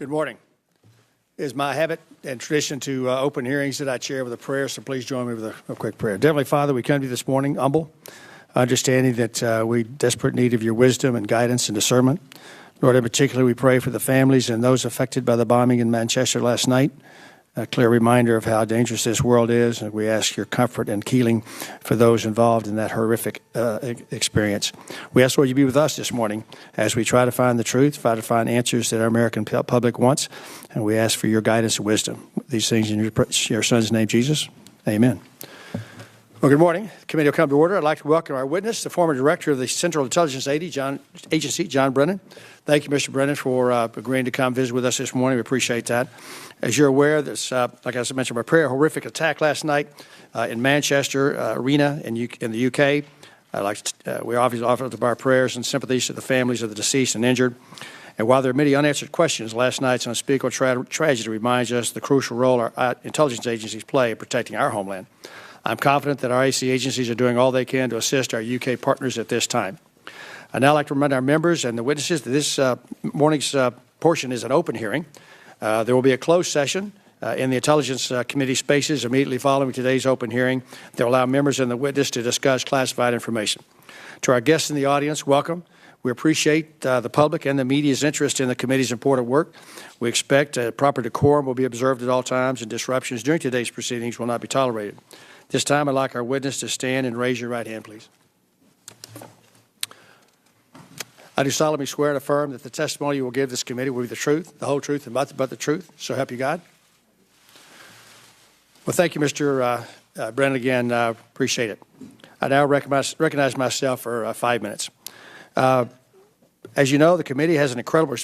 Good morning. It is my habit and tradition to open hearings that I chair with a prayer, so please join me with a quick prayer. Heavenly Father, we come to you this morning humble, understanding that we desperate need of your wisdom and guidance and discernment. Lord, in particular, we pray for the families and those affected by the bombing in Manchester last night. A clear reminder of how dangerous this world is, and we ask your comfort and healing for those involved in that horrific experience. We ask, Lord, you be with us this morning as we try to find the truth, try to find answers that our American public wants, and we ask for your guidance and wisdom. These things in your Son's name, Jesus. Amen. Well, good morning. The committee will come to order. I'd like to welcome our witness, the former director of the Central Intelligence Agency, John Brennan. Thank you, Mr. Brennan, for agreeing to come visit with us this morning. We appreciate that. As you're aware, there's, like I mentioned by prayer, a horrific attack last night in Manchester Arena in the UK. We obviously offer up our prayers and sympathies to the families of the deceased and injured. And while there are many unanswered questions, last night's unspeakable tragedy reminds us the crucial role our intelligence agencies play in protecting our homeland. I'm confident that our AC agencies are doing all they can to assist our UK partners at this time. I'd now like to remind our members and the witnesses that this morning's portion is an open hearing. There will be a closed session in the Intelligence Committee spaces immediately following today's open hearing that will allow members and the witness to discuss classified information. To our guests in the audience, welcome. We appreciate the public and the media's interest in the committee's important work. We expect proper decorum will be observed at all times and disruptions during today's proceedings will not be tolerated. This time, I'd like our witness to stand and raise your right hand, please. I do solemnly swear and affirm that the testimony you will give this committee will be the truth, the whole truth, and nothing but the truth. So help you God. Well, thank you, Mr. Brennan, again. Appreciate it. I now recognize myself for 5 minutes. As you know, the committee has an incredible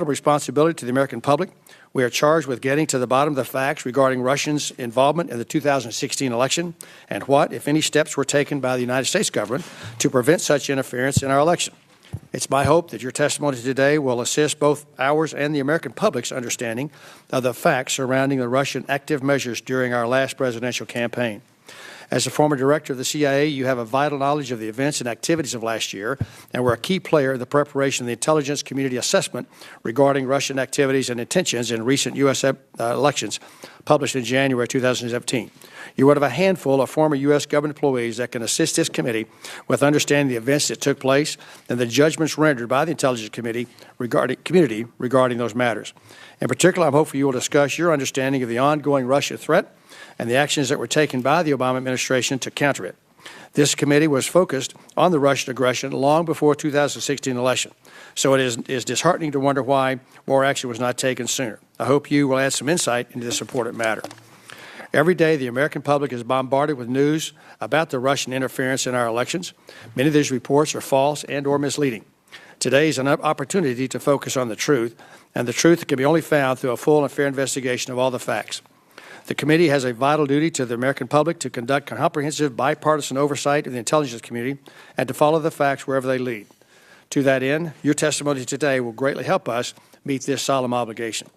responsibility to the American public. We are charged with getting to the bottom of the facts regarding Russians' involvement in the 2016 election and what, if any, steps were taken by the United States government to prevent such interference in our election. It's my hope that your testimony today will assist both ours and the American public's understanding of the facts surrounding the Russian active measures during our last presidential campaign. As a former director of the CIA, you have a vital knowledge of the events and activities of last year and were a key player in the preparation of the intelligence community assessment regarding Russian activities and intentions in recent U.S. elections published in January 2017. You're one of a handful of former U.S. government employees that can assist this committee with understanding the events that took place and the judgments rendered by the intelligence community regarding those matters. In particular, I'm hopeful you will discuss your understanding of the ongoing Russia threat and the actions that were taken by the Obama administration to counter it. This committee was focused on the Russian aggression long before 2016 election, so it is disheartening to wonder why more action was not taken sooner. I hope you will add some insight into this important matter. Every day, the American public is bombarded with news about the Russian interference in our elections. Many of these reports are false and or misleading. Today is an opportunity to focus on the truth, and the truth can be only found through a full and fair investigation of all the facts. The committee has a vital duty to the American public to conduct comprehensive bipartisan oversight of the intelligence community and to follow the facts wherever they lead. To that end, your testimony today will greatly help us meet this solemn obligation.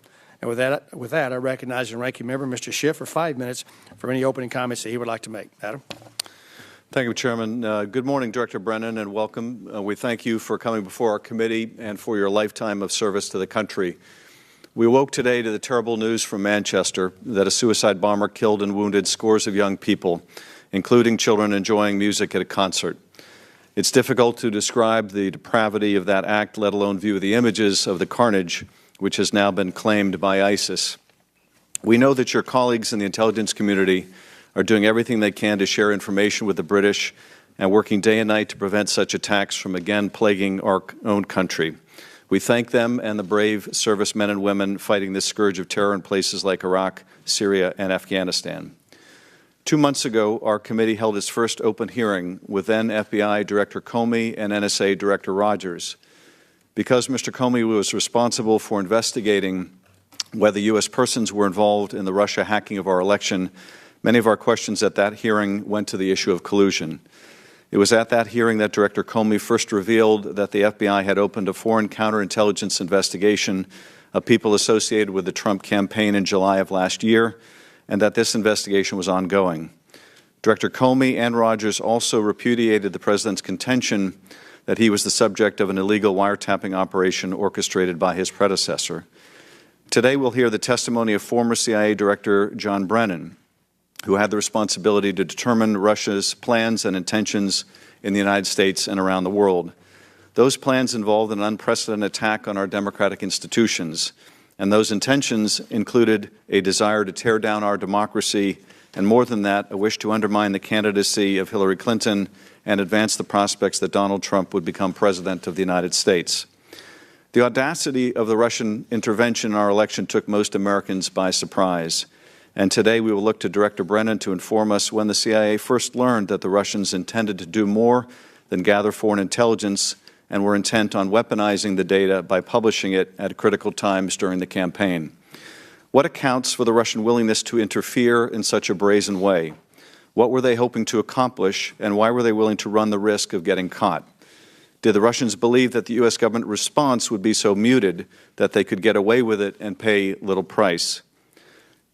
And with that, I recognize the ranking member, Mr. Schiff, for 5 minutes for any opening comments that he would like to make. Adam? Thank you, Chairman. Good morning, Director Brennan, and welcome. We thank you for coming before our committee and for your lifetime of service to the country. We awoke today to the terrible news from Manchester that a suicide bomber killed and wounded scores of young people, including children enjoying music at a concert. It's difficult to describe the depravity of that act, let alone view the images of the carnage which has now been claimed by ISIS. We know that your colleagues in the intelligence community are doing everything they can to share information with the British and working day and night to prevent such attacks from again plaguing our own country. We thank them and the brave servicemen and women fighting this scourge of terror in places like Iraq, Syria, and Afghanistan. 2 months ago, our committee held its first open hearing with then FBI Director Comey and NSA Director Rogers. Because Mr. Comey was responsible for investigating whether U.S. persons were involved in the Russia hacking of our election, many of our questions at that hearing went to the issue of collusion. It was at that hearing that Director Comey first revealed that the FBI had opened a foreign counterintelligence investigation of people associated with the Trump campaign in July of last year, and that this investigation was ongoing. Director Comey and Rogers also repudiated the President's contention that he was the subject of an illegal wiretapping operation orchestrated by his predecessor. Today we'll hear the testimony of former CIA Director John Brennan, who had the responsibility to determine Russia's plans and intentions in the United States and around the world. Those plans involved an unprecedented attack on our democratic institutions, and those intentions included a desire to tear down our democracy, and more than that, a wish to undermine the candidacy of Hillary Clinton and advance the prospects that Donald Trump would become President of the United States. The audacity of the Russian intervention in our election took most Americans by surprise. And today we will look to Director Brennan to inform us when the CIA first learned that the Russians intended to do more than gather foreign intelligence and were intent on weaponizing the data by publishing it at critical times during the campaign. What accounts for the Russian willingness to interfere in such a brazen way? What were they hoping to accomplish, and why were they willing to run the risk of getting caught? Did the Russians believe that the U.S. government response would be so muted that they could get away with it and pay little price?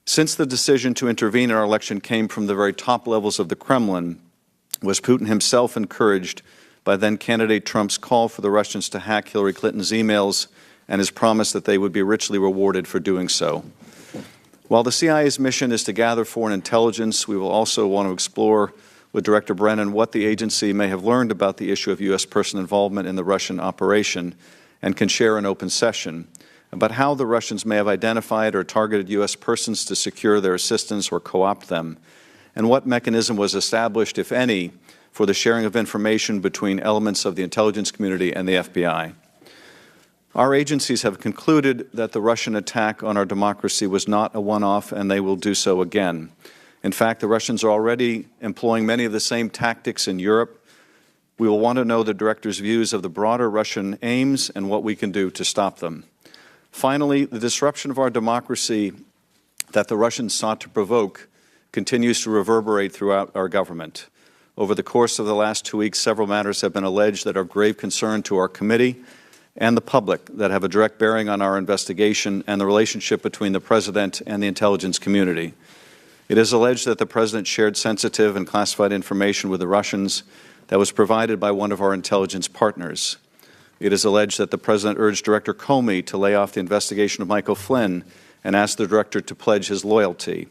Since the decision to intervene in our election came from the very top levels of the Kremlin, was Putin himself encouraged by then-candidate Trump's call for the Russians to hack Hillary Clinton's emails and his promise that they would be richly rewarded for doing so? While the CIA's mission is to gather foreign intelligence, we will also want to explore with Director Brennan what the agency may have learned about the issue of U.S. person involvement in the Russian operation and can share an open session about how the Russians may have identified or targeted U.S. persons to secure their assistance or co-opt them, and what mechanism was established, if any, for the sharing of information between elements of the intelligence community and the FBI. Our agencies have concluded that the Russian attack on our democracy was not a one-off, and they will do so again. In fact, the Russians are already employing many of the same tactics in Europe. We will want to know the Director's views of the broader Russian aims and what we can do to stop them. Finally, the disruption of our democracy that the Russians sought to provoke continues to reverberate throughout our government. Over the course of the last 2 weeks, several matters have been alleged that are of grave concern to our committee and the public that have a direct bearing on our investigation and the relationship between the President and the intelligence community. It is alleged that the President shared sensitive and classified information with the Russians that was provided by one of our intelligence partners. It is alleged that the President urged Director Comey to lay off the investigation of Michael Flynn and asked the Director to pledge his loyalty.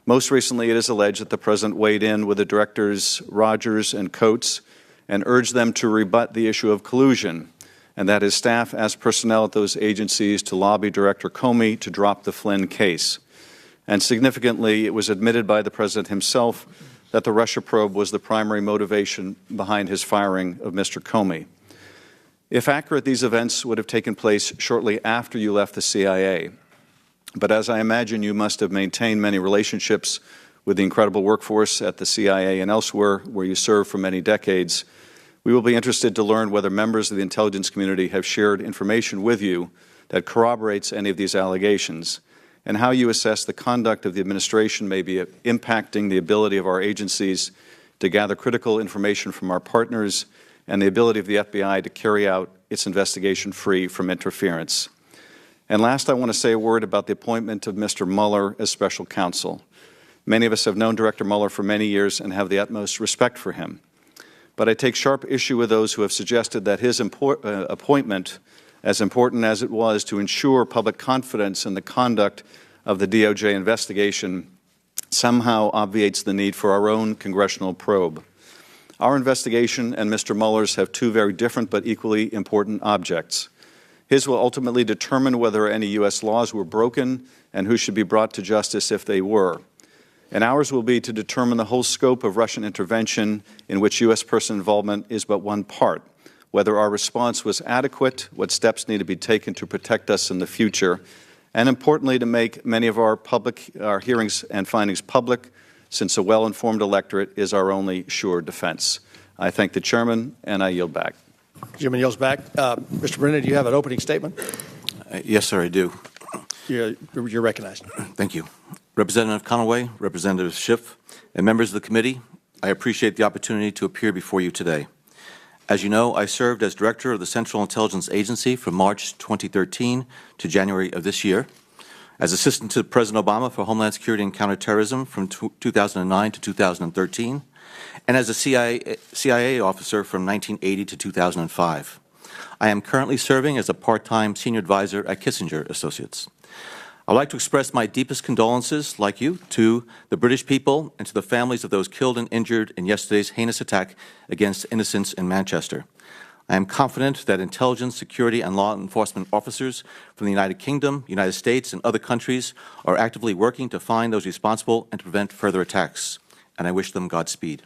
Most recently, it is alleged that the President weighed in with the Directors Rogers and Coates and urged them to rebut the issue of collusion, and that his staff asked personnel at those agencies to lobby Director Comey to drop the Flynn case. And significantly, it was admitted by the President himself that the Russia probe was the primary motivation behind his firing of Mr. Comey. If accurate, these events would have taken place shortly after you left the CIA. But as I imagine, you must have maintained many relationships with the incredible workforce at the CIA and elsewhere where you served for many decades. We will be interested to learn whether members of the intelligence community have shared information with you that corroborates any of these allegations, and how you assess the conduct of the administration may be impacting the ability of our agencies to gather critical information from our partners and the ability of the FBI to carry out its investigation free from interference. And last, I want to say a word about the appointment of Mr. Mueller as special counsel. Many of us have known Director Mueller for many years and have the utmost respect for him. But I take sharp issue with those who have suggested that his appointment, as important as it was to ensure public confidence in the conduct of the DOJ investigation, somehow obviates the need for our own congressional probe. Our investigation and Mr. Mueller's have two very different but equally important objects. His will ultimately determine whether any U.S. laws were broken and who should be brought to justice if they were. And ours will be to determine the whole scope of Russian intervention in which U.S. person involvement is but one part, whether our response was adequate, what steps need to be taken to protect us in the future, and importantly, to make many of our hearings and findings public, since a well-informed electorate is our only sure defense. I thank the Chairman, and I yield back. Chairman yields back. Mr. Brennan, do you have an opening statement? Yes, sir, I do. You're recognized. Thank you. Representative Conaway, Representative Schiff, and members of the committee, I appreciate the opportunity to appear before you today. As you know, I served as Director of the Central Intelligence Agency from March 2013 to January of this year, as Assistant to President Obama for Homeland Security and Counterterrorism from 2009 to 2013, and as a CIA officer from 1980 to 2005. I am currently serving as a part-time senior advisor at Kissinger Associates. I would like to express my deepest condolences, like you, to the British people and to the families of those killed and injured in yesterday's heinous attack against innocents in Manchester. I am confident that intelligence, security, and law enforcement officers from the United Kingdom, United States, and other countries are actively working to find those responsible and to prevent further attacks, and I wish them Godspeed.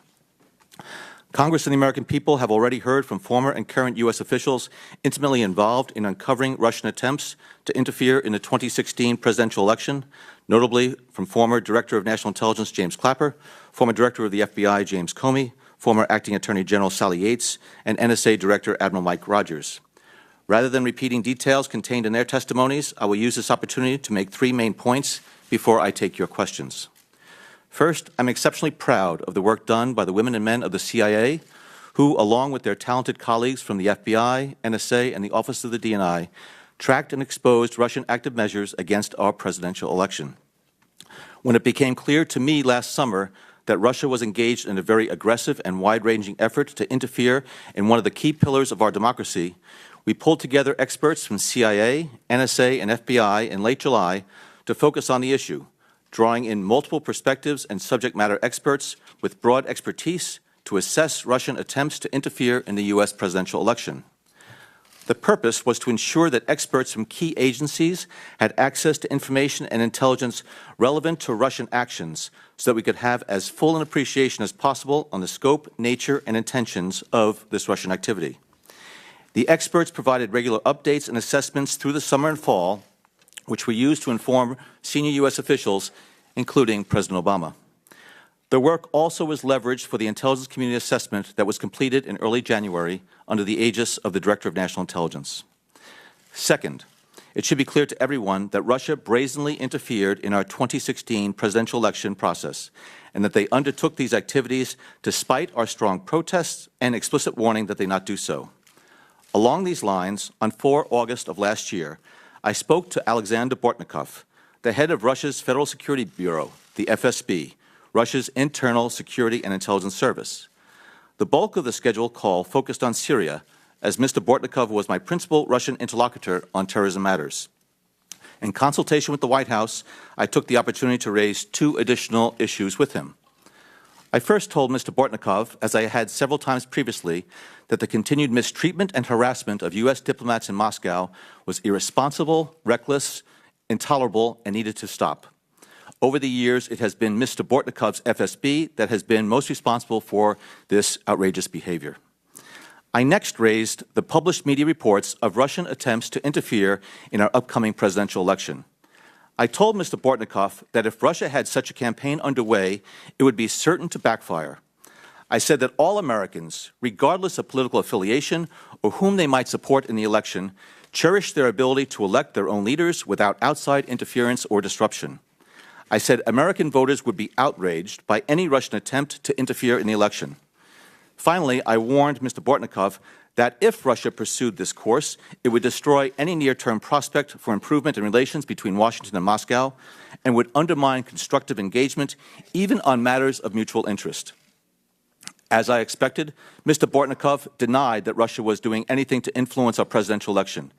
Congress and the American people have already heard from former and current U.S. officials intimately involved in uncovering Russian attempts to interfere in the 2016 presidential election, notably from former Director of National Intelligence James Clapper, former Director of the FBI James Comey, former Acting Attorney General Sally Yates, and NSA Director Admiral Mike Rogers. Rather than repeating details contained in their testimonies, I will use this opportunity to make three main points before I take your questions. First, I'm exceptionally proud of the work done by the women and men of the CIA, who, along with their talented colleagues from the FBI, NSA, and the Office of the DNI, tracked and exposed Russian active measures against our presidential election. When it became clear to me last summer that Russia was engaged in a very aggressive and wide-ranging effort to interfere in one of the key pillars of our democracy, we pulled together experts from CIA, NSA, and FBI in late July to focus on the issue, drawing in multiple perspectives and subject matter experts with broad expertise to assess Russian attempts to interfere in the U.S. presidential election. The purpose was to ensure that experts from key agencies had access to information and intelligence relevant to Russian actions so that we could have as full an appreciation as possible on the scope, nature, and intentions of this Russian activity. The experts provided regular updates and assessments through the summer and fall, which we used to inform senior U.S. officials, including President Obama. Their work also was leveraged for the intelligence community assessment that was completed in early January under the aegis of the Director of National Intelligence. Second, it should be clear to everyone that Russia brazenly interfered in our 2016 presidential election process, and that they undertook these activities despite our strong protests and explicit warning that they not do so. Along these lines, on 4 August of last year, I spoke to Alexander Bortnikov, the head of Russia's Federal Security Bureau, the FSB, Russia's internal security and intelligence service. The bulk of the scheduled call focused on Syria, as Mr. Bortnikov was my principal Russian interlocutor on terrorism matters. In consultation with the White House, I took the opportunity to raise 2 additional issues with him. I first told Mr. Bortnikov, as I had several times previously, that the continued mistreatment and harassment of U.S. diplomats in Moscow was irresponsible, reckless, intolerable, and needed to stop. Over the years, it has been Mr. Bortnikov's FSB that has been most responsible for this outrageous behavior. I next raised the published media reports of Russian attempts to interfere in our upcoming presidential election. I told Mr. Bortnikov that if Russia had such a campaign underway, it would be certain to backfire. I said that all Americans, regardless of political affiliation or whom they might support in the election, cherish their ability to elect their own leaders without outside interference or disruption. I said American voters would be outraged by any Russian attempt to interfere in the election. Finally, I warned Mr. Bortnikov that if Russia pursued this course, it would destroy any near-term prospect for improvement in relations between Washington and Moscow and would undermine constructive engagement, even on matters of mutual interest. As I expected, Mr. Bortnikov denied that Russia was doing anything to influence our presidential election,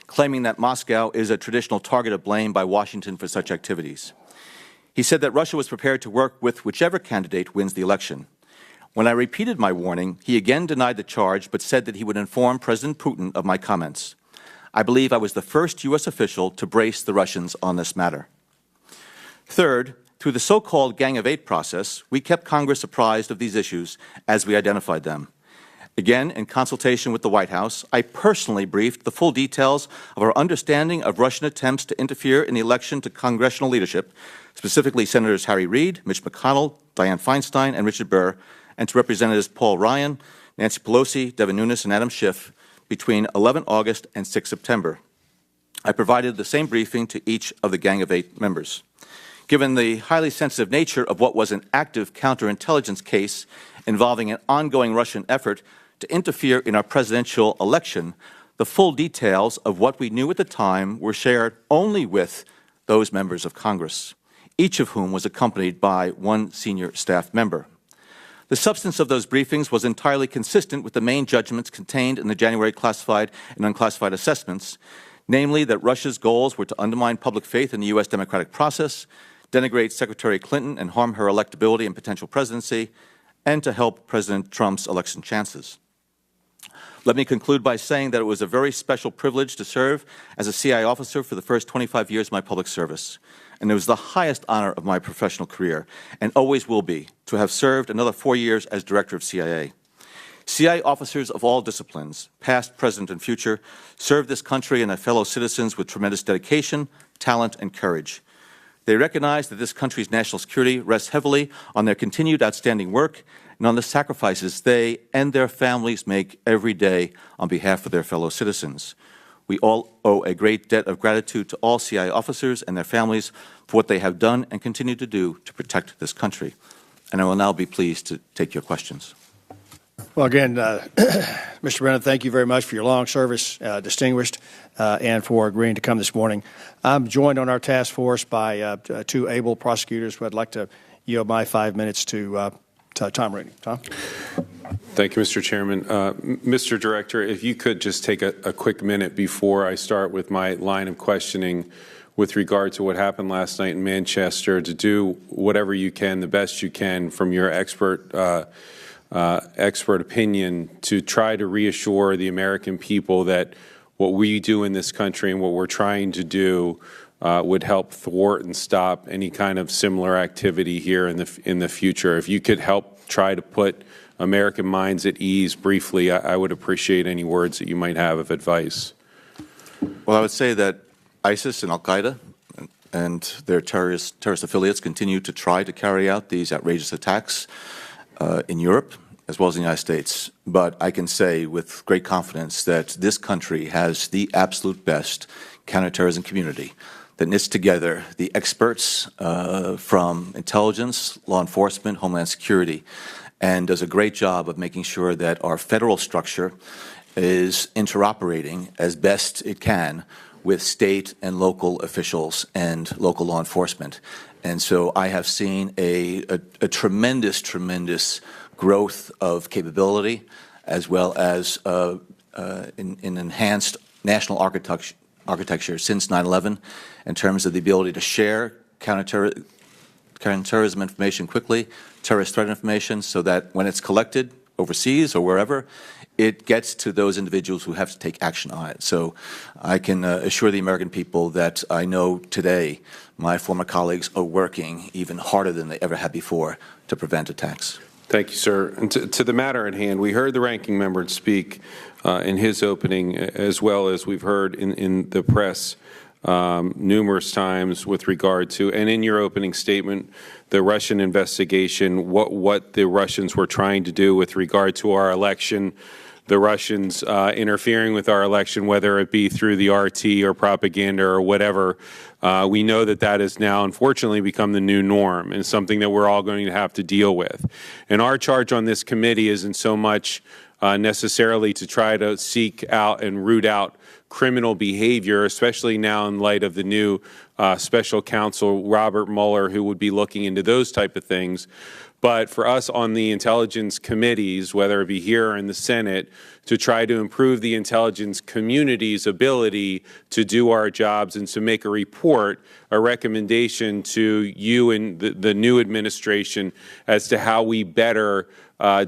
claiming that Moscow is a traditional target of blame by Washington for such activities. He said that Russia was prepared to work with whichever candidate wins the election. When I repeated my warning, he again denied the charge, but said that he would inform President Putin of my comments. I believe I was the first U.S. official to brace the Russians on this matter. Third, through the so-called Gang of Eight process, we kept Congress apprised of these issues as we identified them. Again, in consultation with the White House, I personally briefed the full details of our understanding of Russian attempts to interfere in the election to congressional leadership, specifically Senators Harry Reid, Mitch McConnell, Dianne Feinstein, and Richard Burr, and to Representatives Paul Ryan, Nancy Pelosi, Devin Nunes, and Adam Schiff between 11 August and 6 September. I provided the same briefing to each of the Gang of Eight members. Given the highly sensitive nature of what was an active counterintelligence case involving an ongoing Russian effort to interfere in our presidential election, the full details of what we knew at the time were shared only with those members of Congress, each of whom was accompanied by one senior staff member. The substance of those briefings was entirely consistent with the main judgments contained in the January classified and unclassified assessments, namely that Russia's goals were to undermine public faith in the U.S. democratic process, denigrate Secretary Clinton and harm her electability and potential presidency, and to help President Trump's election chances. Let me conclude by saying that it was a very special privilege to serve as a CIA officer for the first 25 years of my public service, and it was the highest honor of my professional career, and always will be, to have served another 4 years as Director of CIA. CIA officers of all disciplines, past, present, and future, serve this country and their fellow citizens with tremendous dedication, talent, and courage. They recognize that this country's national security rests heavily on their continued outstanding work and on the sacrifices they and their families make every day on behalf of their fellow citizens. We all owe a great debt of gratitude to all CIA officers and their families for what they have done and continue to do to protect this country. And I will now be pleased to take your questions. Well, again, Mr. Brennan, thank you very much for your long service, distinguished, and for agreeing to come this morning. I'm joined on our task force by two able prosecutors who I'd like to yield my 5 minutes to Tom Rooney. Tom? Thank you, Mr. Chairman. Mr. Director, if you could just take a quick minute before I start with my line of questioning with regard to what happened last night in Manchester, to do whatever you can, the best you can, from your expert opinion, to try to reassure the American people that what we do in this country and what we're trying to do would help thwart and stop any kind of similar activity here in the future. If you could help try to put American minds at ease briefly, I would appreciate any words that you might have of advice. Well, I would say that ISIS and Al-Qaeda and their terrorist affiliates continue to try to carry out these outrageous attacks in Europe as well as in the United States. But I can say with great confidence that this country has the absolute best counterterrorism community that knits together the experts from intelligence, law enforcement, homeland security, and does a great job of making sure that our federal structure is interoperating as best it can with state and local officials and local law enforcement. And so I have seen a tremendous growth of capability, as well as in enhanced national architecture since 9/11 in terms of the ability to share counterterrorism information quickly, terrorist threat information, so that when it's collected overseas or wherever, it gets to those individuals who have to take action on it. So I can assure the American people that I know today my former colleagues are working even harder than they ever had before to prevent attacks. Thank you, sir. And to the matter at hand, we heard the ranking member speak in his opening, as well as we've heard in the press numerous times with regard to, and in your opening statement, the Russian investigation, what the Russians were trying to do with regard to our election, the Russians interfering with our election, whether it be through the RT or propaganda or whatever. We know that that has now, unfortunately, become the new norm and something that we're all going to have to deal with. And our charge on this committee isn't so much necessarily to try to seek out and root out criminal behavior, especially now in light of the new special counsel, Robert Mueller, who would be looking into those type of things. But for us on the intelligence committees, whether it be here or in the Senate, to try to improve the intelligence community's ability to do our jobs and to make a report, a recommendation to you and the new administration as to how we better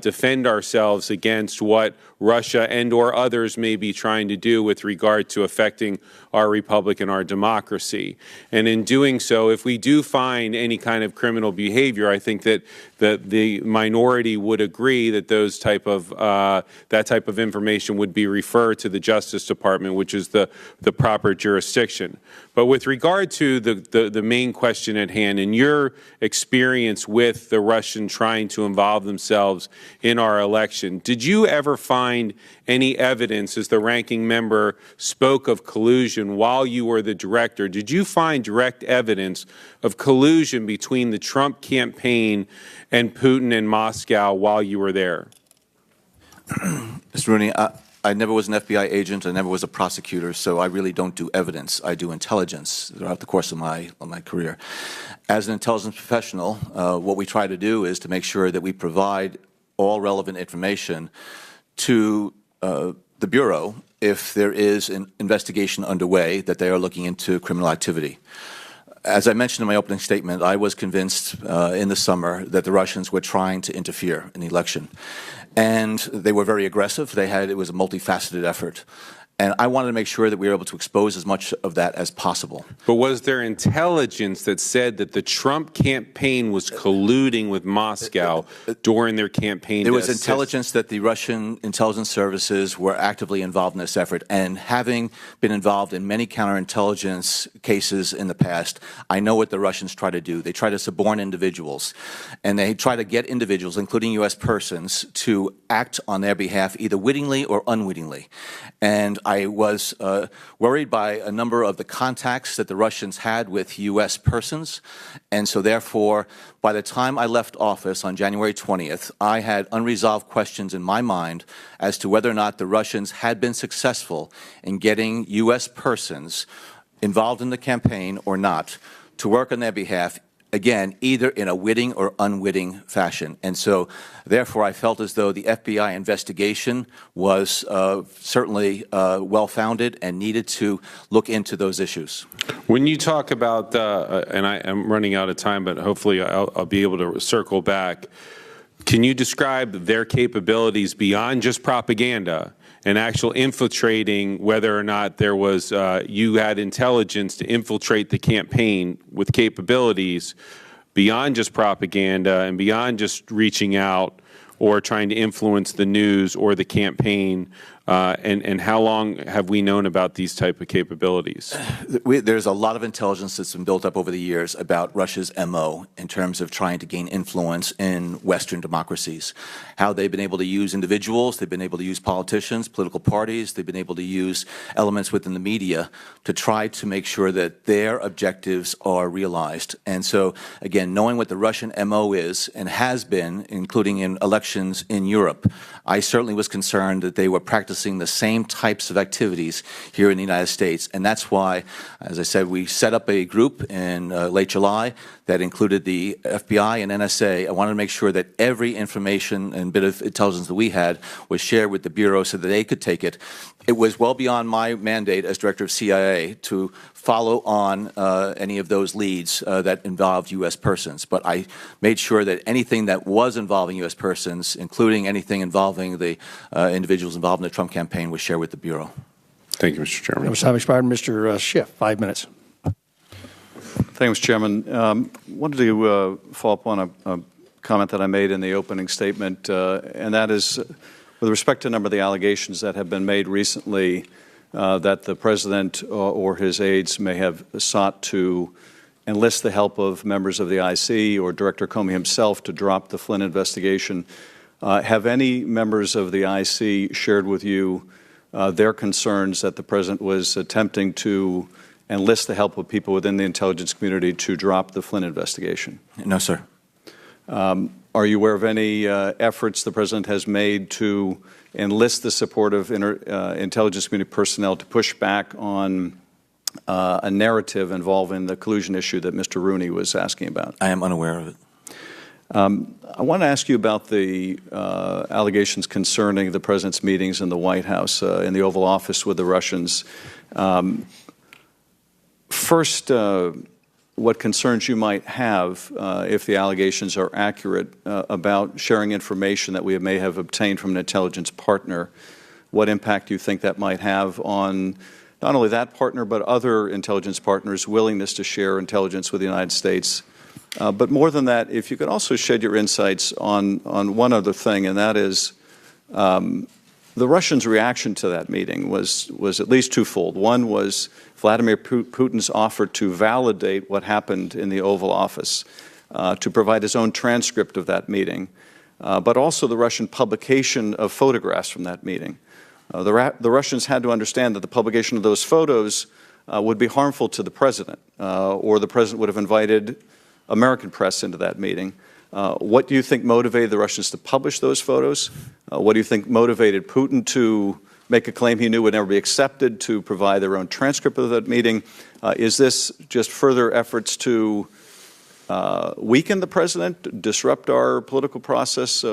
defend ourselves against what Russia and or others may be trying to do with regard to affecting our republic and our democracy. And in doing so, if we do find any kind of criminal behavior, I think that the minority would agree that those type of that type of information would be referred to the Justice Department, which is the proper jurisdiction. But with regard to the main question at hand, in your experience with the Russian trying to involve themselves in our election, did you ever find any evidence, as the ranking member spoke of collusion while you were the director, did you find direct evidence of collusion between the Trump campaign and Putin in Moscow while you were there? Mr. Rooney, I never was an FBI agent. I never was a prosecutor, so I really don't do evidence. I do intelligence throughout the course of my career. As an intelligence professional, what we try to do is to make sure that we provide all relevant information to the the Bureau if there is an investigation underway that they are looking into criminal activity. As I mentioned in my opening statement, I was convinced in the summer that the Russians were trying to interfere in the election. And they were very aggressive. It was a multifaceted effort. And I wanted to make sure that we were able to expose as much of that as possible. But was there intelligence that said that the Trump campaign was colluding with Moscow during their campaign? There was intelligence that the Russian intelligence services were actively involved in this effort. And having been involved in many counterintelligence cases in the past, I know what the Russians try to do. They try to suborn individuals. And they try to get individuals, including U.S. persons, to act on their behalf either wittingly or unwittingly. And I was worried by a number of the contacts that the Russians had with U.S. persons, and so therefore, by the time I left office on January 20th, I had unresolved questions in my mind as to whether or not the Russians had been successful in getting U.S. persons involved in the campaign or not to work on their behalf, again, either in a witting or unwitting fashion. And so, therefore, I felt as though the FBI investigation was certainly well-founded and needed to look into those issues. When you talk about, and I'm running out of time, but hopefully I'll be able to circle back, can you describe their capabilities beyond just propaganda and actual infiltrating, whether or not there was, you had intelligence to infiltrate the campaign with capabilities beyond just propaganda and beyond just reaching out or trying to influence the news or the campaign, and how long have we known about these type of capabilities? There's a lot of intelligence that's been built up over the years about Russia's MO in terms of trying to gain influence in Western democracies, how they've been able to use individuals, they've been able to use politicians, political parties, they've been able to use elements within the media to try to make sure that their objectives are realized. And so, again, knowing what the Russian MO is and has been, including in elections in Europe, I certainly was concerned that they were practicing the same types of activities here in the United States. And that's why, as I said, we set up a group in late July that included the FBI and NSA. I wanted to make sure that every information and bit of intelligence that we had was shared with the Bureau so that they could take it. It was well beyond my mandate as director of CIA to follow on any of those leads that involved U.S. persons. But I made sure that anything that was involving U.S. persons, including anything involving the individuals involved in the Trump campaign, was shared with the Bureau. Thank you, Mr. Chairman. That was time expired. Mr. Schiff, 5 minutes. Thank you, Mr. Chairman. Wanted to follow up on a comment that I made in the opening statement, and that is with respect to a number of the allegations that have been made recently that the President or his aides may have sought to enlist the help of members of the IC or Director Comey himself to drop the Flynn investigation. Have any members of the IC shared with you their concerns that the President was attempting to enlist the help of people within the intelligence community to drop the Flynn investigation? No, sir. Are you aware of any efforts the President has made to enlist the support of intelligence community personnel to push back on a narrative involving the collusion issue that Mr. Rooney was asking about? I am unaware of it. I want to ask you about the allegations concerning the President's meetings in the White House, in the Oval Office with the Russians. First, what concerns you might have if the allegations are accurate about sharing information that we may have obtained from an intelligence partner. What impact do you think that might have on not only that partner but other intelligence partners' willingness to share intelligence with the United States? But more than that, if you could also shed your insights on one other thing, and that is the Russians' reaction to that meeting was at least twofold. One was Vladimir Putin's offer to validate what happened in the Oval Office, to provide his own transcript of that meeting, but also the Russian publication of photographs from that meeting. The Russians had to understand that the publication of those photos would be harmful to the President, or the President would have invited American press into that meeting. What do you think motivated the Russians to publish those photos? What do you think motivated Putin to make a claim he knew would never be accepted, to provide their own transcript of that meeting? Is this just further efforts to weaken the President, disrupt our political process?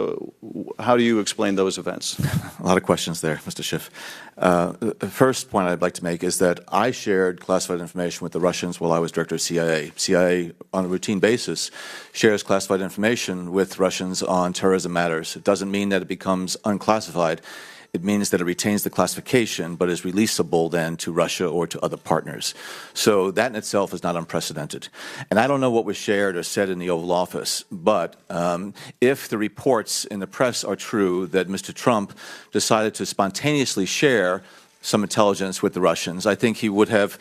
how do you explain those events? A lot of questions there, Mr. Schiff. The first point I'd like to make is that I shared classified information with the Russians while I was director of CIA. CIA, on a routine basis, shares classified information with Russians on terrorism matters. It doesn't mean that it becomes unclassified. It means that it retains the classification, but is releasable then to Russia or to other partners. So that in itself is not unprecedented. And I don't know what was shared or said in the Oval Office, but if the reports in the press are true that Mr. Trump decided to spontaneously share some intelligence with the Russians, I think he would have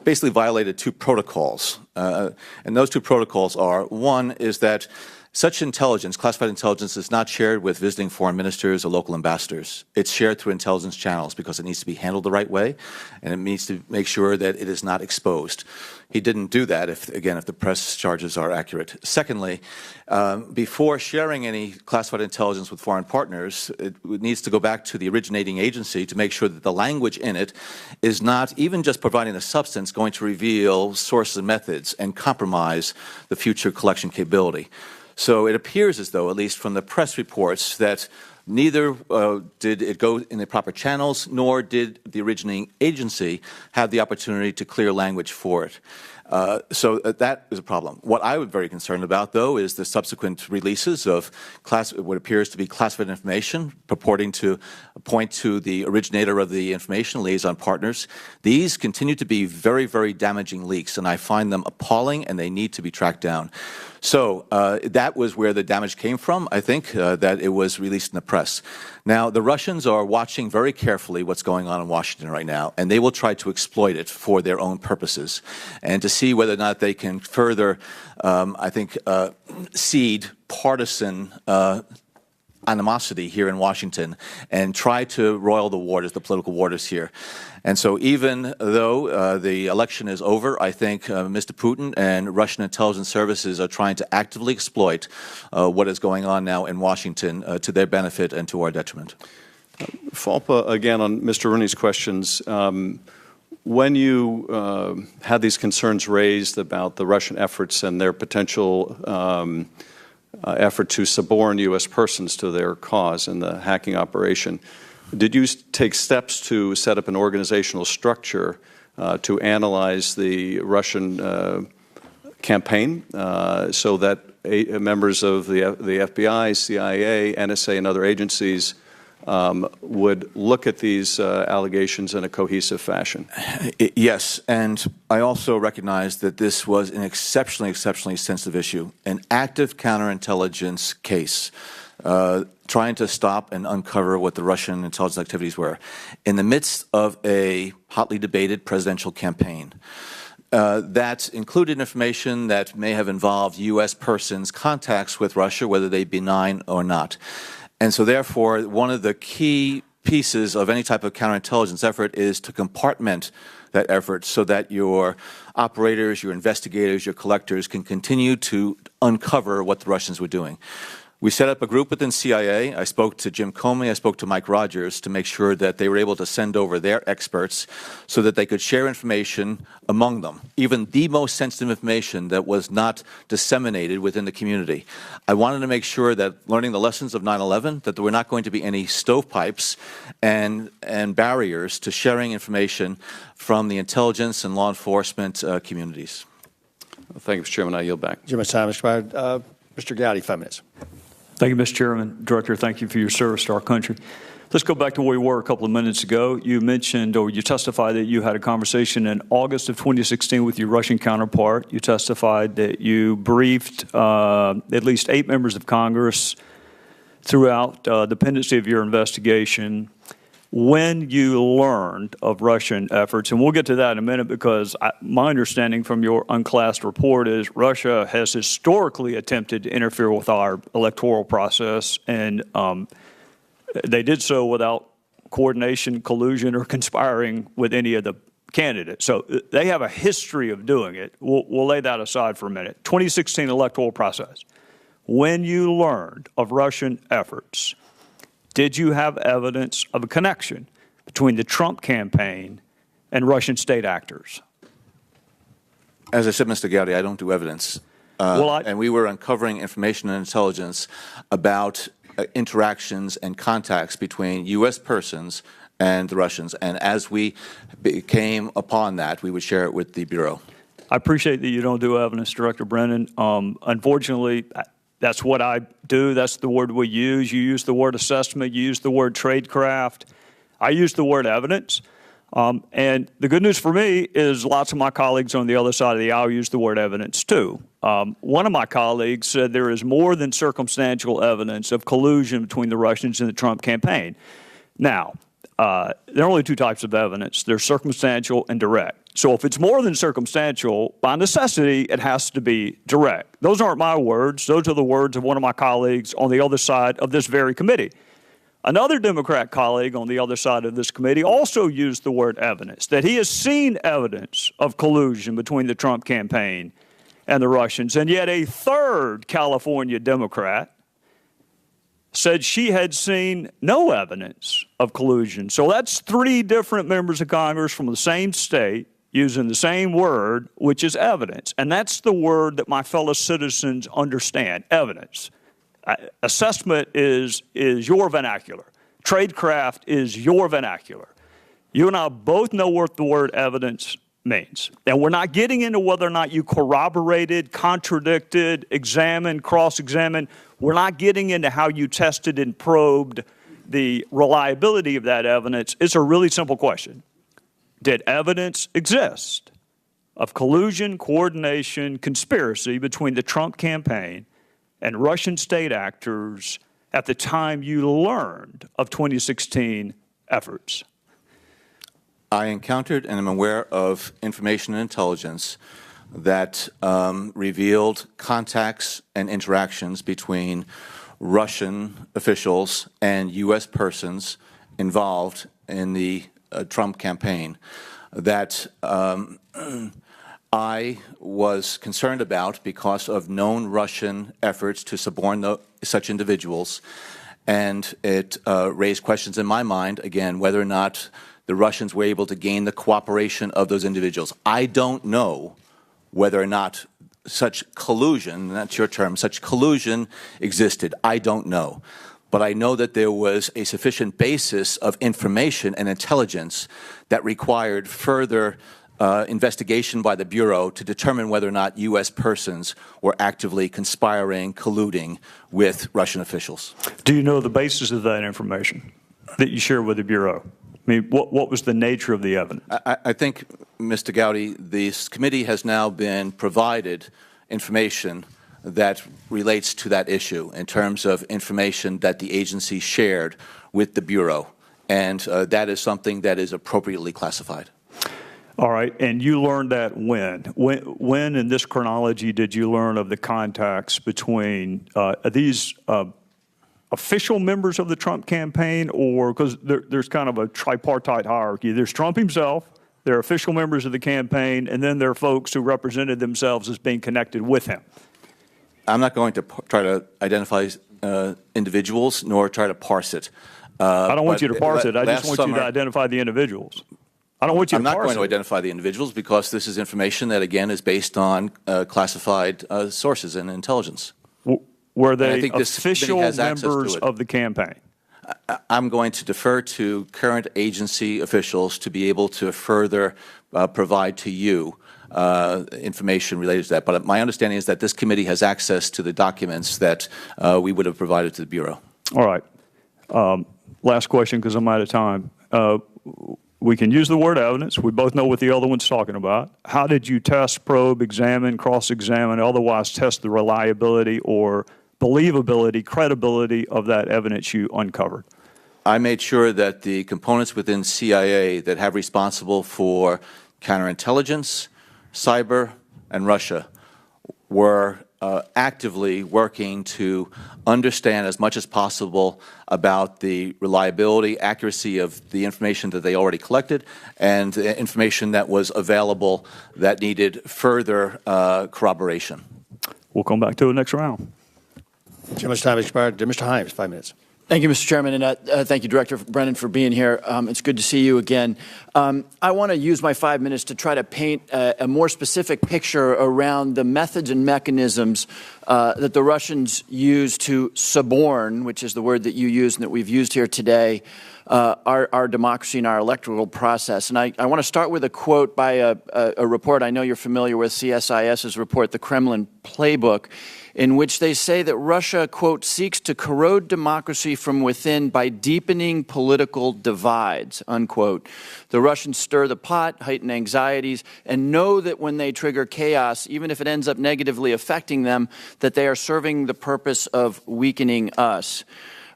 basically violated two protocols. And those two protocols are, one is that such intelligence, classified intelligence, is not shared with visiting foreign ministers or local ambassadors. It's shared through intelligence channels because it needs to be handled the right way, and it needs to make sure that it is not exposed. He didn't do that, if the press charges are accurate. Secondly, before sharing any classified intelligence with foreign partners, it needs to go back to the originating agency to make sure that the language in it is not, even just providing the substance, going to reveal sources and methods and compromise the future collection capability. So it appears as though, at least from the press reports, that neither did it go in the proper channels, nor did the originating agency have the opportunity to clear language for it. So that is a problem. What I was very concerned about, though, is the subsequent releases of what appears to be classified information purporting to point to the originator of the information, liaison partners. These continue to be very, very damaging leaks, and I find them appalling, and they need to be tracked down. So that was where the damage came from, I think, that it was released in the press. Now, the Russians are watching very carefully what's going on in Washington right now, and they will try to exploit it for their own purposes and to see whether or not they can further, I think, seed partisan animosity here in Washington and try to roil the waters, the political waters here. And so even though the election is over, I think Mr. Putin and Russian intelligence services are trying to actively exploit what is going on now in Washington to their benefit and to our detriment. Falpa, again, on Mr. Rooney's questions, when you had these concerns raised about the Russian efforts and their potential effort to suborn U.S. persons to their cause in the hacking operation, did you take steps to set up an organizational structure to analyze the Russian campaign so that members of the FBI, CIA, NSA, and other agencies would look at these allegations in a cohesive fashion? Yes, and I also recognize that this was an exceptionally sensitive issue, an active counterintelligence case, trying to stop and uncover what the Russian intelligence activities were in the midst of a hotly debated presidential campaign. That included information that may have involved U.S. persons' contacts with Russia, whether they be benign or not. And so therefore, one of the key pieces of any type of counterintelligence effort is to compartment that effort so that your operators, your investigators, your collectors can continue to uncover what the Russians were doing. We set up a group within CIA. I spoke to Jim Comey, I spoke to Mike Rogers to make sure that they were able to send over their experts so that they could share information among them, even the most sensitive information that was not disseminated within the community. I wanted to make sure that, learning the lessons of 9/11, that there were not going to be any stovepipes and barriers to sharing information from the intelligence and law enforcement communities. Thank you, Mr. Chairman. I yield back. Too much time, Mr. Byron. Mr. Gowdy, 5 minutes. Thank you, Mr. Chairman. Director, thank you for your service to our country. Let's go back to where we were a couple of minutes ago. You mentioned, or you testified, that you had a conversation in August of 2016 with your Russian counterpart. You testified that you briefed at least 8 members of Congress throughout the pendency of your investigation. When you learned of Russian efforts, and we'll get to that in a minute because my understanding from your unclassed report is Russia has historically attempted to interfere with our electoral process, and they did so without coordination, collusion, or conspiring with any of the candidates. So they have a history of doing it. We'll lay that aside for a minute. 2016 electoral process. When you learned of Russian efforts, did you have evidence of a connection between the Trump campaign and Russian state actors? As I said, Mr. Gowdy, I don't do evidence. And we were uncovering information and intelligence about interactions and contacts between U.S. persons and the Russians. And as we came upon that, we would share it with the Bureau. I appreciate that you don't do evidence, Director Brennan. Unfortunately, that's what I do. That's the word we use. You use the word assessment. You use the word tradecraft. I use the word evidence. And the good news for me is lots of my colleagues on the other side of the aisle use the word evidence too. One of my colleagues said there is more than circumstantial evidence of collusion between the Russians and the Trump campaign. Now, there are only two types of evidence. There's circumstantial and direct. So if it's more than circumstantial, by necessity, it has to be direct. Those aren't my words. Those are the words of one of my colleagues on the other side of this very committee. Another Democrat colleague on the other side of this committee also used the word evidence, that he has seen evidence of collusion between the Trump campaign and the Russians. And yet a third California Democrat said she had seen no evidence of collusion. So that's three different members of Congress from the same state using the same word, which is evidence. And that's the word that my fellow citizens understand, evidence. Assessment is your vernacular. Tradecraft is your vernacular. You and I both know what the word evidence means. And we're not getting into whether or not you corroborated, contradicted, examined, cross-examined. We're not getting into how you tested and probed the reliability of that evidence. It's a really simple question. Did evidence exist of collusion, coordination, conspiracy between the Trump campaign and Russian state actors at the time you learned of 2016 efforts? I encountered and am aware of information and intelligence that revealed contacts and interactions between Russian officials and U.S. persons involved in the Trump campaign that I was concerned about because of known Russian efforts to suborn such individuals, and it raised questions in my mind, again, whether or not the Russians were able to gain the cooperation of those individuals. I don't know whether or not such collusion, that's your term, such collusion existed. I don't know. But I know that there was a sufficient basis of information and intelligence that required further investigation by the Bureau to determine whether or not U.S. persons were actively conspiring, colluding with Russian officials. Do you know the basis of that information that you share with the Bureau? I mean, what was the nature of the evidence? I think, Mr. Gowdy, this committee has now been provided information that relates to that issue in terms of information that the agency shared with the Bureau, and that is something that is appropriately classified. All right, and you learned that when? When in this chronology did you learn of the contacts between these official members of the Trump campaign, or because there's kind of a tripartite hierarchy. There's Trump himself, there are official members of the campaign, and then there are folks who represented themselves as being connected with him. I'm not going to try to identify individuals nor try to parse it. I don't want you to parse it. I just want you to identify the individuals. I don't want you to parse it. I'm not going to identify the individuals because this is information that, again, is based on classified sources and intelligence. Were they official members of the campaign? I'm going to defer to current agency officials to be able to further provide to you information related to that. But my understanding is that this committee has access to the documents that we would have provided to the Bureau. All right. Last question, because I'm out of time. We can use the word evidence. We both know what the other one's talking about. How did you test, probe, examine, cross-examine, otherwise test the reliability or believability, credibility of that evidence you uncovered? I made sure that the components within CIA that have responsible for counterintelligence, cyber, and Russia were actively working to understand as much as possible about the reliability, accuracy of the information that they already collected and the information that was available that needed further corroboration. We'll come back to the next round. Gentleman's time expired. Mr. Himes, 5 minutes. Thank you, Mr. Chairman, and thank you, Director Brennan, for being here. It's good to see you again. I want to use my 5 minutes to try to paint a more specific picture around the methods and mechanisms that the Russians use to suborn, which is the word that you used and that we've used here today, our democracy and our electoral process. And I want to start with a quote by a report I know you're familiar with, CSIS's report, The Kremlin Playbook, in which they say that Russia, quote, seeks to corrode democracy from within by deepening political divides, unquote. The Russians stir the pot, heighten anxieties, and know that when they trigger chaos, even if it ends up negatively affecting them, that they are serving the purpose of weakening us.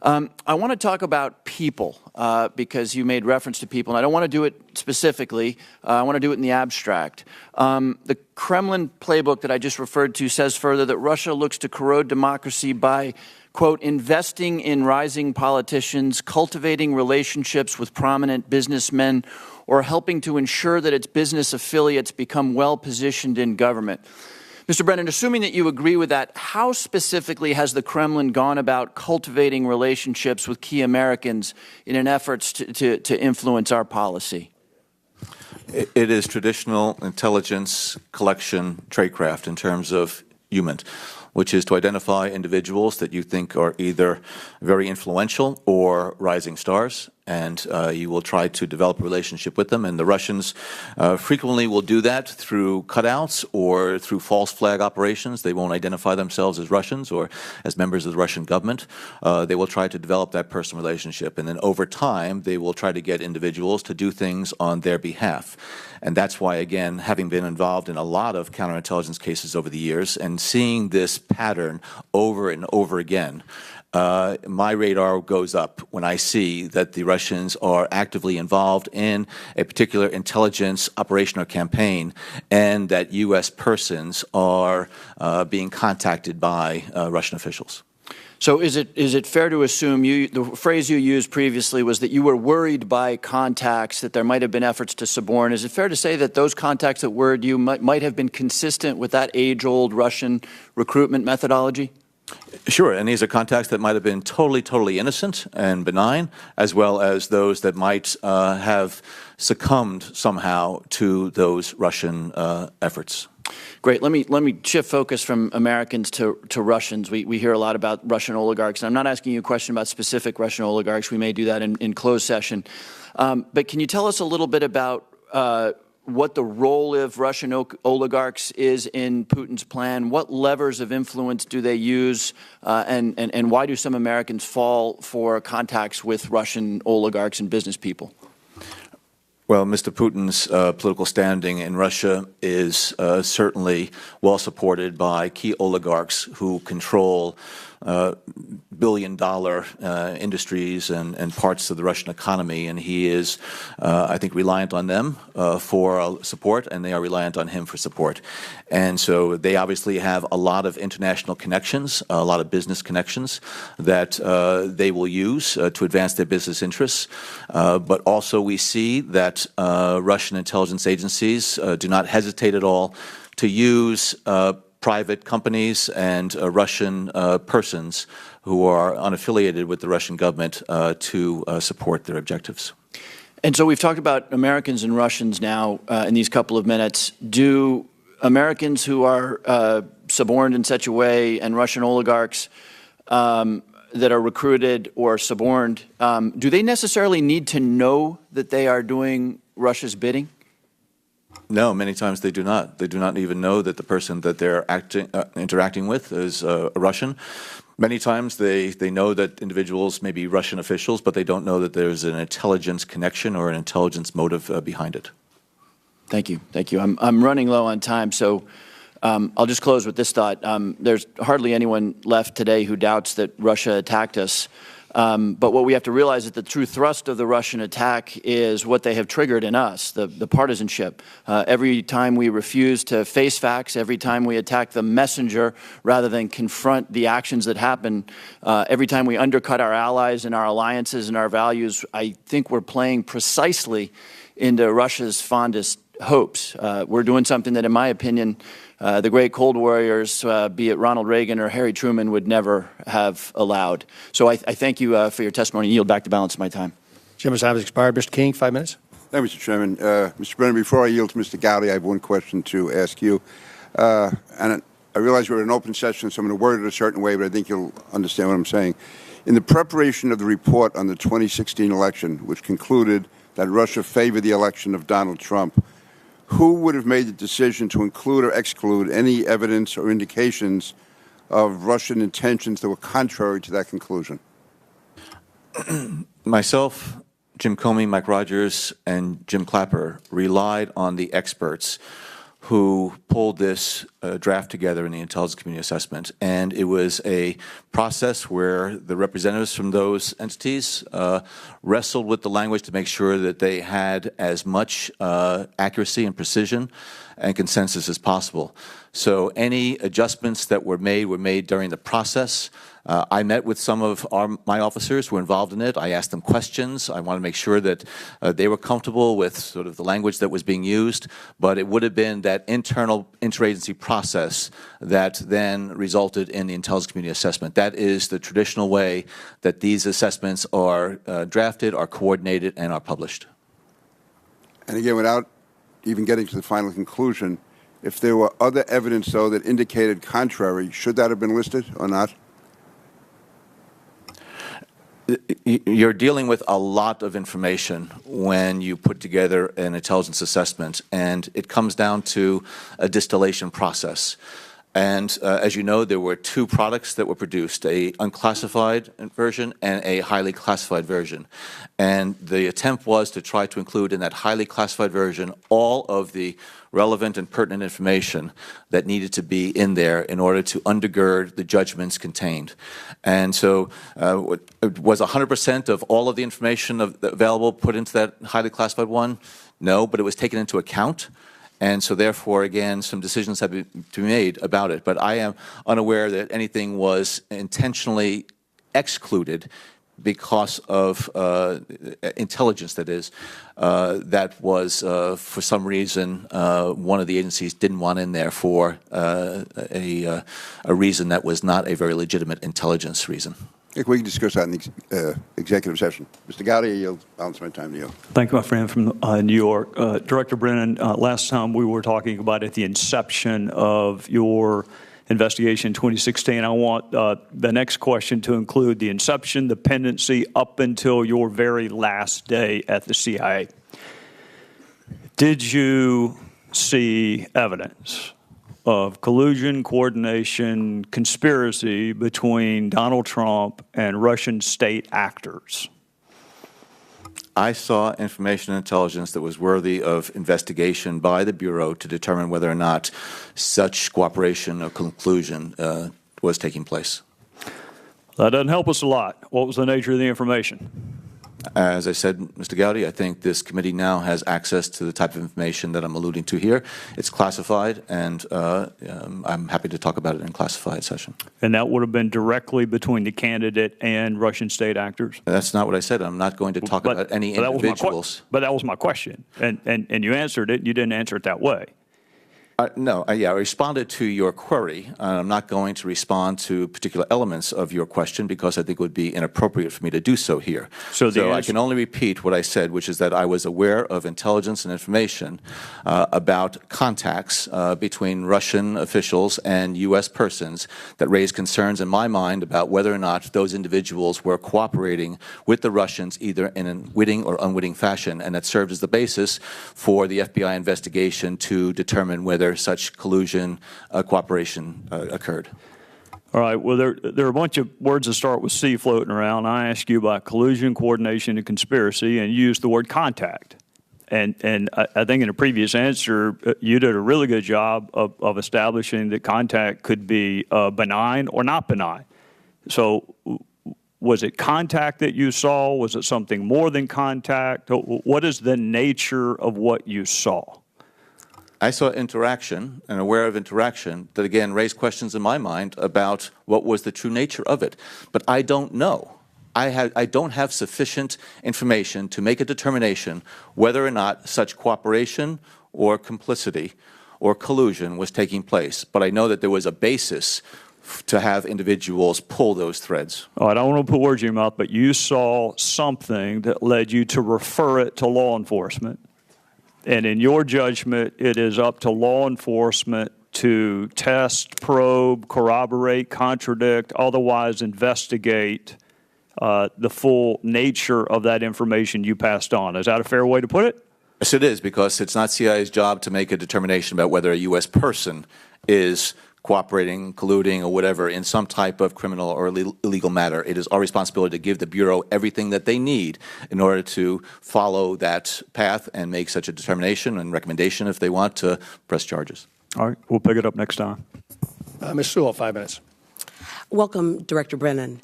I want to talk about people because you made reference to people, and I don't want to do it specifically. I want to do it in the abstract. The Kremlin playbook that I just referred to says further that Russia looks to corrode democracy by, quote, investing in rising politicians, cultivating relationships with prominent businessmen, or helping to ensure that its business affiliates become well-positioned in government. Mr. Brennan, assuming that you agree with that, how specifically has the Kremlin gone about cultivating relationships with key Americans in an effort to influence our policy? It is traditional intelligence collection tradecraft in terms of human, which is to identify individuals that you think are either very influential or rising stars, and you will try to develop a relationship with them. And the Russians frequently will do that through cutouts or through false flag operations. They won't identify themselves as Russians or as members of the Russian government. They will try to develop that personal relationship. And then over time, they will try to get individuals to do things on their behalf. And that's why, again, having been involved in a lot of counterintelligence cases over the years and seeing this pattern over and over again, my radar goes up when I see that the Russians are actively involved in a particular intelligence operation or campaign, and that U.S. persons are being contacted by Russian officials. So is it fair to assume the phrase you used previously was that you were worried by contacts, that there might have been efforts to suborn? Is it fair to say that those contacts that worried you might have been consistent with that age-old Russian recruitment methodology? Sure, and these are contacts that might have been totally innocent and benign, as well as those that might have succumbed somehow to those Russian efforts. Great. Let me shift focus from Americans to Russians. We hear a lot about Russian oligarchs, and I'm not asking you a question about specific Russian oligarchs. We may do that in closed session. But can you tell us a little bit about what the role of Russian oligarchs is in Putin's plan? What levers of influence do they use? And why do some Americans fall for contacts with Russian oligarchs and business people? Well, Mr. Putin's political standing in Russia is certainly well supported by key oligarchs who control billion-dollar industries and parts of the Russian economy, and he is, I think, reliant on them for support, and they are reliant on him for support. And so they obviously have a lot of international connections, a lot of business connections that they will use to advance their business interests. But also we see that Russian intelligence agencies do not hesitate at all to use private companies and Russian persons who are unaffiliated with the Russian government to support their objectives. And so we've talked about Americans and Russians now in these couple of minutes. Do Americans who are suborned in such a way and Russian oligarchs that are recruited or suborned, do they necessarily need to know that they are doing Russia's bidding? No, many times they do not. They do not even know that the person that they're interacting with is a Russian. Many times they know that individuals may be Russian officials, but they don't know that there's an intelligence connection or an intelligence motive behind it. Thank you. Thank you. I'm running low on time, so I'll just close with this thought. There's hardly anyone left today who doubts that Russia attacked us. But what we have to realize is that the true thrust of the Russian attack is what they have triggered in us, the partisanship. Every time we refuse to face facts, every time we attack the messenger rather than confront the actions that happen, every time we undercut our allies and our alliances and our values, I think we're playing precisely into Russia's fondest hopes. We're doing something that, in my opinion, the great Cold Warriors, be it Ronald Reagan or Harry Truman, would never have allowed. So I thank you for your testimony and yield back the balance of my time. Chairman's time has expired. Mr. King, 5 minutes. Thank you, Mr. Chairman. Mr. Brennan, before I yield to Mr. Gowdy, I have one question to ask you. And I realize we're in an open session, so I'm going to word it a certain way, but I think you'll understand what I'm saying. In the preparation of the report on the 2016 election, which concluded that Russia favored the election of Donald Trump, who would have made the decision to include or exclude any evidence or indications of Russian intentions that were contrary to that conclusion? Myself, Jim Comey, Mike Rogers, and Jim Clapper relied on the experts who pulled this draft together in the intelligence community assessment. And it was a process where the representatives from those entities wrestled with the language to make sure that they had as much accuracy and precision and consensus as possible. So any adjustments that were made during the process. I met with some of my officers who were involved in it. I asked them questions. I wanted to make sure that they were comfortable with sort of the language that was being used, but it would have been that internal interagency process that then resulted in the intelligence community assessment. That is the traditional way that these assessments are drafted, are coordinated, and are published. And again, without even getting to the final conclusion, if there were other evidence, though, that indicated contrary, should that have been listed or not? You're dealing with a lot of information when you put together an intelligence assessment, and it comes down to a distillation process. And as you know, there were two products that were produced, a unclassified version and a highly classified version. And the attempt was to try to include in that highly classified version all of the relevant and pertinent information that needed to be in there in order to undergird the judgments contained. And so was 100% of all of the information available put into that highly classified one? No, but it was taken into account. And so therefore, again, some decisions have to be made about it. But I am unaware that anything was intentionally excluded because of intelligence, that is, that was, for some reason, one of the agencies didn't want in there for a reason that was not a very legitimate intelligence reason. We can discuss that in the executive session. Mr. Gowdy, I yield. Balance my time to you. Thank you, my friend from New York. Director Brennan, last time we were talking about at the inception of your investigation in 2016. I want the next question to include the inception, the pendency, up until your very last day at the CIA. Did you see evidence of collusion, coordination, conspiracy between Donald Trump and Russian state actors? I saw information and intelligence that was worthy of investigation by the Bureau to determine whether or not such cooperation or conclusion was taking place. That doesn't help us a lot. What was the nature of the information? As I said, Mr. Gowdy, I think this committee now has access to the type of information that I'm alluding to here. It's classified, and I'm happy to talk about it in a classified session. And that would have been directly between the candidate and Russian state actors? That's not what I said. I'm not going to talk about any individuals. But that was my question, and you answered it. You didn't answer it that way. No, I responded to your query. I'm not going to respond to particular elements of your question because I think it would be inappropriate for me to do so here. So I can only repeat what I said, which is that I was aware of intelligence and information about contacts between Russian officials and U.S. persons that raised concerns in my mind about whether or not those individuals were cooperating with the Russians either in a witting or unwitting fashion, and that served as the basis for the FBI investigation to determine whether such collusion, cooperation occurred. All right. Well, there are a bunch of words that start with C floating around. I asked you about collusion, coordination, and conspiracy, and you used the word contact. And I think in a previous answer, you did a really good job of establishing that contact could be benign or not benign. So was it contact that you saw? Was it something more than contact? What is the nature of what you saw? I saw interaction and aware of interaction that, again, raised questions in my mind about what was the true nature of it. But I don't know. I don't have sufficient information to make a determination whether or not such cooperation or complicity or collusion was taking place. But I know that there was a basis to have individuals pull those threads. Oh, I don't want to put words in your mouth, but you saw something that led you to refer it to law enforcement. And in your judgment, it is up to law enforcement to test, probe, corroborate, contradict, otherwise investigate the full nature of that information you passed on. Is that a fair way to put it? Yes, it is, because it's not CIA's job to make a determination about whether a U.S. person is cooperating, colluding, or whatever in some type of criminal or illegal matter. It is our responsibility to give the Bureau everything that they need in order to follow that path and make such a determination and recommendation if they want to press charges. All right, we'll pick it up next time. Ms. Sewell, 5 minutes. Welcome, Director Brennan.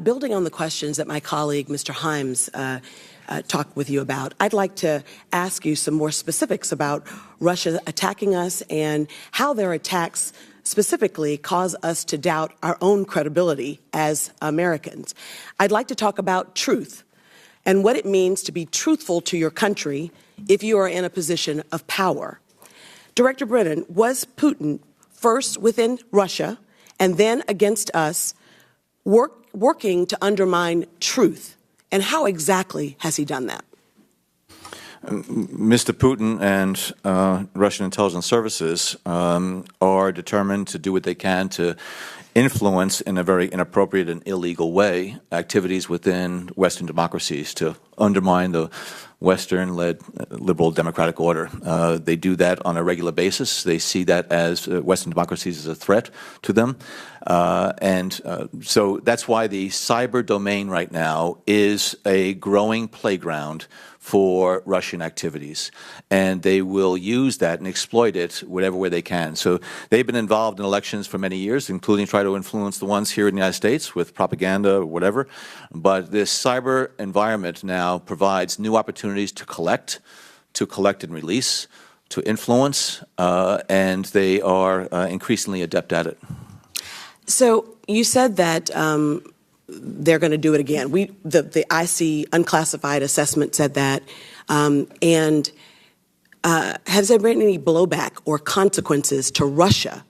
Building on the questions that my colleague, Mr. Himes, talked with you about, I'd like to ask you some more specifics about Russia attacking us and how their attacks specifically cause us to doubt our own credibility as Americans. I'd like to talk about truth and what it means to be truthful to your country if you are in a position of power. Director Brennan, was Putin first within Russia and then against us working to undermine truth? And how exactly has he done that? Mr. Putin and Russian intelligence services are determined to do what they can to influence in a very inappropriate and illegal way activities within Western democracies to undermine the Western-led liberal democratic order. They do that on a regular basis. They see that as Western democracies as a threat to them. So that's why the cyber domain right now is a growing playground for Russian activities, and they will use that and exploit it whatever way they can. So they've been involved in elections for many years, including try to influence the ones here in the United States with propaganda or whatever. But this cyber environment now provides new opportunities to collect and release, to influence, and they are increasingly adept at it. So you said that they're going to do it again. The IC unclassified assessment said that. Has there been any blowback or consequences to Russia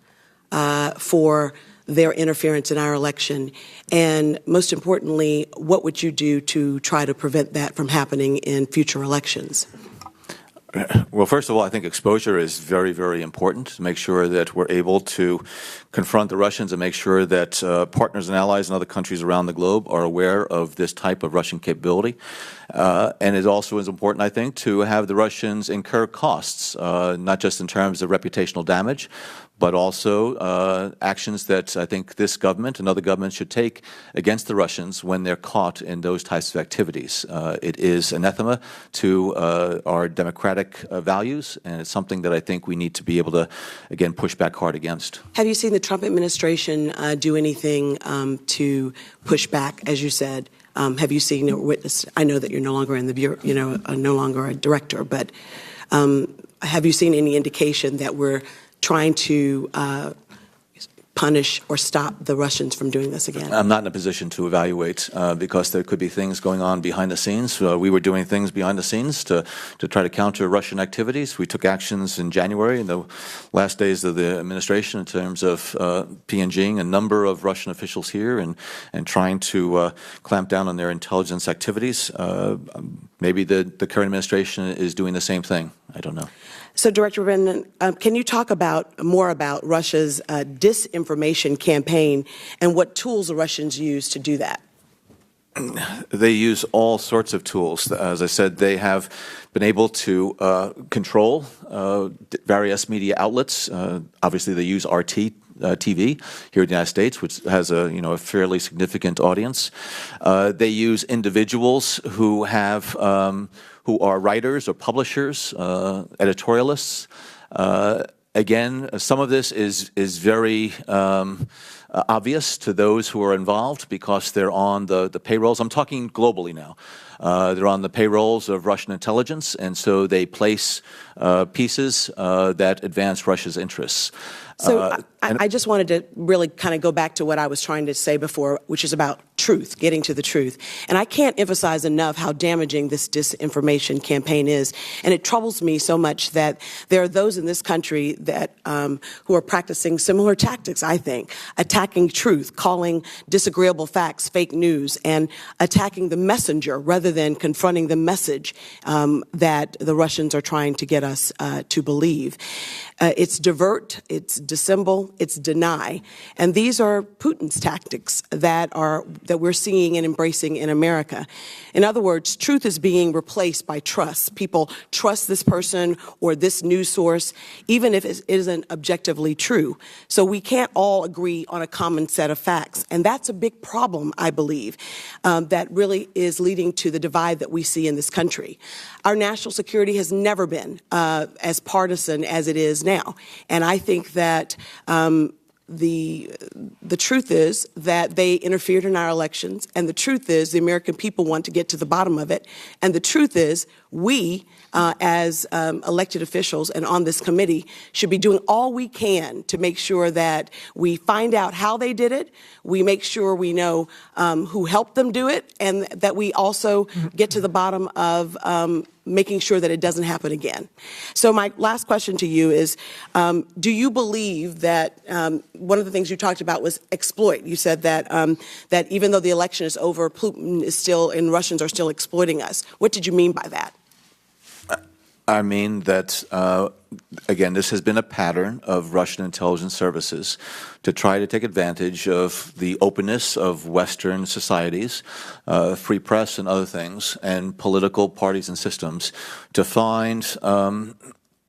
for their interference in our election? And most importantly, what would you do to try to prevent that from happening in future elections? Well, first of all, I think exposure is very, very important to make sure that we're able to confront the Russians and make sure that partners and allies in other countries around the globe are aware of this type of Russian capability. And it also is important, I think, to have the Russians incur costs, not just in terms of reputational damage, but also actions that I think this government and other governments should take against the Russians when they're caught in those types of activities. It is anathema to our democratic values, and it's something that I think we need to be able to, again, push back hard against. Have you seen the Trump administration do anything to push back, as you said? Have you seen or witnessed? I know that you're no longer in the Bureau, no longer a director, but have you seen any indication that we're trying to punish or stop the Russians from doing this again? I'm not in a position to evaluate because there could be things going on behind the scenes. We were doing things behind the scenes to try to counter Russian activities. We took actions in January, in the last days of the administration, in terms of PNGing a number of Russian officials here and trying to clamp down on their intelligence activities. Maybe the current administration is doing the same thing. I don't know. So, Director Brennan, can you talk more about Russia's disinformation campaign and what tools the Russians use to do that? They use all sorts of tools. As I said, they have been able to control various media outlets. Obviously, they use RT TV here in the United States, which has a fairly significant audience. They use individuals who have who are writers or publishers, editorialists. Again, some of this is very obvious to those who are involved because they're on the payrolls. I'm talking globally now. They're on the payrolls of Russian intelligence, and so they place pieces that advance Russia's interests. So I just wanted to really kind of go back to what I was trying to say before, which is about truth, getting to the truth. And I can't emphasize enough how damaging this disinformation campaign is. And it troubles me so much that there are those in this country that who are practicing similar tactics, I think, attacking truth, calling disagreeable facts fake news, and attacking the messenger rather rather than confronting the message that the Russians are trying to get us to believe. It's divert, it's dissemble, it's deny. And these are Putin's tactics that we're seeing and embracing in America. In other words, truth is being replaced by trust. People trust this person or this news source, even if it isn't objectively true. So we can't all agree on a common set of facts. And that's a big problem, I believe, that really is leading to the divide that we see in this country. Our national security has never been as partisan as it is now. And I think that the truth is that they interfered in our elections, and the truth is the American people want to get to the bottom of it, and the truth is we, as elected officials and on this committee, should be doing all we can to make sure that we find out how they did it, we make sure we know who helped them do it, and that we also get to the bottom of making sure that it doesn't happen again. So my last question to you is, do you believe that one of the things you talked about was exploit? You said that that even though the election is over, Putin is still and Russians are still exploiting us. What did you mean by that? I mean that, again, this has been a pattern of Russian intelligence services to try to take advantage of the openness of Western societies, free press and other things, and political parties and systems to find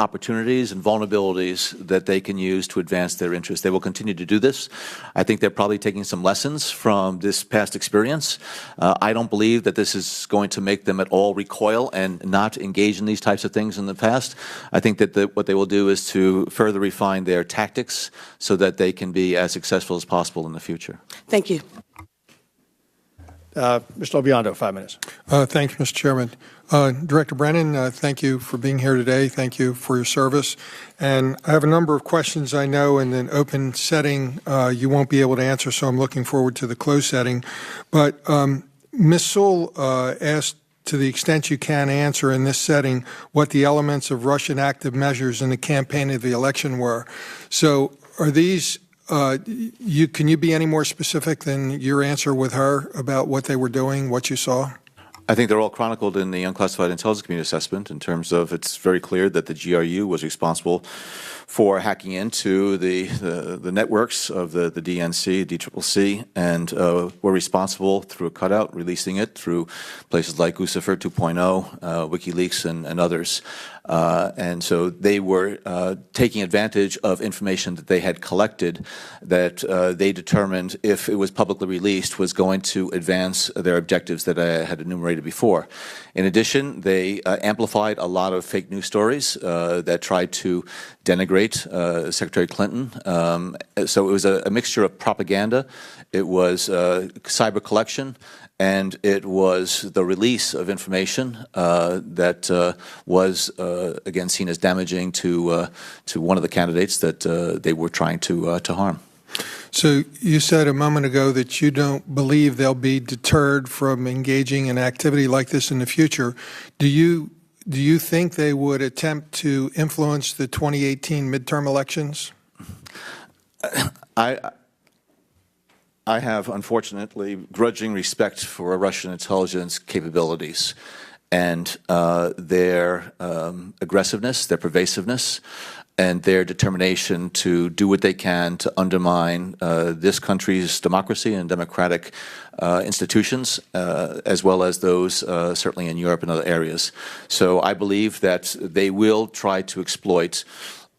opportunities and vulnerabilities that they can use to advance their interests. They will continue to do this. I think they're probably taking some lessons from this past experience. I don't believe that this is going to make them at all recoil and not engage in these types of things in the past. I think that what they will do is to further refine their tactics so that they can be as successful as possible in the future. Thank you. Mr. Obiondo, 5 minutes. Thank you, Mr. Chairman. Director Brennan, thank you for being here today. Thank you for your service. And I have a number of questions I know in an open setting you won't be able to answer, so I'm looking forward to the closed setting. But Ms. Sewell asked, to the extent you can answer in this setting, what the elements of Russian active measures in the campaign of the election were. So are these can you be any more specific than your answer with her about what they were doing, what you saw? I think they're all chronicled in the Unclassified Intelligence Community Assessment in terms of it's very clear that the GRU was responsible for hacking into the networks of the DNC, DCCC, and were responsible through a cutout, releasing it through places like Lucifer 2.0, WikiLeaks, and others. And so they were taking advantage of information that they had collected that they determined, if it was publicly released, was going to advance their objectives that I had enumerated before. In addition, they amplified a lot of fake news stories that tried to denigrate Secretary Clinton. So it was a mixture of propaganda, it was cyber collection, and it was the release of information that was, again, seen as damaging to one of the candidates that they were trying to harm. So you said a moment ago that you don't believe they'll be deterred from engaging in activity like this in the future. Do you think they would attempt to influence the 2018 midterm elections? I have, unfortunately, grudging respect for Russian intelligence capabilities and their aggressiveness, their pervasiveness, and their determination to do what they can to undermine this country's democracy and democratic institutions, as well as those certainly in Europe and other areas. So I believe that they will try to exploit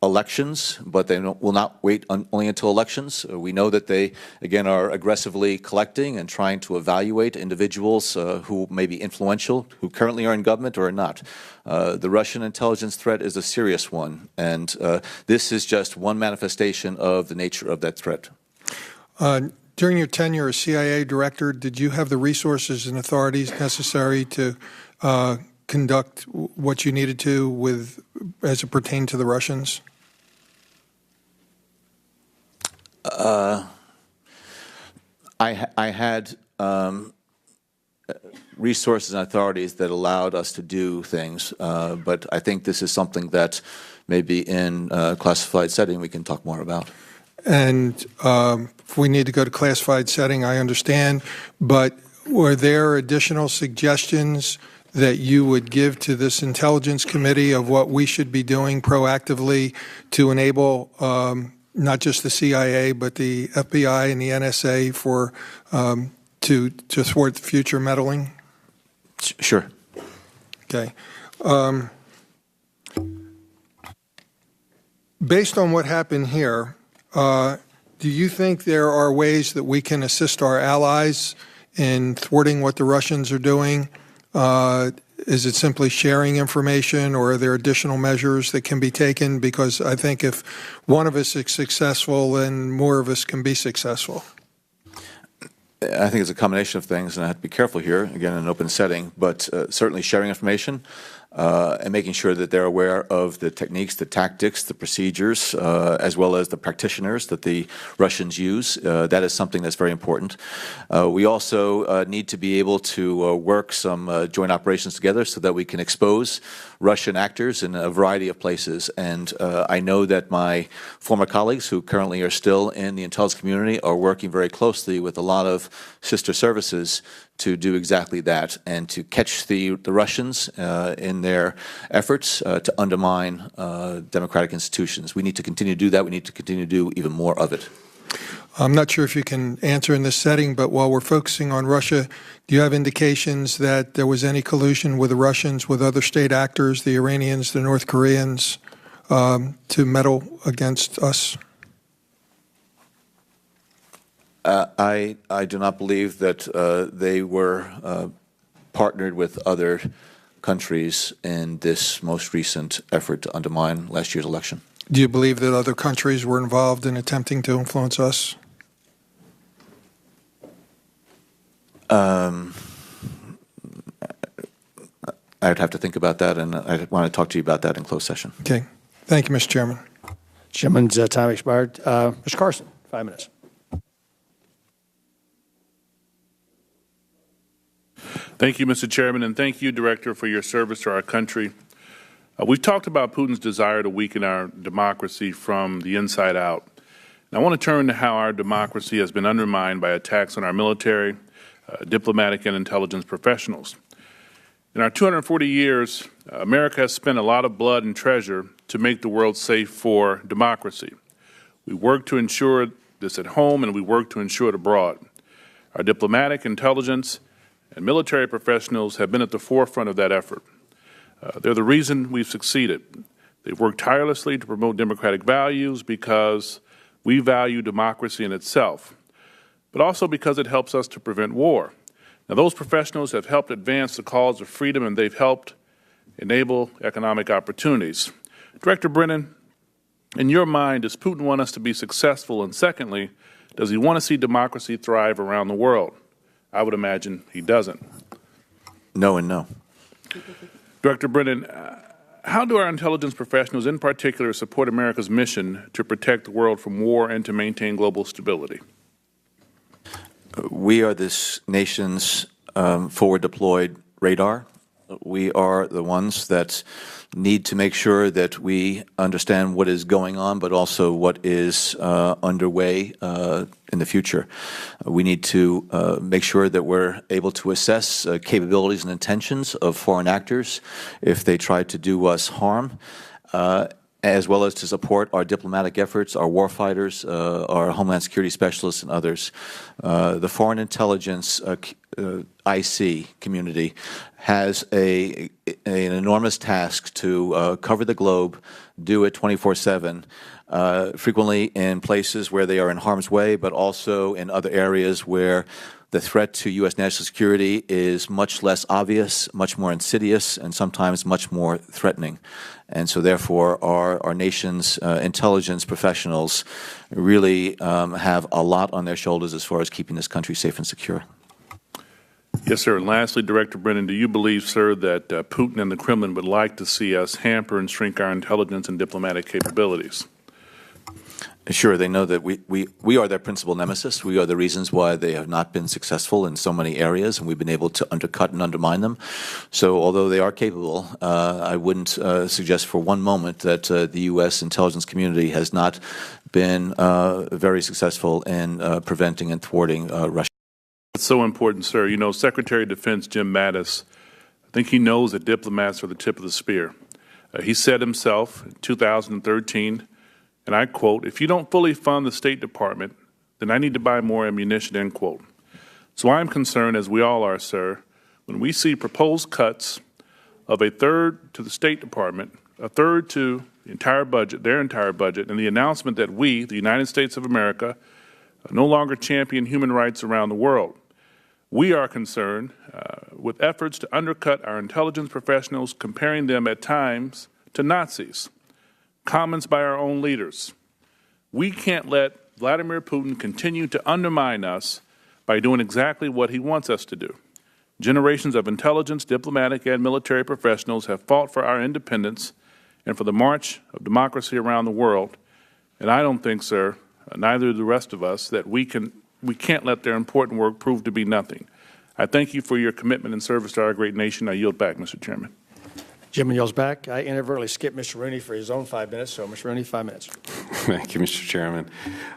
elections, but they will not wait only until elections. We know that they, again, are aggressively collecting and trying to evaluate individuals who may be influential, who currently are in government or are not. The Russian intelligence threat is a serious one, and this is just one manifestation of the nature of that threat. During your tenure as CIA Director, did you have the resources and authorities necessary to conduct what you needed to as it pertained to the Russians? I had resources and authorities that allowed us to do things, but I think this is something that maybe in a classified setting we can talk more about. And if we need to go to classified setting, I understand, but were there additional suggestions that you would give to this Intelligence Committee of what we should be doing proactively to enable not just the CIA, but the FBI and the NSA for to thwart future meddling? Sure. Okay. Based on what happened here, do you think there are ways that we can assist our allies in thwarting what the Russians are doing? Is it simply sharing information, or are there additional measures that can be taken? Because I think if one of us is successful, then more of us can be successful. I think it's a combination of things, and I have to be careful here, again, in an open setting, but certainly sharing information and making sure that they're aware of the techniques, the tactics, the procedures, as well as the practitioners that the Russians use. That is something that's very important. We also need to be able to work some joint operations together so that we can expose Russian actors in a variety of places. And I know that my former colleagues who currently are still in the intelligence community are working very closely with a lot of sister services to do exactly that and to catch the Russians in their efforts to undermine democratic institutions. We need to continue to do that. We need to continue to do even more of it. I'm not sure if you can answer in this setting, but while we're focusing on Russia, do you have indications that there was any collusion with the Russians, with other state actors, the Iranians, the North Koreans, to meddle against us? I do not believe that they were partnered with other countries in this most recent effort to undermine last year's election. Do you believe that other countries were involved in attempting to influence us? I'd have to think about that, and I want to talk to you about that in closed session. Okay. Thank you, Mr. Chairman. Gentleman's time expired. Mr. Carson, 5 minutes. Thank you, Mr. Chairman, and thank you, Director, for your service to our country. We've talked about Putin's desire to weaken our democracy from the inside out. And I want to turn to how our democracy has been undermined by attacks on our military, diplomatic, and intelligence professionals. In our 240 years, America has spent a lot of blood and treasure to make the world safe for democracy. We work to ensure this at home, and we work to ensure it abroad. Our diplomatic, intelligence, and military professionals have been at the forefront of that effort. They're the reason we've succeeded. They've worked tirelessly to promote democratic values because we value democracy in itself, but also because it helps us to prevent war. Now, those professionals have helped advance the cause of freedom, and they've helped enable economic opportunities. Director Brennan, in your mind, does Putin want us to be successful? And secondly, does he want to see democracy thrive around the world? I would imagine he doesn't. No and no. Director Brennan, how do our intelligence professionals in particular support America's mission to protect the world from war and to maintain global stability? We are this nation's forward deployed radar. We are the ones that need to make sure that we understand what is going on, but also what is underway in the future. We need to make sure that we're able to assess capabilities and intentions of foreign actors if they try to do us harm, as well as to support our diplomatic efforts, our warfighters, our Homeland Security specialists, and others. The Foreign Intelligence IC community has an enormous task to cover the globe, do it 24/7, frequently in places where they are in harm's way, but also in other areas where the threat to U.S. national security is much less obvious, much more insidious, and sometimes much more threatening. And so therefore, our nation's intelligence professionals really have a lot on their shoulders as far as keeping this country safe and secure. Yes, sir. And lastly, Director Brennan, do you believe, sir, that Putin and the Kremlin would like to see us hamper and shrink our intelligence and diplomatic capabilities? Sure, they know that we are their principal nemesis. We are the reasons why they have not been successful in so many areas, and we've been able to undercut and undermine them. So although they are capable, I wouldn't suggest for one moment that the U.S. intelligence community has not been very successful in preventing and thwarting Russia. That's so important, sir. You know, Secretary of Defense Jim Mattis, I think he knows that diplomats are the tip of the spear. He said himself in 2013, and I quote, "If you don't fully fund the State Department, then I need to buy more ammunition," end quote. So I'm concerned, as we all are, sir, when we see proposed cuts of a third to the State Department, a third to the entire budget, their entire budget, and the announcement that we, the United States of America, no longer champion human rights around the world. We are concerned with efforts to undercut our intelligence professionals, comparing them at times to Nazis. Comments by our own leaders. We can't let Vladimir Putin continue to undermine us by doing exactly what he wants us to do. Generations of intelligence, diplomatic, and military professionals have fought for our independence and for the march of democracy around the world. And I don't think, sir, neither do the rest of us, that we can't let their important work prove to be nothing. I thank you for your commitment and service to our great nation. I yield back, Mr. Chairman. Jim yields back. I inadvertently skipped Mr. Rooney for his own 5 minutes, so Mr. Rooney, 5 minutes. Thank you, Mr. Chairman.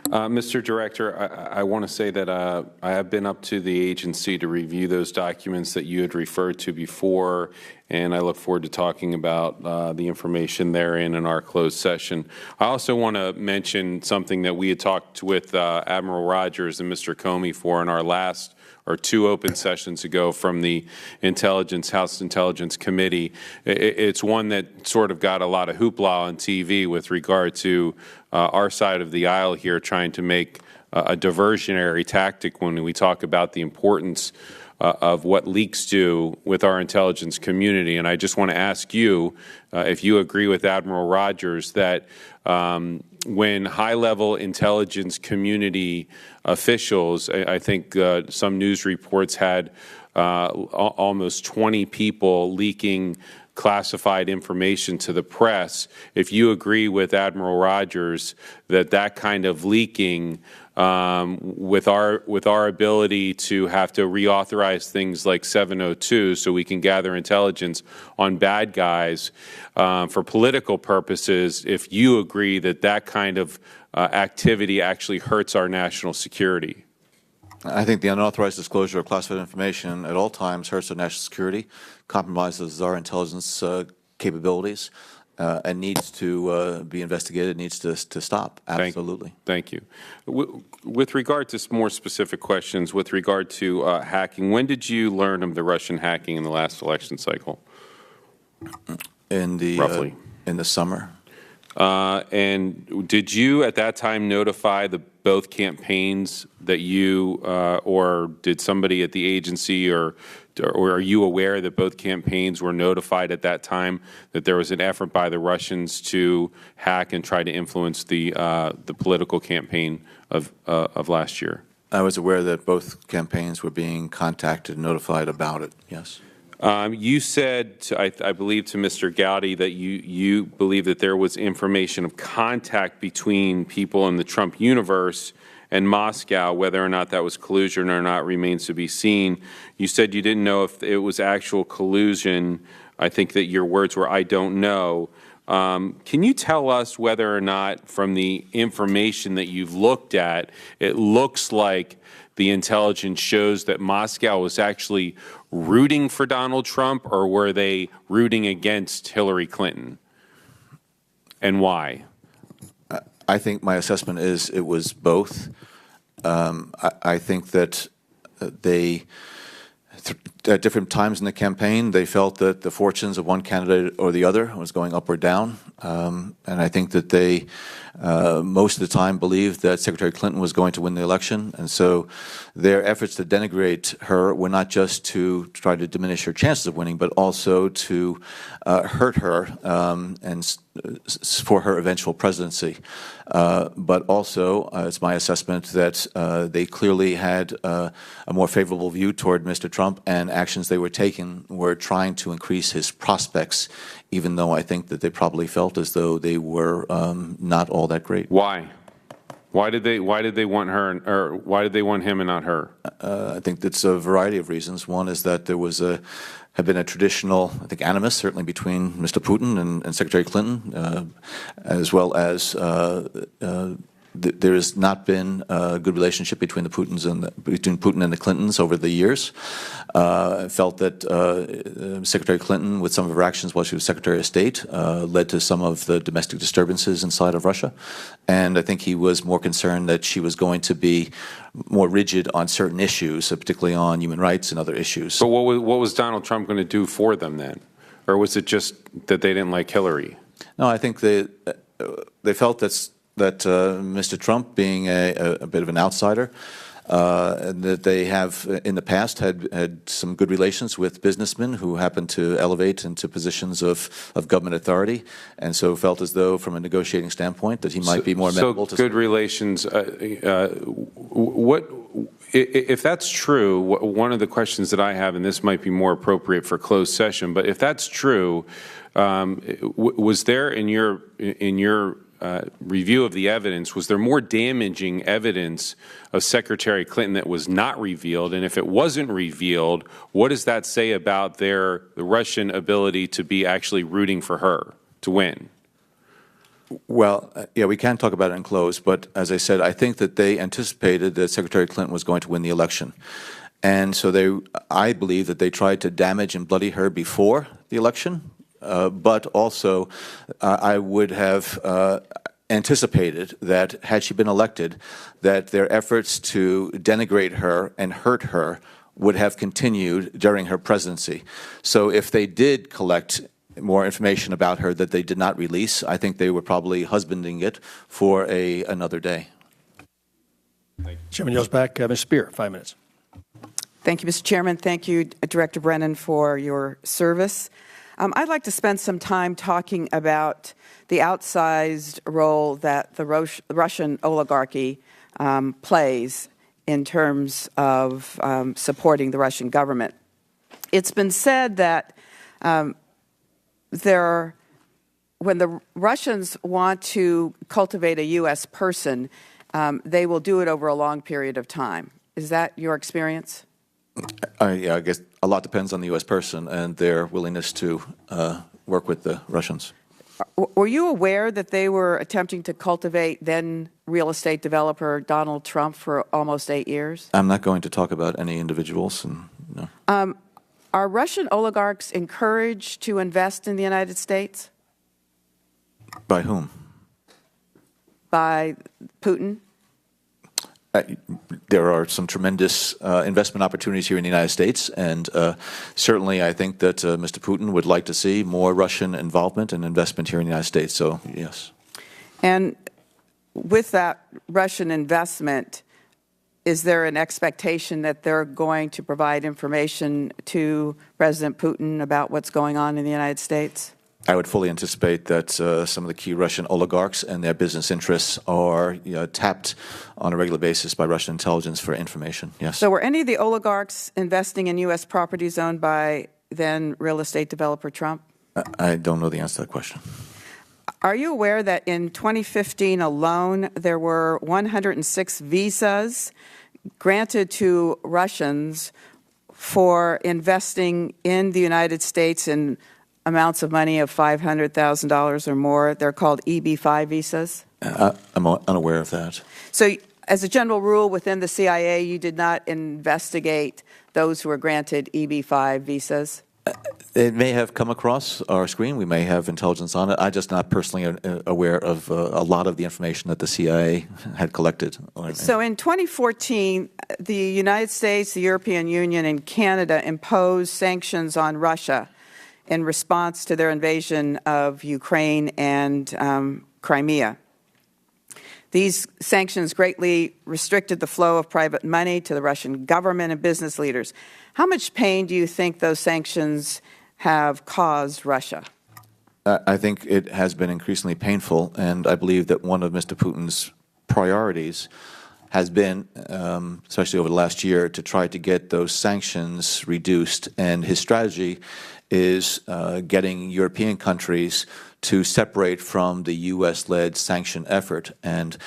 Mr. Director, I want to say that I have been up to the agency to review those documents that you had referred to before, and I look forward to talking about the information therein in our closed session. I also want to mention something that we had talked with Admiral Rogers and Mr. Comey for in our last or 2 open sessions ago from the House Intelligence Committee. It's one that sort of got a lot of hoopla on TV with regard to our side of the aisle here trying to make a diversionary tactic when we talk about the importance of what leaks do with our intelligence community. And I just want to ask you if you agree with Admiral Rogers that when high-level intelligence community officials, I think some news reports had almost 20 people leaking classified information to the press, if you agree with Admiral Rogers that that kind of leaking with our ability to have to reauthorize things like 702 so we can gather intelligence on bad guys for political purposes, if you agree that that kind of activity actually hurts our national security. I think the unauthorized disclosure of classified information at all times hurts our national security, compromises our intelligence capabilities, and needs to be investigated, needs to stop. Absolutely. Thank you. With regard to more specific questions, with regard to hacking, when did you learn of the Russian hacking in the last election cycle? Roughly. In the summer. And did you at that time notify both campaigns that you, or did somebody at the agency, or are you aware that both campaigns were notified at that time that there was an effort by the Russians to hack and try to influence the political campaign of last year? I was aware that both campaigns were being contacted and notified about it, yes. You said, I believe, to Mr. Gowdy that you believe that there was information of contact between people in the Trump universe and Moscow. Whether or not that was collusion or not remains to be seen. You said you didn't know if it was actual collusion. I think that your words were, "I don't know." Can you tell us whether or not, from the information that you've looked at, it looks like the intelligence shows that Moscow was actually rooting for Donald Trump, or were they rooting against Hillary Clinton? And why? I think my assessment is it was both. I think that they, at different times in the campaign, they felt that the fortunes of one candidate or the other was going up or down. And I think that they, most of the time, believed that Secretary Clinton was going to win the election. And so their efforts to denigrate her were not just to try to diminish her chances of winning, but also to hurt her and for her eventual presidency. But also, it's my assessment that they clearly had a more favorable view toward Mr. Trump, and actions they were taking were trying to increase his prospects, even though I think that they probably felt as though they were not all that great. Why? Why did they want her, or why did they want him and not her? I think that's a variety of reasons. One is that there was had been a traditional, I think, animus, certainly between Mr. Putin and Secretary Clinton, as well as there has not been a good relationship between between Putin and the Clintons over the years. I felt that Secretary Clinton, with some of her actions while she was Secretary of State, led to some of the domestic disturbances inside of Russia. And I think he was more concerned that she was going to be more rigid on certain issues, particularly on human rights and other issues. But what was Donald Trump going to do for them then? Or was it just that they didn't like Hillary? No, I think they felt that Mr. Trump, being a bit of an outsider, that they have in the past had some good relations with businessmen who happened to elevate into positions of government authority, and so felt as though, from a negotiating standpoint, that he might be more amenable to good relations. If that's true, one of the questions that I have, and this might be more appropriate for closed session, but if that's true, was there in your review of the evidence, was there more damaging evidence of Secretary Clinton that was not revealed? And if it wasn't revealed, what does that say about the Russian ability to be actually rooting for her to win? Well, yeah, we can talk about it in close, but as I said, I think that they anticipated that Secretary Clinton was going to win the election. And so I believe that they tried to damage and bloody her before the election, but also I would have anticipated that, had she been elected, that their efforts to denigrate her and hurt her would have continued during her presidency. So if they did collect more information about her that they did not release, I think they were probably husbanding it for another day. Chairman yields back. Ms. Spear, 5 minutes. Thank you, Mr. Chairman. Thank you, Director Brennan, for your service. I'd like to spend some time talking about the outsized role that the Russian oligarchy plays in terms of supporting the Russian government. It's been said that when the Russians want to cultivate a U.S. person, they will do it over a long period of time. Is that your experience? Yeah, I guess a lot depends on the U.S. person and their willingness to work with the Russians. Were you aware that they were attempting to cultivate then real estate developer Donald Trump for almost 8 years? I'm not going to talk about any individuals. No. Are Russian oligarchs encouraged to invest in the United States? By whom? By Putin? There are some tremendous investment opportunities here in the United States, and certainly I think that Mr. Putin would like to see more Russian involvement and investment here in the United States, so yes. And with that Russian investment, is there an expectation that they're going to provide information to President Putin about what's going on in the United States? I would fully anticipate that some of the key Russian oligarchs and their business interests are tapped on a regular basis by Russian intelligence for information, yes. So were any of the oligarchs investing in U.S. properties owned by then real estate developer Trump? I don't know the answer to that question. Are you aware that in 2015 alone, there were 106 visas granted to Russians for investing in the United States in amounts of money of $500,000 or more? They're called EB-5 visas. I'm unaware of that. So as a general rule within the CIA, you did not investigate those who were granted EB-5 visas? It may have come across our screen. We may have intelligence on it. I'm just not personally aware of a lot of the information that the CIA had collected. So in 2014, the United States, the European Union, and Canada imposed sanctions on Russia in response to their invasion of Ukraine and Crimea. These sanctions greatly restricted the flow of private money to the Russian government and business leaders. How much pain do you think those sanctions have caused Russia? I think it has been increasingly painful, and I believe that one of Mr. Putin's priorities has been, especially over the last year, to try to get those sanctions reduced. And his strategy is getting European countries to separate from the U.S.-led sanction effort. And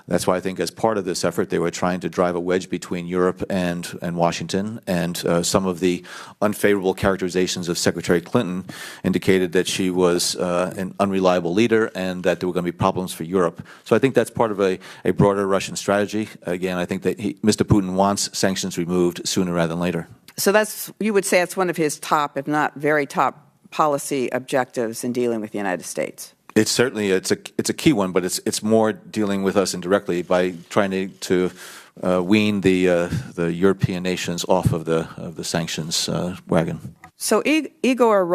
That's why I think as part of this effort, they were trying to drive a wedge between Europe and Washington. And some of the unfavorable characterizations of Secretary Clinton indicated that she was an unreliable leader and that there were going to be problems for Europe. So I think that's part of a broader Russian strategy. Again, I think that Mr. Putin wants sanctions removed sooner rather than later. So you would say that's one of his top, if not very top, policy objectives in dealing with the United States. It's certainly it's a key one, but it's more dealing with us indirectly by trying to wean the European nations off of the sanctions wagon. So Igor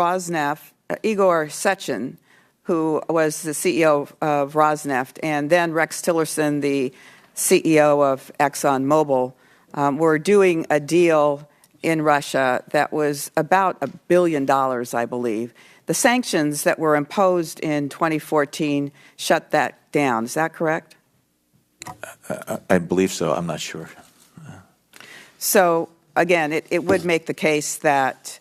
Sechin, who was the CEO of Rosneft, and then Rex Tillerson, the CEO of ExxonMobil, were doing a deal in Russia that was about $1 billion, I believe. The sanctions that were imposed in 2014 shut that down. Is that correct? I believe so. I'm not sure. So, again, it would make the case that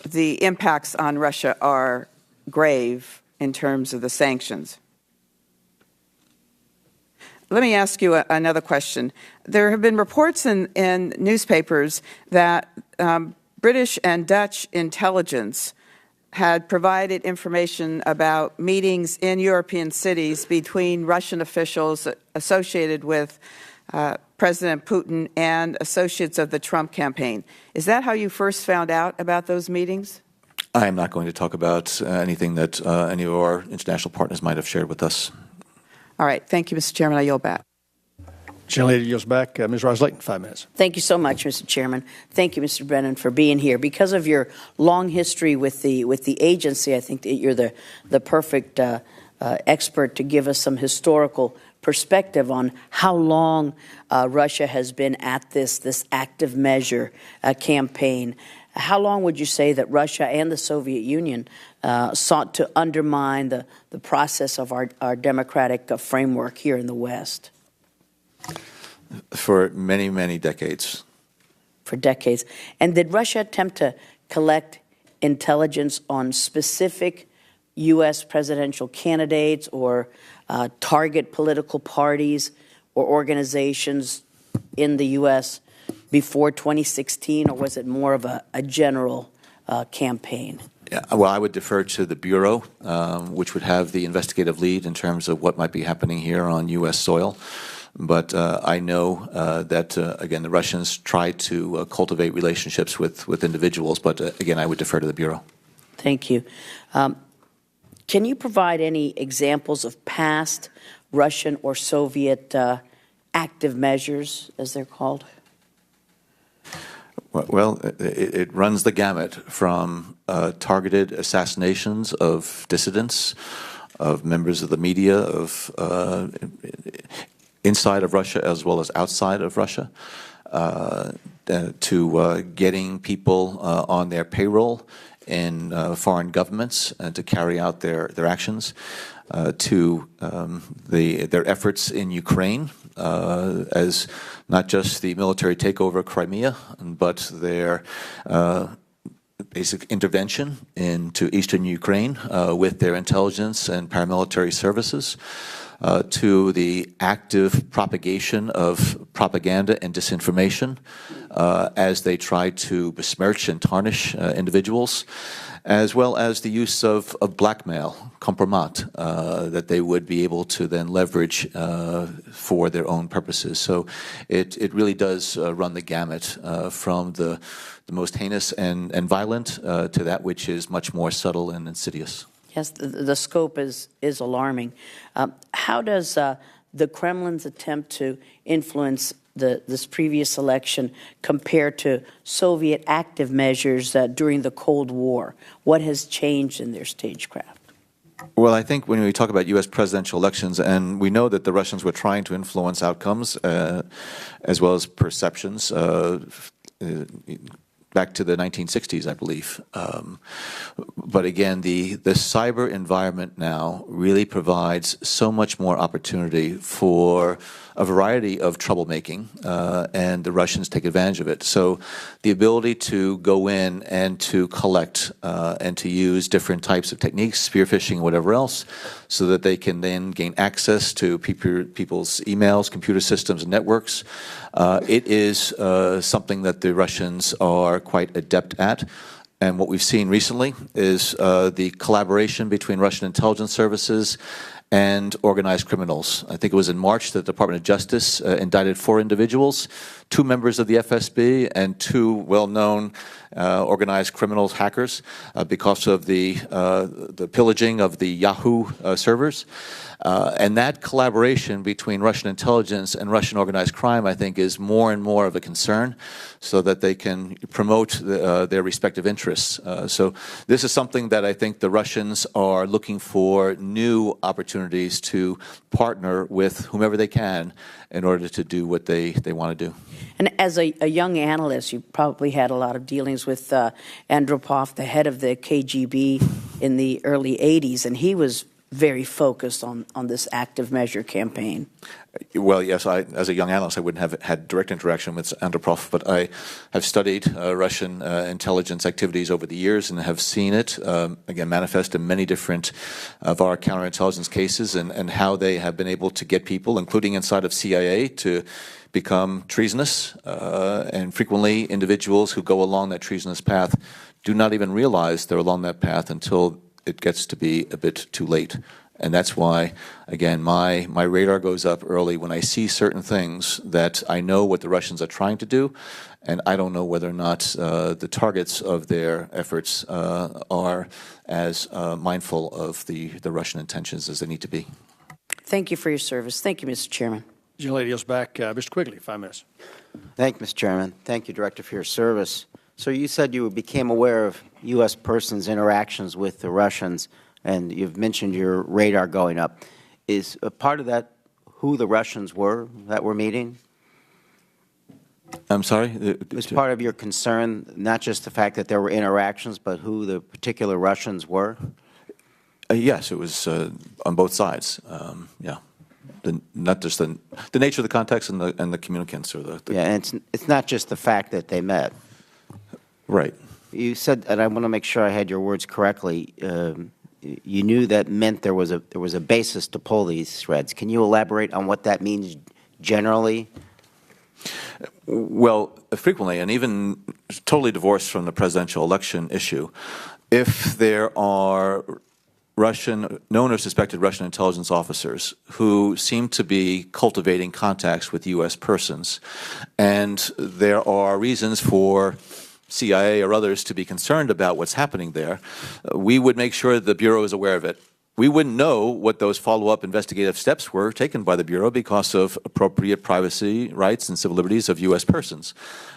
the impacts on Russia are grave in terms of the sanctions. Let me ask you another question. There have been reports in newspapers that British and Dutch intelligence had provided information about meetings in European cities between Russian officials associated with President Putin and associates of the Trump campaign. Is that how you first found out about those meetings? I am not going to talk about anything that any of our international partners might have shared with us. All right. Thank you, Mr. Chairman. I yield back. Gentlelady yields back. Ms. Ros-Lehtinen, 5 minutes. Thank you so much, Mr. Chairman. Thank you, Mr. Brennan, for being here. Because of your long history with the agency, I think that you're the perfect expert to give us some historical perspective on how long Russia has been at this active measure campaign. How long would you say that Russia and the Soviet Union sought to undermine the process of our democratic framework here in the West? For many, many decades. For decades. And did Russia attempt to collect intelligence on specific U.S. presidential candidates or target political parties or organizations in the U.S. before 2016, or was it more of a general campaign? Yeah, well, I would defer to the Bureau, which would have the investigative lead in terms of what might be happening here on U.S. soil. But I know that, again, the Russians try to cultivate relationships with individuals. But, again, I would defer to the Bureau. Thank you. Can you provide any examples of past Russian or Soviet active measures, as they're called? Well, it runs the gamut from targeted assassinations of dissidents, of members of the media, of inside of Russia as well as outside of Russia, to getting people on their payroll in foreign governments and to carry out their actions, to their efforts in Ukraine as not just the military takeover of Crimea, but their basic intervention into eastern Ukraine with their intelligence and paramilitary services, to the active propagation of propaganda and disinformation as they try to besmirch and tarnish individuals, as well as the use of blackmail, compromat, that they would be able to then leverage for their own purposes. So it really does run the gamut from the most heinous and violent to that which is much more subtle and insidious. Yes, the scope is alarming. How does the Kremlin's attempt to influence this previous election compare to Soviet active measures during the Cold War? What has changed in their stagecraft? Well, I think when we talk about U.S. presidential elections, and we know that the Russians were trying to influence outcomes as well as perceptions back to the 1960s, I believe. But again, the cyber environment now really provides so much more opportunity for a variety of troublemaking, and the Russians take advantage of it. So the ability to go in and to collect and to use different types of techniques, spear phishing, whatever else, so that they can then gain access to people's emails, computer systems, and networks. It is something that the Russians are quite adept at. And what we've seen recently is the collaboration between Russian intelligence services and organized criminals. I think it was in March that the Department of Justice indicted 4 individuals, 2 members of the FSB and 2 well-known organized criminals, hackers, because of the pillaging of the Yahoo servers. And that collaboration between Russian intelligence and Russian organized crime, I think, is more and more of a concern, so that they can promote their respective interests. So this is something that I think the Russians are looking for new opportunities to partner with whomever they can in order to do what they want to do. And as a young analyst, you probably had a lot of dealings with Andropov, the head of the KGB in the early 80s, and he was very focused on this active measure campaign. Well, yes, as a young analyst, I wouldn't have had direct interaction with Andropov, but I have studied Russian intelligence activities over the years and have seen it, again, manifest in many different of our counterintelligence cases, and how they have been able to get people, including inside of CIA, to become treasonous, and frequently individuals who go along that treasonous path do not even realize they're along that path until it gets to be a bit too late. And that's why, again, my radar goes up early when I see certain things that I know what the Russians are trying to do, and I don't know whether or not the targets of their efforts are as mindful of the Russian intentions as they need to be. Thank you for your service. Thank you, Mr. Chairman. The lady yields back. Mr. Quigley, 5 minutes. Thank you, Mr. Chairman. Thank you, Director, for your service. So you said you became aware of U.S. persons' interactions with the Russians, and you've mentioned your radar going up. Is a part of that who the Russians were that were meeting? I'm sorry? Was part of your concern not just the fact that there were interactions, but who the particular Russians were? Yes, it was on both sides. Yeah. Not just the nature of the context and the communicants, or the yeah, and it's not just the fact that they met. Right. You said, and I want to make sure I had your words correctly. You knew that meant there was a basis to pull these threads. Can you elaborate on what that means generally? Well, frequently, and even totally divorced from the presidential election issue, if there are known or suspected Russian intelligence officers who seem to be cultivating contacts with U.S. persons, and there are reasons for CIA or others to be concerned about what's happening there, we would make sure the Bureau is aware of it. We wouldn't know what those follow-up investigative steps were taken by the Bureau because of appropriate privacy rights and civil liberties of U.S. persons.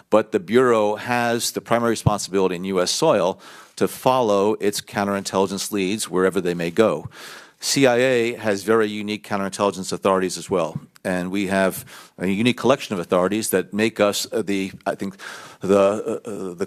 But the Bureau has the primary responsibility in U.S. soil to follow its counterintelligence leads wherever they may go. CIA has very unique counterintelligence authorities as well, and we have a unique collection of authorities that make us the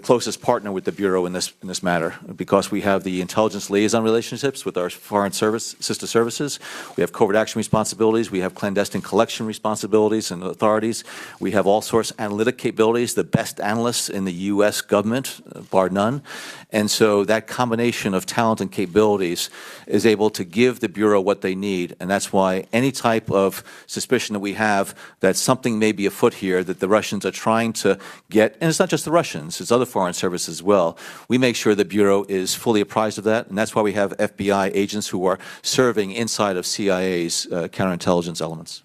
closest partner with the Bureau in this matter, because we have the intelligence liaison relationships with our foreign sister services. We have covert action responsibilities. We have clandestine collection responsibilities and authorities. We have all sorts analytic capabilities, the best analysts in the U.S. government, bar none. And so that combination of talent and capabilities is able to give the Bureau what they need, and that's why any type of suspicion that we have that something may be afoot here, that the Russians are trying to get, and it's not just the Russians, it's other foreign services as well, we make sure the Bureau is fully apprised of that, and that's why we have FBI agents who are serving inside of CIA's counterintelligence elements.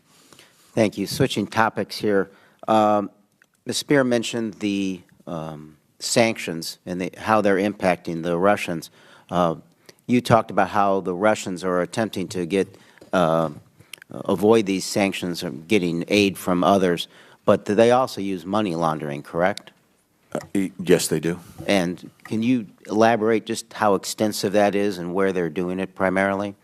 Thank you. Switching topics here, Ms. Spear mentioned the sanctions and how they're impacting the Russians. You talked about how the Russians are attempting to get avoid these sanctions or getting aid from others, but they also use money laundering, correct? Yes, they do. And can you elaborate just how extensive that is and where they're doing it primarily?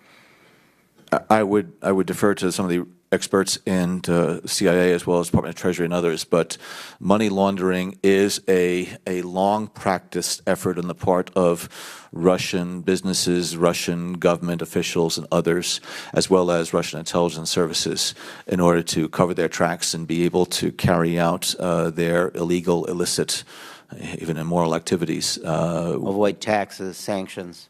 I would defer to some of the experts in CIA as well as Department of Treasury and others, but money laundering is a long practiced effort on the part of Russian businesses, Russian government officials and others, as well as Russian intelligence services, in order to cover their tracks and be able to carry out their illegal, illicit, even immoral activities. Avoid taxes, sanctions.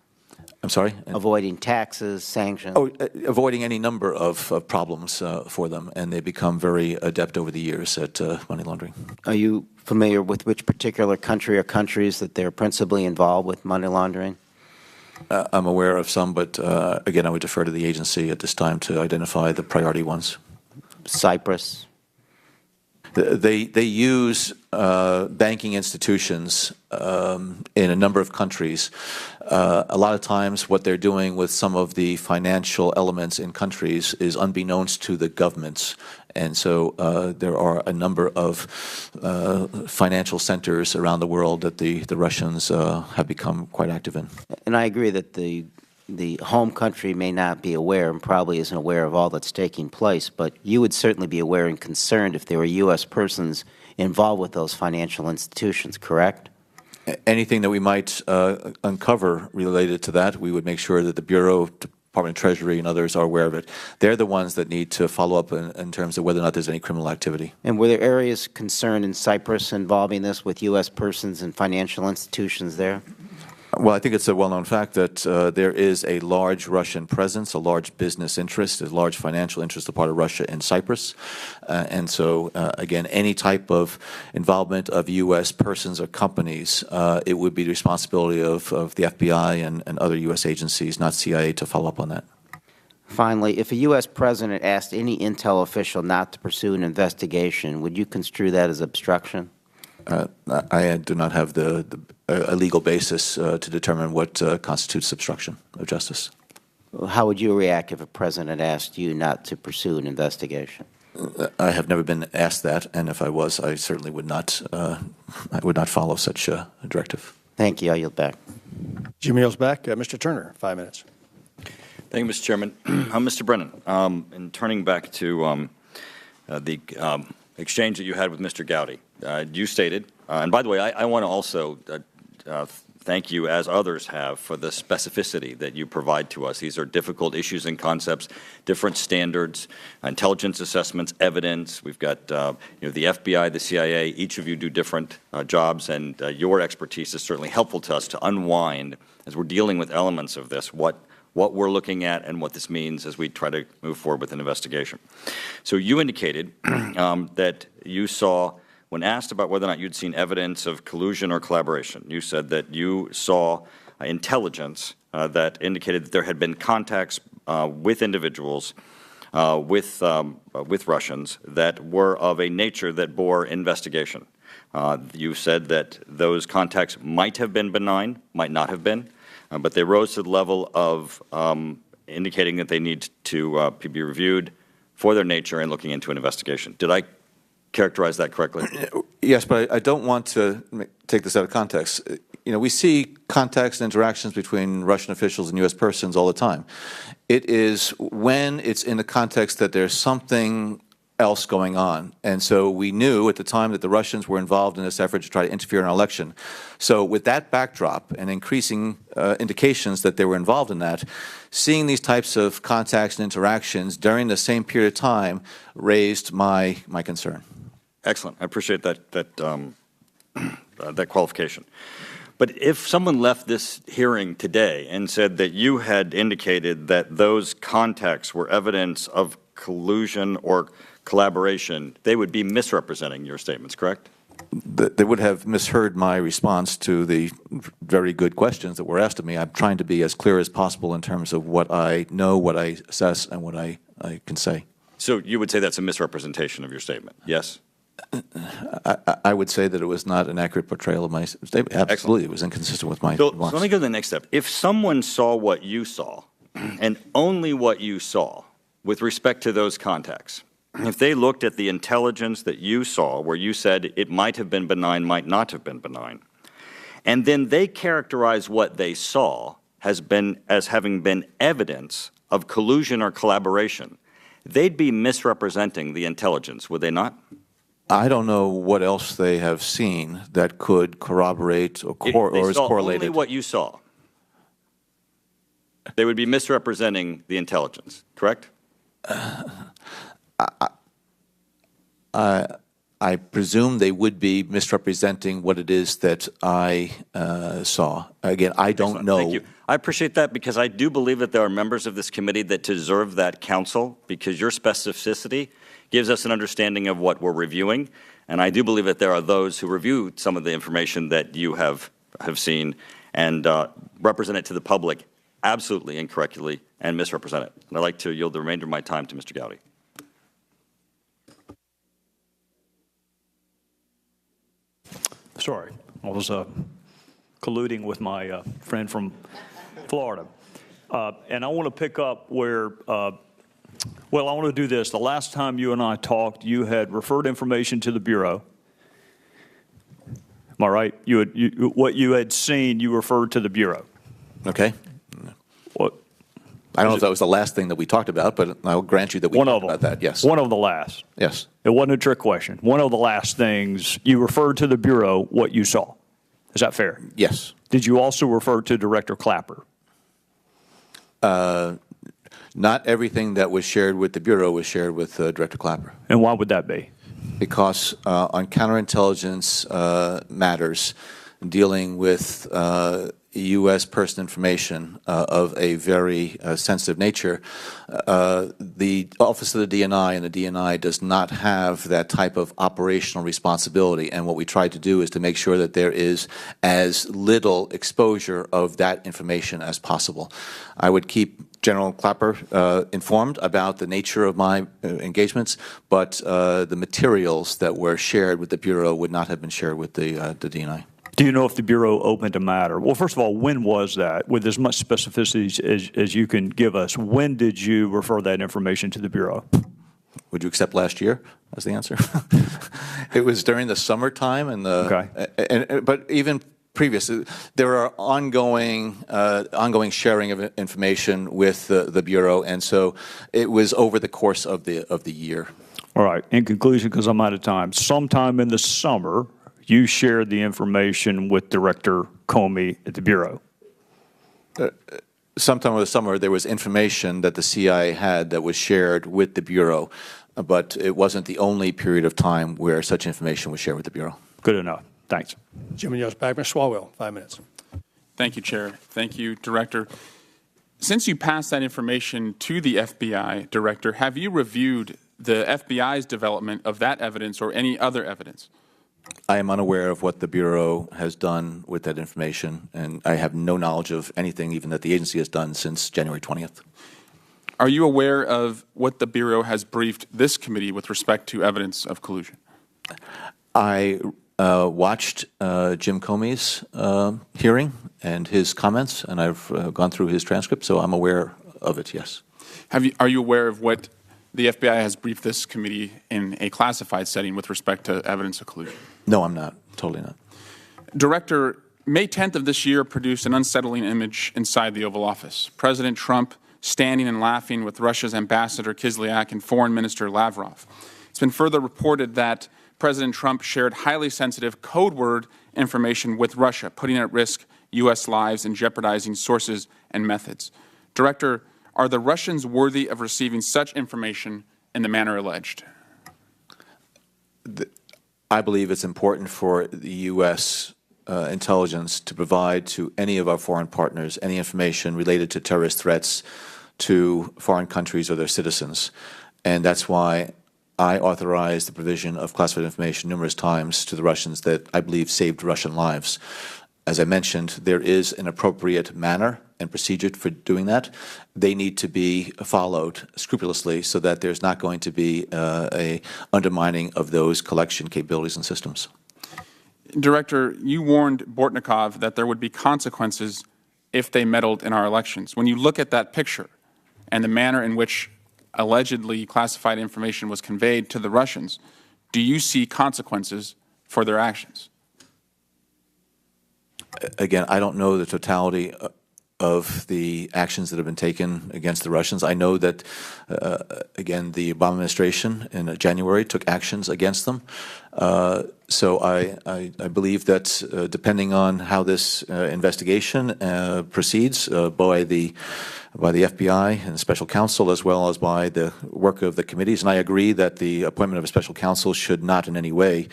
I'm sorry? Avoiding taxes, sanctions. Oh, avoiding any number of problems for them, and they become very adept over the years at money laundering. Are you familiar with which particular country or countries that they're principally involved with money laundering? I'm aware of some, but again, I would defer to the agency at this time to identify the priority ones. Cyprus? They use banking institutions in a number of countries. A lot of times what they're doing with some of the financial elements in countries is unbeknownst to the governments. And so there are a number of financial centers around the world that the Russians have become quite active in. And I agree that the home country may not be aware and probably isn't aware of all that's taking place, but you would certainly be aware and concerned if there were U.S. persons involved with those financial institutions, correct? Anything that we might uncover related to that, we would make sure that the Bureau, Department of Treasury, and others are aware of it. They're the ones that need to follow up in terms of whether or not there's any criminal activity. And were there areas concerned in Cyprus involving this with U.S. persons and financial institutions there? Well, I think it's a well-known fact that there is a large Russian presence, a large business interest, a large financial interest on the part of Russia in Cyprus. And so, again, any type of involvement of U.S. persons or companies, it would be the responsibility of the FBI and other U.S. agencies, not CIA, to follow up on that. Finally, if a U.S. president asked any intel official not to pursue an investigation, would you construe that as obstruction? I do not have a legal basis to determine what constitutes obstruction of justice. How would you react if a president asked you not to pursue an investigation? I have never been asked that, and if I was, I certainly would not. I would not follow such a directive. Thank you. I yield back. Jim yields back. Mr. Turner, 5 minutes. Thank you, Mr. Chairman. Mr. Brennan, in turning back to the exchange that you had with Mr. Gowdy, you stated, and by the way, I want to also thank you, as others have, for the specificity that you provide to us. These are difficult issues and concepts, different standards, intelligence assessments, evidence. We've got the FBI, the CIA. Each of you do different jobs, and your expertise is certainly helpful to us to unwind, as we're dealing with elements of this, what we're looking at and what this means as we try to move forward with an investigation. So you indicated that you saw, when asked about whether or not you'd seen evidence of collusion or collaboration, you said that you saw intelligence that indicated that there had been contacts with individuals, with Russians, that were of a nature that bore investigation. You said that those contacts might have been benign, might not have been, but they rose to the level of indicating that they need to be reviewed for their nature and looking into an investigation. Did I characterize that correctly? Yes, but I don't want to take this out of context. We see contacts and interactions between Russian officials and U.S. persons all the time. It is when it's in the context that there's something else going on. And so we knew at the time that the Russians were involved in this effort to try to interfere in our election. So with that backdrop and increasing indications that they were involved in that, seeing these types of contacts and interactions during the same period of time raised my concern. Excellent. I appreciate that qualification. But if someone left this hearing today and said that you had indicated that those contacts were evidence of collusion or collaboration, they would be misrepresenting your statements, correct? They would have misheard my response to the very good questions that were asked of me. I'm trying to be as clear as possible in terms of what I know, what I assess, and what I can say. So you would say that's a misrepresentation of your statement, yes? I would say that it was not an accurate portrayal of my statement. Absolutely. Excellent. It was inconsistent with my remarks. So let me go to the next step. If someone saw what you saw, and only what you saw, with respect to those contacts, if they looked at the intelligence that you saw, where you said it might have been benign, might not have been benign, and then they characterize what they saw as having been evidence of collusion or collaboration, they'd be misrepresenting the intelligence, would they not? I don't know what else they have seen that could corroborate or is correlated. Only what you saw. They would be misrepresenting the intelligence, correct? I presume they would be misrepresenting what it is that I saw. Again, I don't know. Thank you. I appreciate that because I do believe that there are members of this committee that deserve that counsel because your specificity gives us an understanding of what we're reviewing. And I do believe that there are those who review some of the information that you have seen and represent it to the public absolutely incorrectly and misrepresent it. And I'd like to yield the remainder of my time to Mr. Gowdy. Sorry, I was colluding with my friend from Florida. And I want to pick up where, well, I want to do this. The last time you and I talked, you had referred information to the Bureau. Am I right? What you had seen, you referred to the Bureau. Okay. What? I don't know if that was the last thing that we talked about, but I'll grant you that we talked about that, yes. One of the last. Yes. It wasn't a trick question. One of the last things, you referred to the Bureau what you saw. Is that fair? Yes. Did you also refer to Director Clapper? Not everything that was shared with the Bureau was shared with Director Clapper. And why would that be? Because on counterintelligence matters dealing with U.S. personal information of a very sensitive nature, the Office of the DNI and the DNI does not have that type of operational responsibility. And what we try to do is to make sure that there is as little exposure of that information as possible. I would keep General Clapper informed about the nature of my engagements, but the materials that were shared with the Bureau would not have been shared with the DNI. Do you know if the Bureau opened a matter? Well, first of all, when was that? With as much specificity as you can give us, when did you refer that information to the Bureau? Would you accept last year as the answer? It was during the summertime, and but even previous, there are ongoing sharing of information with the Bureau, and so it was over the course of the year. All right. In conclusion, because I'm out of time, sometime in the summer, you shared the information with Director Comey at the Bureau. Sometime in the summer, there was information that the CIA had that was shared with the Bureau, but it wasn't the only period of time where such information was shared with the Bureau. Good enough. Thanks. Jim Yost back. Mr. Swalwell, 5 minutes. Thank you, Chair. Thank you, Director. Since you passed that information to the FBI Director, have you reviewed the FBI's development of that evidence or any other evidence? I am unaware of what the Bureau has done with that information, and I have no knowledge of anything even that the agency has done since January 20th. Are you aware of what the Bureau has briefed this committee with respect to evidence of collusion? I watched Jim Comey's hearing and his comments, and I've gone through his transcript, so I'm aware of it, yes. Are you aware of what the FBI has briefed this committee in a classified setting with respect to evidence of collusion? No, I'm not. Totally not. Director, May 10th of this year produced an unsettling image inside the Oval Office. President Trump standing and laughing with Russia's Ambassador Kislyak and Foreign Minister Lavrov. It's been further reported that President Trump shared highly sensitive code word information with Russia, putting at risk U.S. lives and jeopardizing sources and methods. Director, are the Russians worthy of receiving such information in the manner alleged? I believe it's important for the U.S. Intelligence to provide to any of our foreign partners any information related to terrorist threats to foreign countries or their citizens. And that's why I authorized the provision of classified information numerous times to the Russians that I believe saved Russian lives. As I mentioned, there is an appropriate manner and procedure for doing that. They need to be followed scrupulously so that there's not going to be a undermining of those collection capabilities and systems. Director, you warned Bortnikov that there would be consequences if they meddled in our elections. When you look at that picture and the manner in which allegedly classified information was conveyed to the Russians, do you see consequences for their actions? Again, I don't know the totality of the actions that have been taken against the Russians. I know that, again, the Obama administration in January took actions against them. So I believe that depending on how this investigation proceeds by the FBI and special counsel, as well as by the work of the committees. And I agree that the appointment of a special counsel should not in any way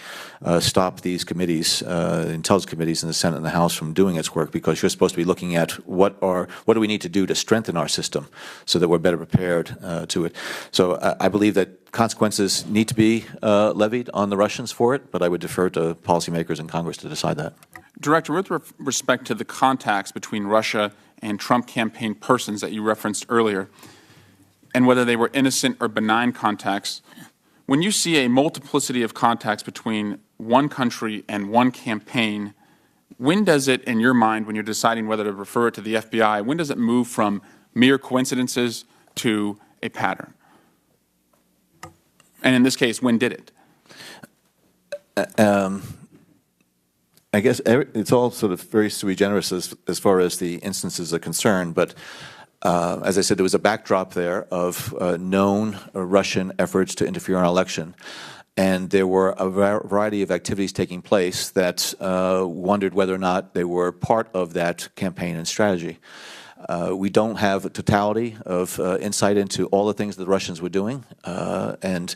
stop these committees, intelligence committees in the Senate and the House from doing its work, because you're supposed to be looking at what do we need to do to strengthen our system so that we're better prepared to it. So I believe that consequences need to be levied on the Russians for it, but I would defer to policymakers in Congress to decide that. Director, with respect to the contacts between Russia and Trump campaign persons that you referenced earlier, and whether they were innocent or benign contacts, when you see a multiplicity of contacts between one country and one campaign, when does it, in your mind, when you're deciding whether to refer it to the FBI, when does it move from mere coincidences to a pattern? And in this case, when did it? I guess it's all sort of very sui generis as far as the instances are concerned, but as I said, there was a backdrop there of known Russian efforts to interfere in our election, and there were a variety of activities taking place that wondered whether or not they were part of that campaign and strategy. We don't have a totality of insight into all the things that the Russians were doing, and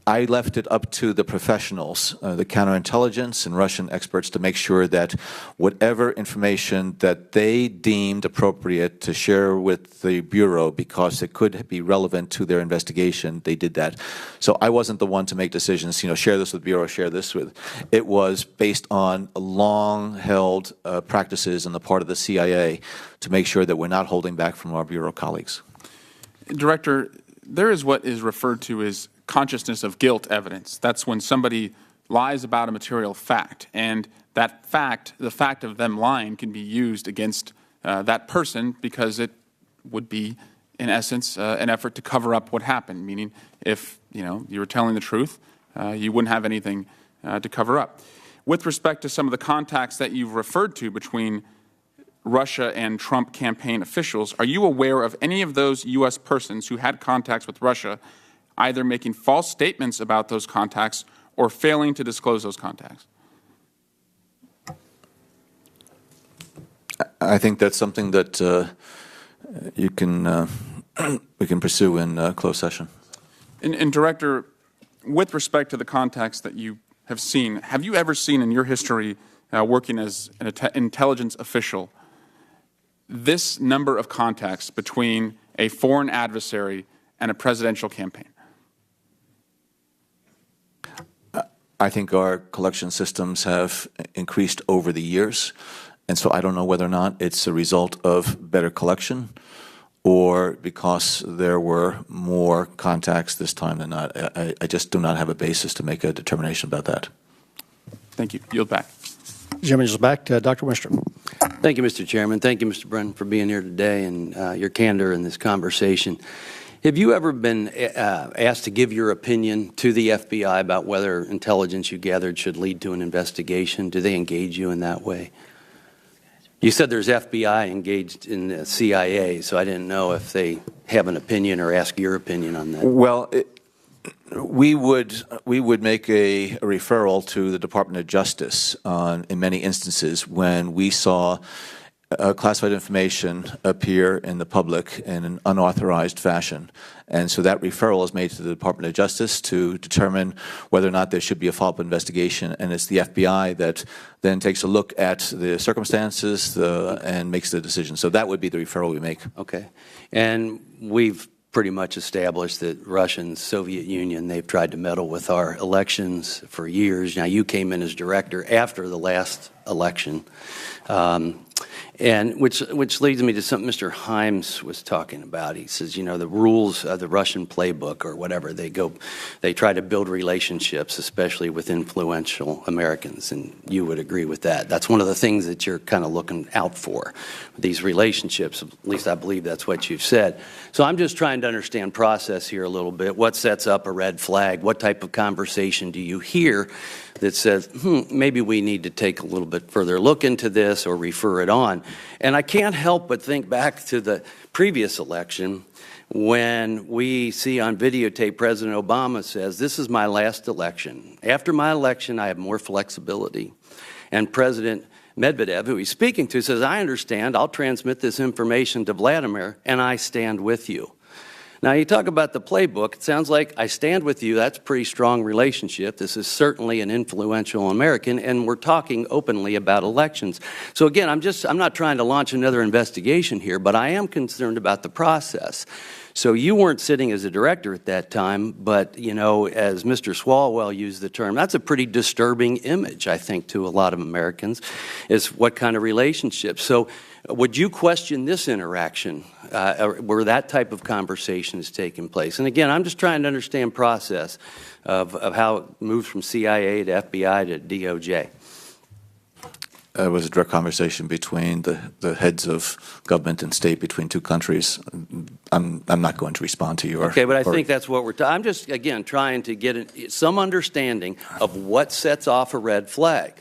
I left it up to the professionals, the counterintelligence and Russian experts, to make sure that whatever information that they deemed appropriate to share with the Bureau, because it could be relevant to their investigation, they did that. So I wasn't the one to make decisions, share this with Bureau, share this with. It was based on long-held practices on the part of the CIA to make sure that we're not holding back from our Bureau colleagues. Director, there is what is referred to as consciousness of guilt evidence. That's when somebody lies about a material fact, and that fact, the fact of them lying, can be used against that person because it would be, in essence, an effort to cover up what happened. Meaning, if you were telling the truth, you wouldn't have anything to cover up. With respect to some of the contacts that you've referred to between Russia and Trump campaign officials, are you aware of any of those U.S. persons who had contacts with Russia either making false statements about those contacts or failing to disclose those contacts? I think that's something that we can pursue in closed session. And Director, with respect to the contacts that you have seen, have you ever seen in your history working as an intelligence official this number of contacts between a foreign adversary and a presidential campaign? I think our collection systems have increased over the years, and so I don't know whether or not it's a result of better collection or because there were more contacts this time than not. I just do not have a basis to make a determination about that. Thank you. Yield back. Jim is back to Dr. Winster. Thank you, Mr. Chairman. Thank you, Mr. Brennan, for being here today and your candor in this conversation. Have you ever been asked to give your opinion to the FBI about whether intelligence you gathered should lead to an investigation? Do they engage you in that way? You said there's FBI engaged in the CIA, so I didn't know if they have an opinion or ask your opinion on that. Well, we would make a referral to the Department of Justice in many instances when we saw classified information appear in the public in an unauthorized fashion. And so that referral is made to the Department of Justice to determine whether or not there should be a follow-up investigation. And it's the FBI that then takes a look at the circumstances and makes the decision. So that would be the referral we make. Okay. And we've pretty much established that Russia and the Soviet Union, they've tried to meddle with our elections for years. Now, you came in as director after the last election. And which leads me to something Mr. Himes was talking about. He says, the rules of the Russian playbook or whatever, they try to build relationships, especially with influential Americans, and you would agree with that. That's one of the things that you're kind of looking out for, these relationships. At least I believe that's what you've said. So I'm just trying to understand process here a little bit. What sets up a red flag? What type of conversation do you hear that says, maybe we need to take a little bit further look into this or refer it on. And I can't help but think back to the previous election when we see on videotape President Obama says, this is my last election. After my election, I have more flexibility. And President Medvedev, who he's speaking to, says, I understand, I'll transmit this information to Vladimir, and I stand with you. Now, you talk about the playbook, it sounds like I stand with you, that's a pretty strong relationship. This is certainly an influential American, and we're talking openly about elections. So again, I'm not trying to launch another investigation here, but I am concerned about the process. So you weren't sitting as a director at that time, but, you know, as Mr. Swalwell used the term, that's a pretty disturbing image, I think, to a lot of Americans, is what kind of relationship. So would you question this interaction where that type of conversation is taking place? And again, I'm just trying to understand process of how it moves from CIA to FBI to DOJ. It was a direct conversation between the heads of government and state between two countries. I'm not going to respond to you. Okay, but I think that's what we're talking. I'm just, again, trying to get some understanding of what sets off a red flag.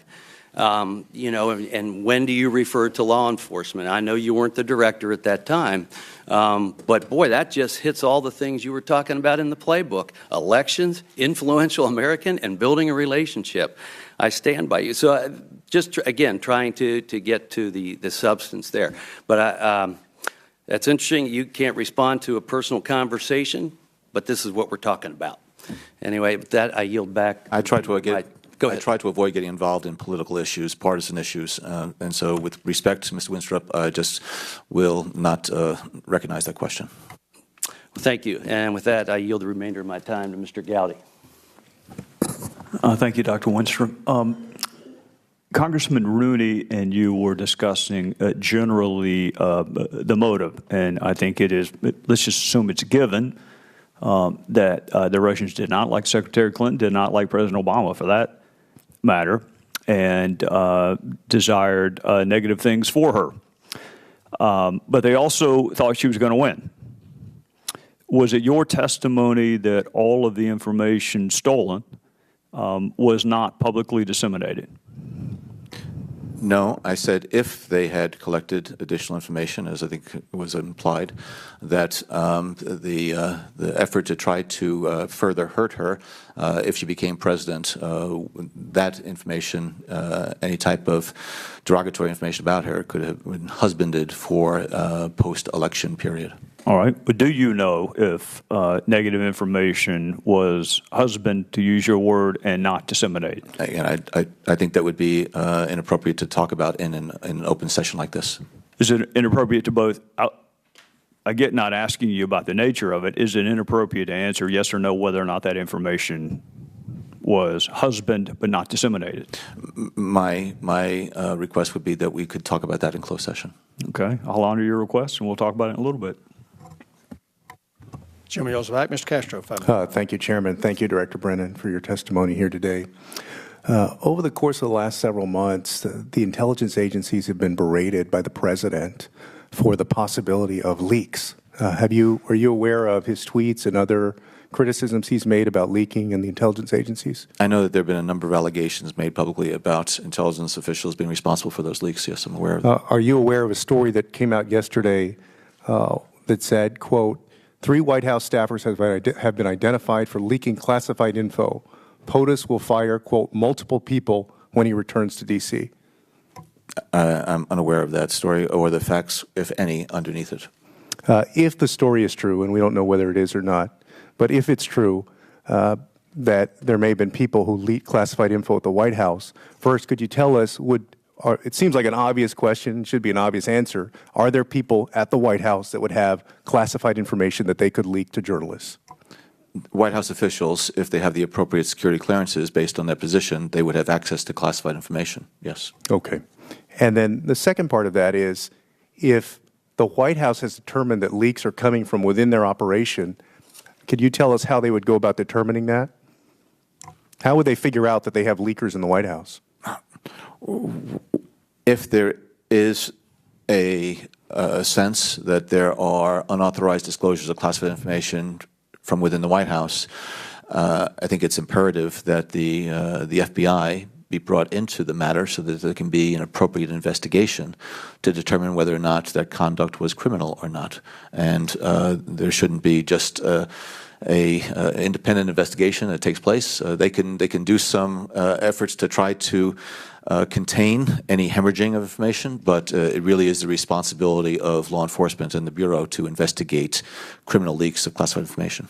You know, and when do you refer to law enforcement? I know you weren't the director at that time, but boy, that just hits all the things you were talking about in the playbook. Elections, influential American, and building a relationship. I stand by you. So just, again, trying to get to the substance there. But that's interesting. You can't respond to a personal conversation, but this is what we're talking about. Anyway, with that, I yield back. I try to Go ahead. I try to avoid getting involved in political issues, partisan issues, and so with respect to Mr. Winstrup, I just will not recognize that question. Well, thank you. And with that, I yield the remainder of my time to Mr. Gowdy. Thank you, Dr. Winstrup. Congressman Rooney and you were discussing generally the motive, and I think it is, let's just assume it's given that the Russians did not like Secretary Clinton, did not like President Obama for that matter, and desired negative things for her. But they also thought she was going to win. Was it your testimony that all of the information stolen was not publicly disseminated? No, I said if they had collected additional information, as I think was implied, that the effort to try to further hurt her, if she became president, that information, any type of derogatory information about her, could have been husbanded for a post-election period. All right. But do you know if negative information was husband, to use your word, and not disseminated? And I think that would be inappropriate to talk about in an open session like this. Is it inappropriate to both? I get not asking you about the nature of it. Is it inappropriate to answer yes or no whether or not that information was husband but not disseminated? My request would be that we could talk about that in closed session. Okay. I'll honor your request, and we'll talk about it in a little bit. Jimmy yells back. Mr. Castro, 5 minutes. Thank you, Chairman. Thank you, Director Brennan, for your testimony here today. Over the course of the last several months, the intelligence agencies have been berated by the President for the possibility of leaks. Are you aware of his tweets and other criticisms he's made about leaking in the intelligence agencies? I know that there have been a number of allegations made publicly about intelligence officials being responsible for those leaks. Yes, I'm aware of that. Are you aware of a story that came out yesterday that said, quote, 3 White House staffers have been identified for leaking classified info. POTUS will fire, quote, multiple people when he returns to D.C. I'm unaware of that story or the facts, if any, underneath it. If the story is true, and we don't know whether it is or not, but if it's true that there may have been people who leaked classified info at the White House, first, could you tell us, it seems like an obvious question, should be an obvious answer. Are there people at the White House that would have classified information that they could leak to journalists? White House officials, if they have the appropriate security clearances based on their position, they would have access to classified information, yes. Okay. And then the second part of that is, if the White House has determined that leaks are coming from within their operation, could you tell us how they would go about determining that? How would they figure out that they have leakers in the White House? If there is a sense that there are unauthorized disclosures of classified information from within the White House, I think it's imperative that the FBI be brought into the matter so that there can be an appropriate investigation to determine whether or not that conduct was criminal or not. And there shouldn't be just a independent investigation that takes place. They can do some efforts to try to contain any hemorrhaging of information, but it really is the responsibility of law enforcement and the Bureau to investigate criminal leaks of classified information.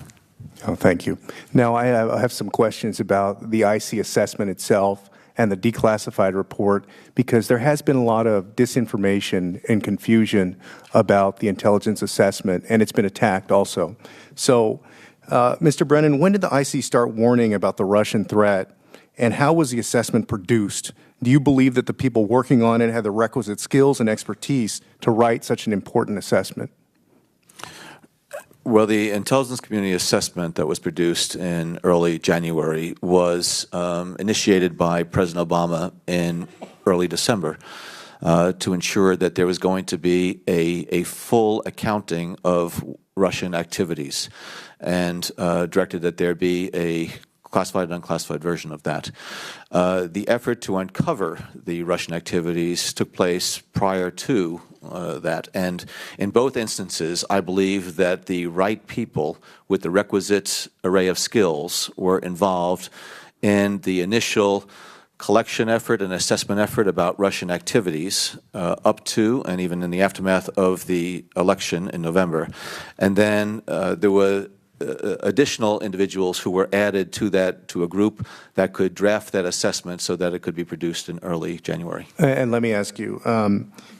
Oh, thank you. Now, I have some questions about the IC assessment itself and the declassified report, because there has been a lot of disinformation and confusion about the intelligence assessment, and it's been attacked also. So, Mr. Brennan, when did the IC start warning about the Russian threat, and how was the assessment produced? Do you believe that the people working on it had the requisite skills and expertise to write such an important assessment? Well, the intelligence community assessment that was produced in early January was initiated by President Obama in early December to ensure that there was going to be a full accounting of Russian activities, and directed that there be a classified and unclassified version of that. The effort to uncover the Russian activities took place prior to that, and in both instances, I believe that the right people with the requisite array of skills were involved in the initial collection effort and assessment effort about Russian activities up to and even in the aftermath of the election in November. And then there were additional individuals who were added to a group that could draft that assessment so that it could be produced in early January. And let me ask you,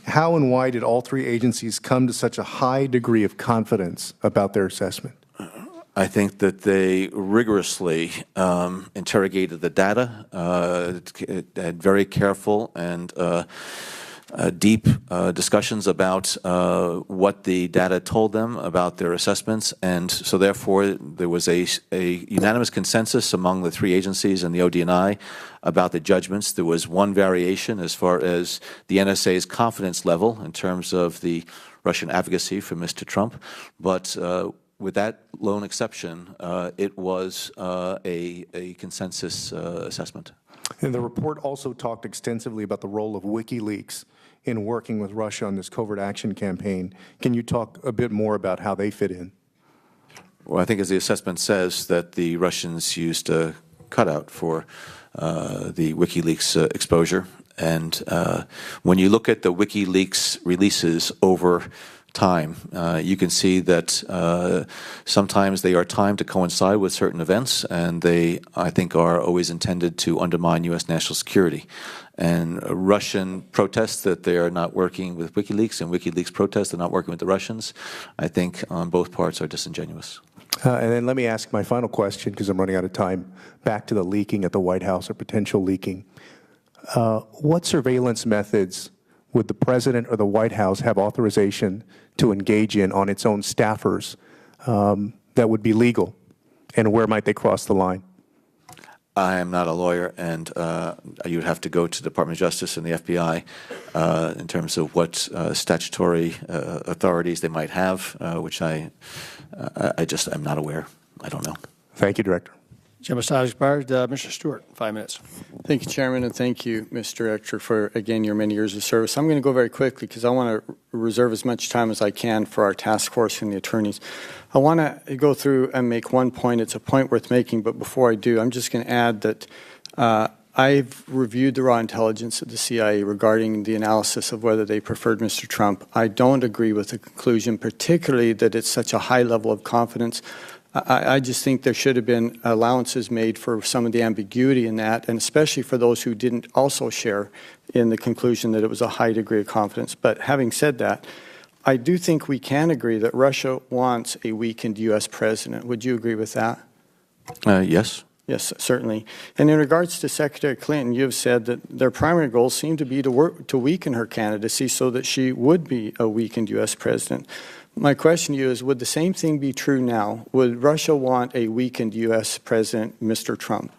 how and why did all three agencies come to such a high degree of confidence about their assessment? I think that they rigorously interrogated the data, had very careful and deep discussions about what the data told them about their assessments, and so therefore there was a unanimous consensus among the three agencies and the ODNI about the judgments. There was one variation as far as the NSA's confidence level in terms of the Russian advocacy for Mr. Trump, but with that lone exception, it was a consensus assessment. And the report also talked extensively about the role of WikiLeaks in working with Russia on this covert action campaign. Can you talk a bit more about how they fit in? Well, I think as the assessment says that the Russians used a cutout for the WikiLeaks exposure. And when you look at the WikiLeaks releases over time, you can see that sometimes they are timed to coincide with certain events, and they, I think, are always intended to undermine U.S. national security. And Russian protests that they are not working with WikiLeaks, and WikiLeaks protests they're not working with the Russians, I think on both parts are disingenuous. And then let me ask my final question, because I'm running out of time, back to the leaking at the White House or potential leaking. What surveillance methods would the President or the White House have authorization to engage in on its own staffers that would be legal, and where might they cross the line? I am not a lawyer, and you would have to go to the Department of Justice and the FBI in terms of what statutory authorities they might have, which I just am not aware. I don't know. Thank you, Director. Gentleman's time has expired. Mr. Stewart, 5 minutes. Thank you, Chairman, and thank you, Mr. Director, for, again, your many years of service. I'm going to go very quickly because I want to reserve as much time as I can for our task force and the attorneys. I want to go through and make one point. It's a point worth making, but before I do, I'm just going to add that I've reviewed the raw intelligence of the CIA regarding the analysis of whether they preferred Mr. Trump. I don't agree with the conclusion, particularly that it's such a high level of confidence. I just think there should have been allowances made for some of the ambiguity in that, and especially for those who didn't also share in the conclusion that it was a high degree of confidence. But having said that, I do think we can agree that Russia wants a weakened U.S. president. Would you agree with that? Yes. Yes, certainly. And in regards to Secretary Clinton, you have said that their primary goals seem to be to weaken her candidacy so that she would be a weakened U.S. president. My question to you is, would the same thing be true now? Would Russia want a weakened U.S. President, Mr. Trump?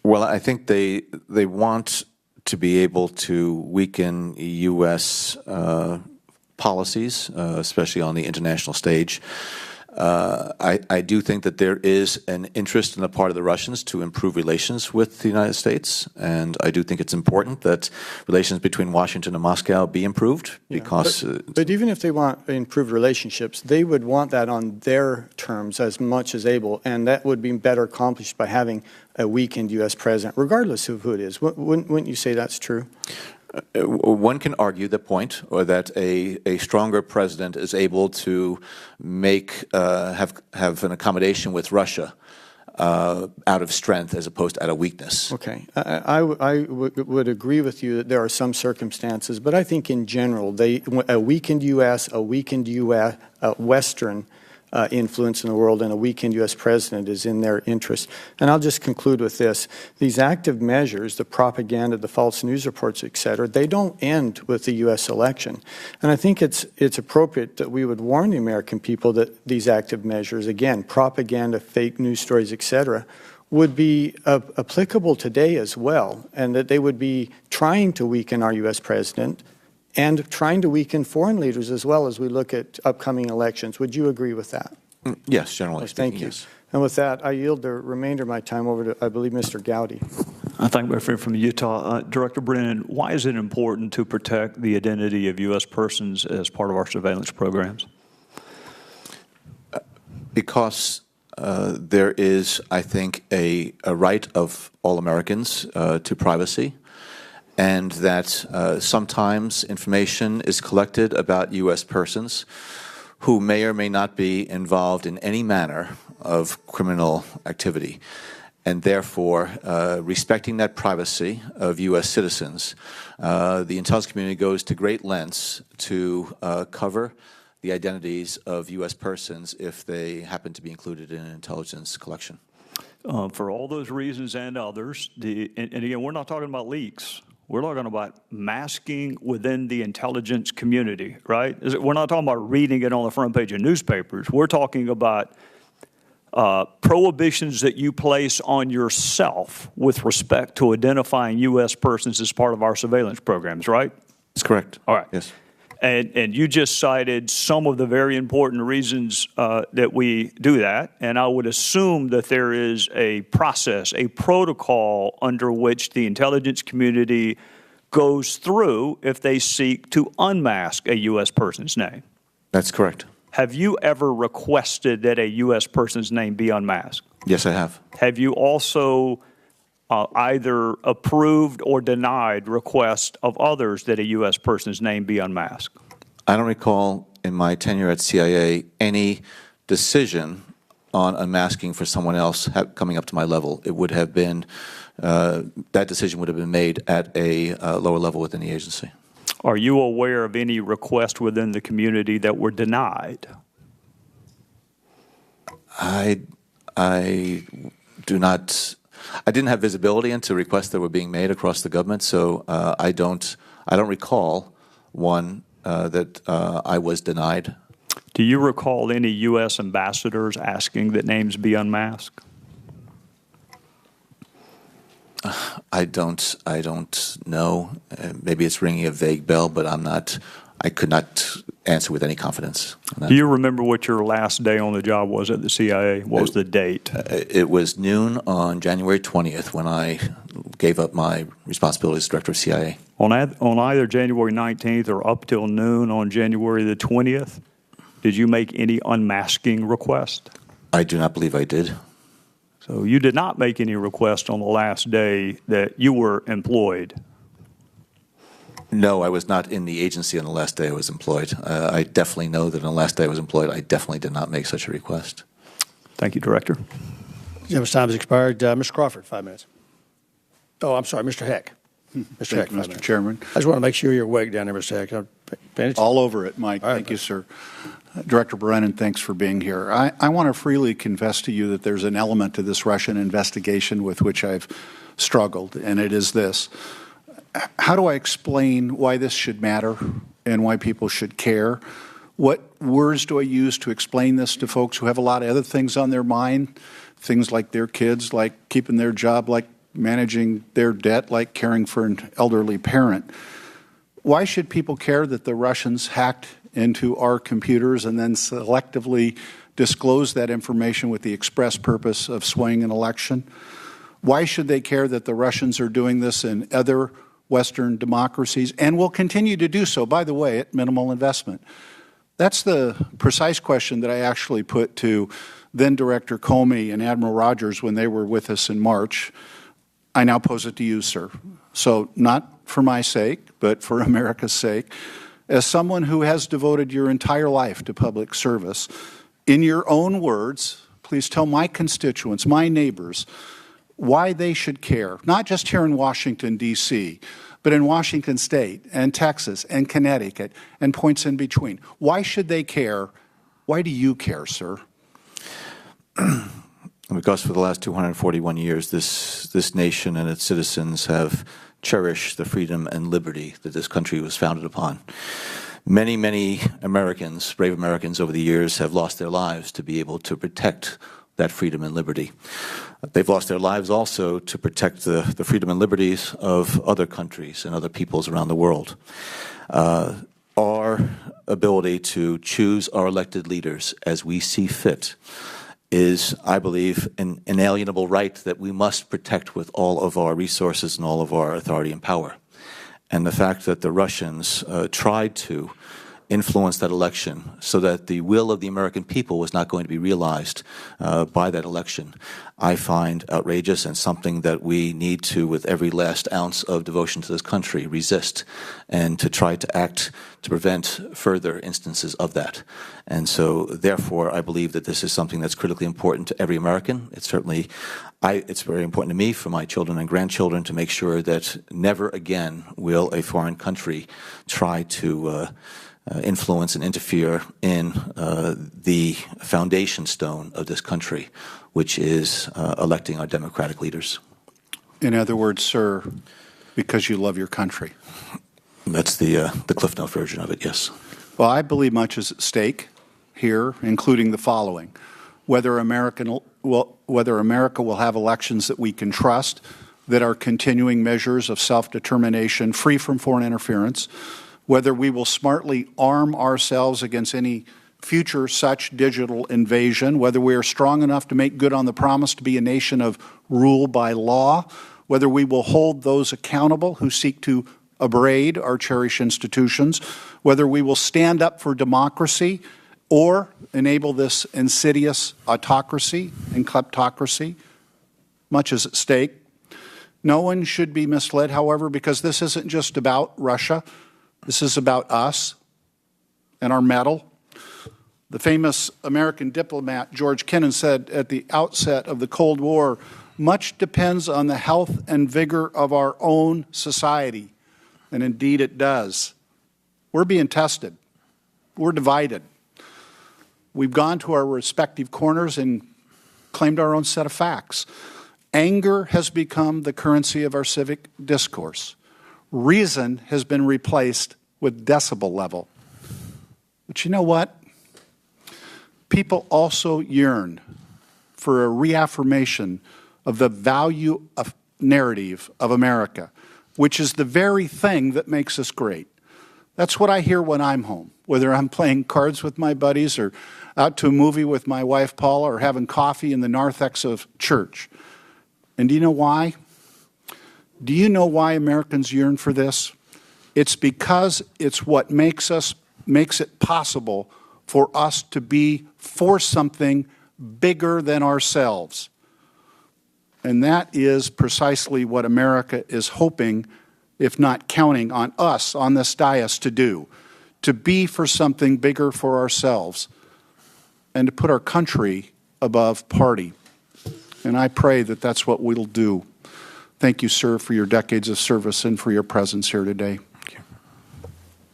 Well, I think they want to be able to weaken U.S. policies, especially on the international stage. I do think that there is an interest on the part of the Russians to improve relations with the United States, and I do think it's important that relations between Washington and Moscow be improved because... But even if they want improved relationships, they would want that on their terms as much as able, and that would be better accomplished by having a weakened U.S. president, regardless of who it is. Wouldn't you say that's true? One can argue the point, or that a stronger president is able to make have an accommodation with Russia out of strength as opposed to out of weakness. Okay, I would agree with you that there are some circumstances, but I think in general, a weakened U.S., a weakened U.S. Western influence in the world, and a weakened U.S. president is in their interest. And I'll just conclude with this. These active measures, the propaganda, the false news reports, et cetera, they don't end with the U.S. election. And I think it's appropriate that we would warn the American people that these active measures, again, propaganda, fake news stories, et cetera, would be applicable today as well, and that they would be trying to weaken our U.S. president and trying to weaken foreign leaders as well as we look at upcoming elections. Would you agree with that? Yes, generally speaking, thank you. yes. And with that, I yield the remainder of my time over to, I believe, Mr. Gowdy. I thank my friend from Utah. Director Brennan, why is it important to protect the identity of U.S. persons as part of our surveillance programs? Because there is, I think, a right of all Americans to privacy, and that sometimes information is collected about U.S. persons who may or may not be involved in any manner of criminal activity. And therefore, respecting that privacy of U.S. citizens, the intelligence community goes to great lengths to cover the identities of U.S. persons if they happen to be included in an intelligence collection. For all those reasons and others, and again, we're not talking about leaks. We're talking about masking within the intelligence community, right? We're not talking about reading it on the front page of newspapers. We're talking about prohibitions that you place on yourself with respect to identifying U.S. persons as part of our surveillance programs, right? That's correct. All right. Yes. And you just cited some of the very important reasons that we do that, and I would assume that there is a process, a protocol under which the intelligence community goes through if they seek to unmask a U.S. person's name. That's correct. Have you ever requested that a U.S. person's name be unmasked? Yes, I have. Have you also either approved or denied requests of others that a U.S. person's name be unmasked? I don't recall in my tenure at CIA any decision on unmasking for someone else coming up to my level. It would have been, that decision would have been made at a lower level within the agency. Are you aware of any requests within the community that were denied? I do not. I didn't have visibility into requests that were being made across the government, so I don't recall one that I was denied. Do you recall any U.S. ambassadors asking that names be unmasked? I don't know. Maybe it's ringing a vague bell, but I could not answer with any confidence. Do you remember what your last day on the job was at the CIA? What was the date? It was noon on January 20th when I gave up my responsibilities as Director of CIA. On either January 19th or up till noon on January the 20th, did you make any unmasking request? I do not believe I did. So you did not make any request on the last day that you were employed? No, I was not in the agency on the last day I was employed. I definitely know that on the last day I was employed, I definitely did not make such a request. Thank you, Director. Gentleman's time has expired. Mr. Crawford, 5 minutes. Oh, I'm sorry, Mr. Heck. Mr. Heck, Mr. Chairman. I just want to make sure you're awake down there, Mr. Heck. All over it, Mike. Right, Thank you, sir. Director Brennan, thanks for being here. I want to freely confess to you that there's an element to this Russian investigation with which I've struggled, and it is this. How do I explain why this should matter and why people should care? What words do I use to explain this to folks who have a lot of other things on their mind? Things like their kids, like keeping their job, like managing their debt, like caring for an elderly parent. Why should people care that the Russians hacked into our computers and then selectively disclose that information with the express purpose of swaying an election? Why should they care that the Russians are doing this in other Western democracies and will continue to do so, by the way, at minimal investment? That's the precise question that I actually put to then Director Comey and Admiral Rogers when they were with us in March. I now pose it to you, sir. So not for my sake, but for America's sake. As someone who has devoted your entire life to public service, in your own words, please tell my constituents, my neighbors, why they should care, not just here in Washington, D.C., but in Washington State and Texas and Connecticut and points in between. Why should they care? Why do you care, sir? Because for the last 241 years, this nation and its citizens have cherished the freedom and liberty that this country was founded upon. Many, many Americans, brave Americans over the years, have lost their lives to be able to protect that freedom and liberty. They've lost their lives also to protect the freedom and liberties of other countries and other peoples around the world. Our ability to choose our elected leaders as we see fit is, I believe, an inalienable right that we must protect with all of our resources and all of our authority and power. And the fact that the Russians tried to influence that election so that the will of the American people was not going to be realized by that election, I find outrageous and something that we need to, with every last ounce of devotion to this country, resist and to try to act to prevent further instances of that. And so, therefore, I believe that this is something that's critically important to every American. It's certainly, it's very important to me, for my children and grandchildren, to make sure that never again will a foreign country try to influence and interfere in the foundation stone of this country, which is electing our democratic leaders. In other words, sir, because you love your country. That's the Cliff Note version of it, yes. Well, I believe much is at stake here, including the following: whether America will have elections that we can trust, that are continuing measures of self-determination free from foreign interference, whether we will smartly arm ourselves against any future such digital invasion, whether we are strong enough to make good on the promise to be a nation of rule by law, whether we will hold those accountable who seek to abrade our cherished institutions, whether we will stand up for democracy or enable this insidious autocracy and kleptocracy. Much is at stake. No one should be misled, however, because this isn't just about Russia. This is about us and our mettle. The famous American diplomat George Kennan said at the outset of the Cold War, much depends on the health and vigor of our own society. And indeed it does. We're being tested. We're divided. We've gone to our respective corners and claimed our own set of facts. Anger has become the currency of our civic discourse. Reason has been replaced with decibel level. But you know what? People also yearn for a reaffirmation of the value of narrative of America, which is the very thing that makes us great. That's what I hear when I'm home, whether I'm playing cards with my buddies or out to a movie with my wife Paula or having coffee in the narthex of church. And do you know why? Do you know why Americans yearn for this? It's because it's what makes it possible for us to be for something bigger than ourselves. And that is precisely what America is hoping, if not counting on us on this dais to do, to be for something bigger for ourselves and to put our country above party. And I pray that that's what we'll do. Thank you, sir, for your decades of service and for your presence here today. Thank you.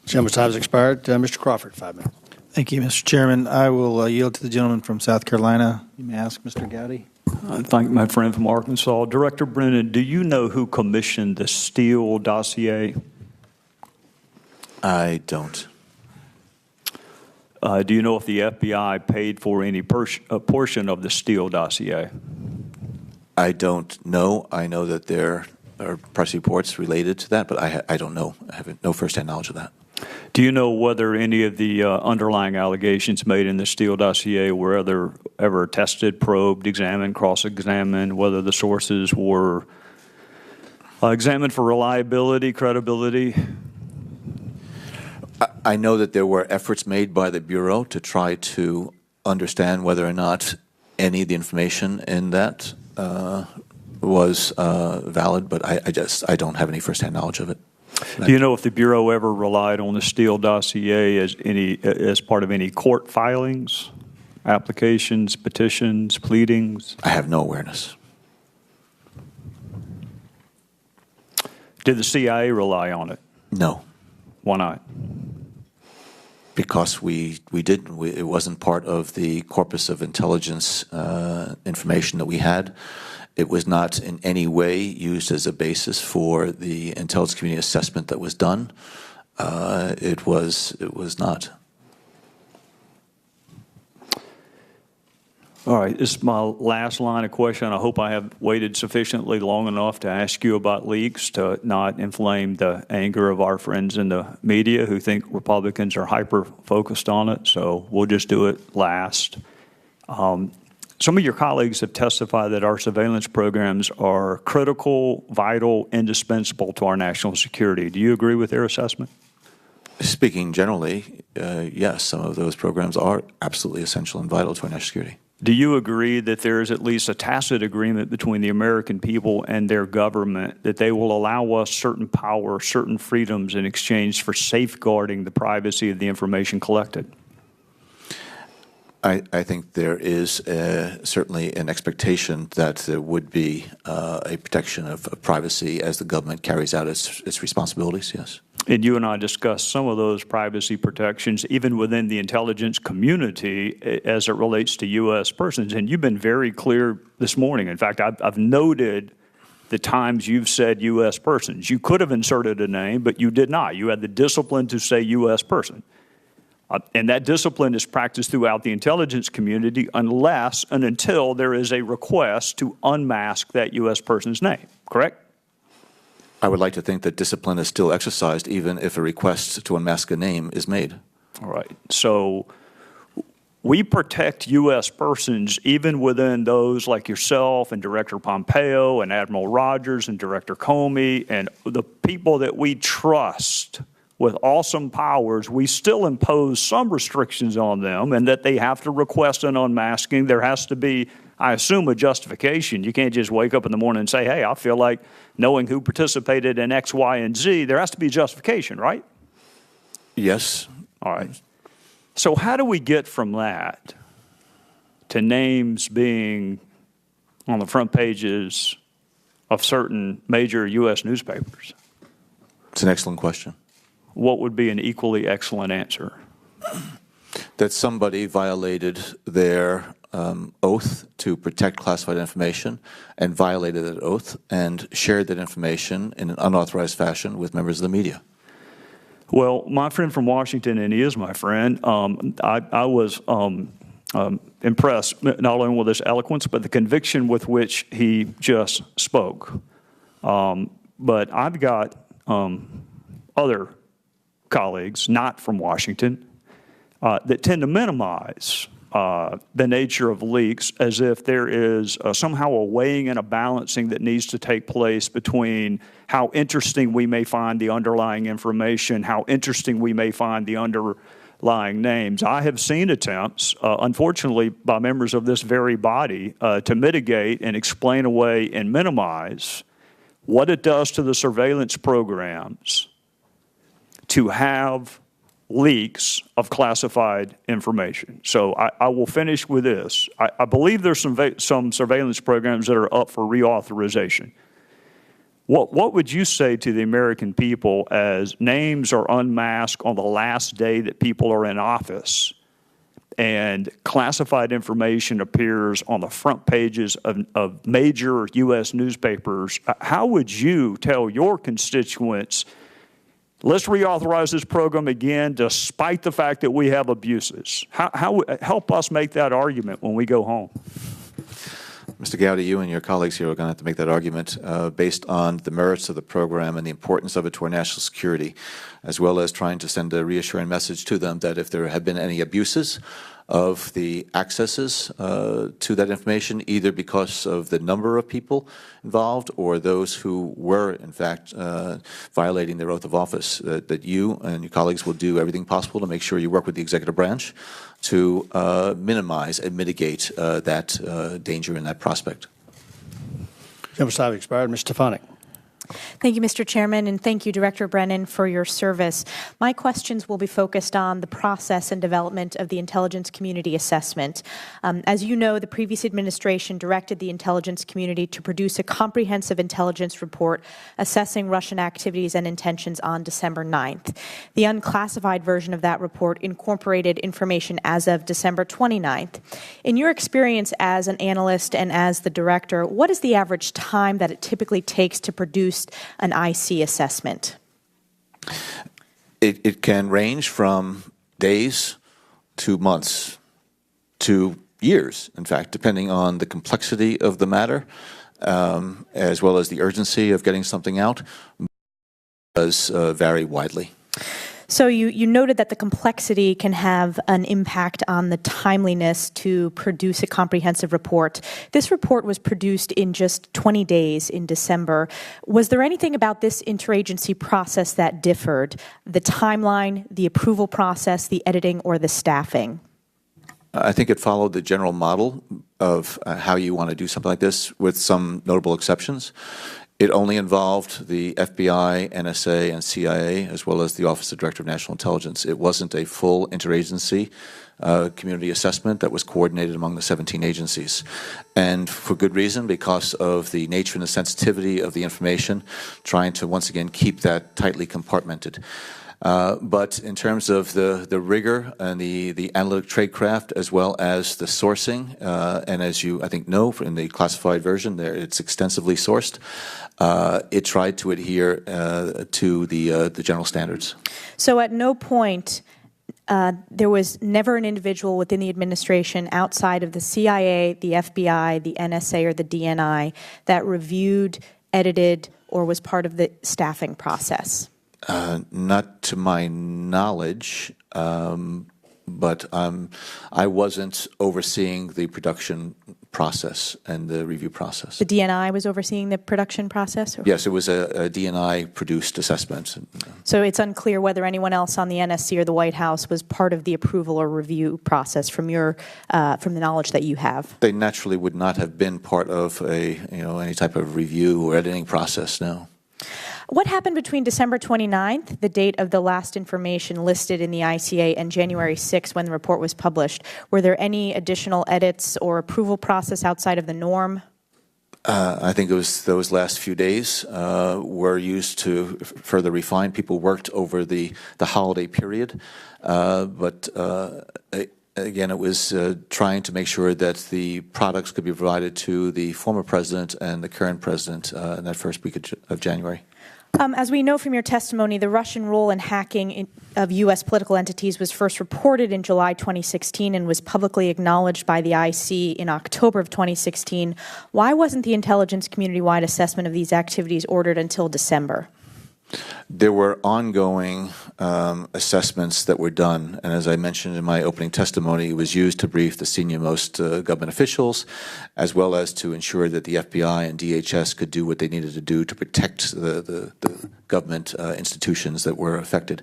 Gentleman's time has expired. Mr. Crawford, 5 minutes. Thank you, Mr. Chairman. I will yield to the gentleman from South Carolina. You may ask Mr. Gowdy. I thank my friend from Arkansas. Director Brennan, do you know who commissioned the Steele dossier? I don't. Do you know if the FBI paid for any portion of the Steele dossier? I don't know. I know that there are press reports related to that, but I don't know. I have no firsthand knowledge of that. Do you know whether any of the underlying allegations made in the Steele dossier were ever tested, probed, examined, cross-examined, whether the sources were examined for reliability, credibility? I know that there were efforts made by the Bureau to try to understand whether or not any of the information in that was valid, but I don't have any firsthand knowledge of it. Do you know if the Bureau ever relied on the Steele dossier as part of any court filings, applications, petitions, pleadings? I have no awareness. Did the CIA rely on it? No. Why not? Because we didn't. It wasn't part of the corpus of intelligence information that we had. It was not in any way used as a basis for the intelligence community assessment that was done. It was not. All right, this is my last line of question. I hope I have waited sufficiently long enough to ask you about leaks to not inflame the anger of our friends in the media who think Republicans are hyper-focused on it, so we'll just do it last. Some of your colleagues have testified that our surveillance programs are critical, vital, indispensable to our national security. Do you agree with their assessment? Speaking generally, yes, some of those programs are absolutely essential and vital to our national security. Do you agree that there is at least a tacit agreement between the American people and their government that they will allow us certain power, certain freedoms in exchange for safeguarding the privacy of the information collected? I think there is certainly an expectation that there would be a protection of privacy as the government carries out its responsibilities, yes. And you and I discussed some of those privacy protections even within the intelligence community as it relates to U.S. persons. And you've been very clear this morning. In fact, I've noted the times you've said U.S. persons. You could have inserted a name, but you did not. You had the discipline to say U.S. person. And that discipline is practiced throughout the intelligence community unless and until there is a request to unmask that U.S. person's name, correct? I would like to think that discipline is still exercised even if a request to unmask a name is made. All right. So we protect U.S. persons even within those like yourself and Director Pompeo and Admiral Rogers and Director Comey and the people that we trust with awesome powers. We still impose some restrictions on them and that they have to request an unmasking. There has to be, I assume, a justification. You can't just wake up in the morning and say, hey, I feel like knowing who participated in X, Y, and Z. There has to be justification, right? Yes. All right. So how do we get from that to names being on the front pages of certain major U.S. newspapers? It's an excellent question. What would be an equally excellent answer? That somebody violated their oath to protect classified information and violated that oath and shared that information in an unauthorized fashion with members of the media. Well, my friend from Washington, and he is my friend, I was impressed not only with his eloquence, but the conviction with which he just spoke. But I've got other colleagues, not from Washington, that tend to minimize the nature of leaks as if there is somehow a weighing and a balancing that needs to take place between how interesting we may find the underlying information, how interesting we may find the underlying names. I have seen attempts, unfortunately, by members of this very body to mitigate and explain away and minimize what it does to the surveillance programs to have leaks of classified information. So I will finish with this. I believe there's some surveillance programs that are up for reauthorization. What would you say to the American people as names are unmasked on the last day that people are in office and classified information appears on the front pages of major U.S. newspapers? How would you tell your constituents, let's reauthorize this program again despite the fact that we have abuses? How help us make that argument when we go home? Mr. Gowdy, you and your colleagues here are going to have to make that argument based on the merits of the program and the importance of it to our national security, as well as trying to send a reassuring message to them that if there have been any abuses of the accesses to that information, either because of the number of people involved or those who were, in fact, violating their oath of office, that you and your colleagues will do everything possible to make sure you work with the executive branch to minimize and mitigate that danger and that prospect. Gentleman's time expired. Mr. Stefanik. Thank you, Mr. Chairman, and thank you, Director Brennan, for your service. My questions will be focused on the process and development of the intelligence community assessment. As you know, the previous administration directed the intelligence community to produce a comprehensive intelligence report assessing Russian activities and intentions on December 9th. The unclassified version of that report incorporated information as of December 29th. In your experience as an analyst and as the director, what is the average time that it typically takes to produce an IC assessment? It can range from days to months to years, in fact, depending on the complexity of the matter, as well as the urgency of getting something out, does vary widely. So you noted that the complexity can have an impact on the timeliness to produce a comprehensive report. This report was produced in just 20 days in December. Was there anything about this interagency process that differed? The timeline, the approval process, the editing, or the staffing? I think it followed the general model of how you want to do something like this, with some notable exceptions. It only involved the FBI, NSA, and CIA, as well as the Office of Director of National Intelligence. It wasn't a full interagency community assessment that was coordinated among the 17 agencies. And for good reason, because of the nature and the sensitivity of the information, trying to, once again, keep that tightly compartmented. But in terms of the rigor and the analytic tradecraft, as well as the sourcing, and as you, I think, know in the classified version, it's extensively sourced, it tried to adhere to the general standards. So at no point there was never an individual within the administration outside of the CIA, the FBI, the NSA, or the DNI that reviewed, edited, or was part of the staffing process? Not to my knowledge, but I wasn't overseeing the production process and the review process. The DNI was overseeing the production process? Yes, it was a DNI-produced assessment. So it's unclear whether anyone else on the NSC or the White House was part of the approval or review process from the knowledge that you have? They naturally would not have been part of any type of review or editing process, no. What happened between December 29th, the date of the last information listed in the ICA, and January 6th, when the report was published? Were there any additional edits or approval process outside of the norm? I think it was those last few days were used to further refine. People worked over the holiday period, but again, it was trying to make sure that the products could be provided to the former president and the current president in that first week of January. As we know from your testimony, the Russian role in hacking of U.S. political entities was first reported in July 2016 and was publicly acknowledged by the IC in October of 2016. Why wasn't the intelligence community-wide assessment of these activities ordered until December? There were ongoing assessments that were done, and as I mentioned in my opening testimony, it was used to brief the senior-most government officials, as well as to ensure that the FBI and DHS could do what they needed to do to protect the government institutions that were affected.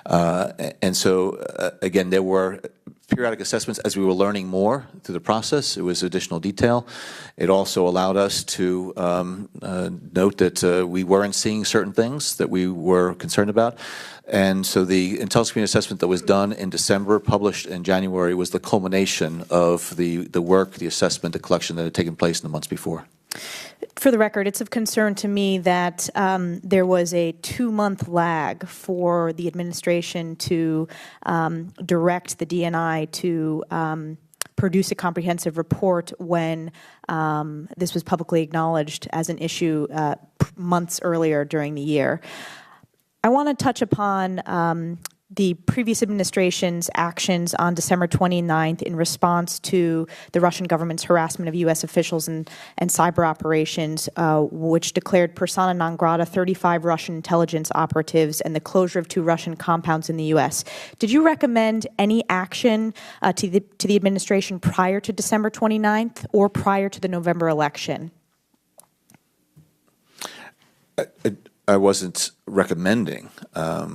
And so, again, there were periodic assessments as we were learning more through the process. It was additional detail. It also allowed us to note that we weren't seeing certain things that we were concerned about. And so the intelligence community assessment that was done in December, published in January, was the culmination of the work, the assessment, the collection that had taken place in the months before. For the record, it's of concern to me that there was a 2-month lag for the administration to direct the DNI to produce a comprehensive report when this was publicly acknowledged as an issue months earlier during the year. I want to touch upon the previous administration's actions on December 29th in response to the Russian government's harassment of U.S. officials and cyber operations, which declared persona non grata 35 Russian intelligence operatives and the closure of 2 Russian compounds in the U.S. Did you recommend any action to the administration prior to December 29th or prior to the November election? I wasn't recommending.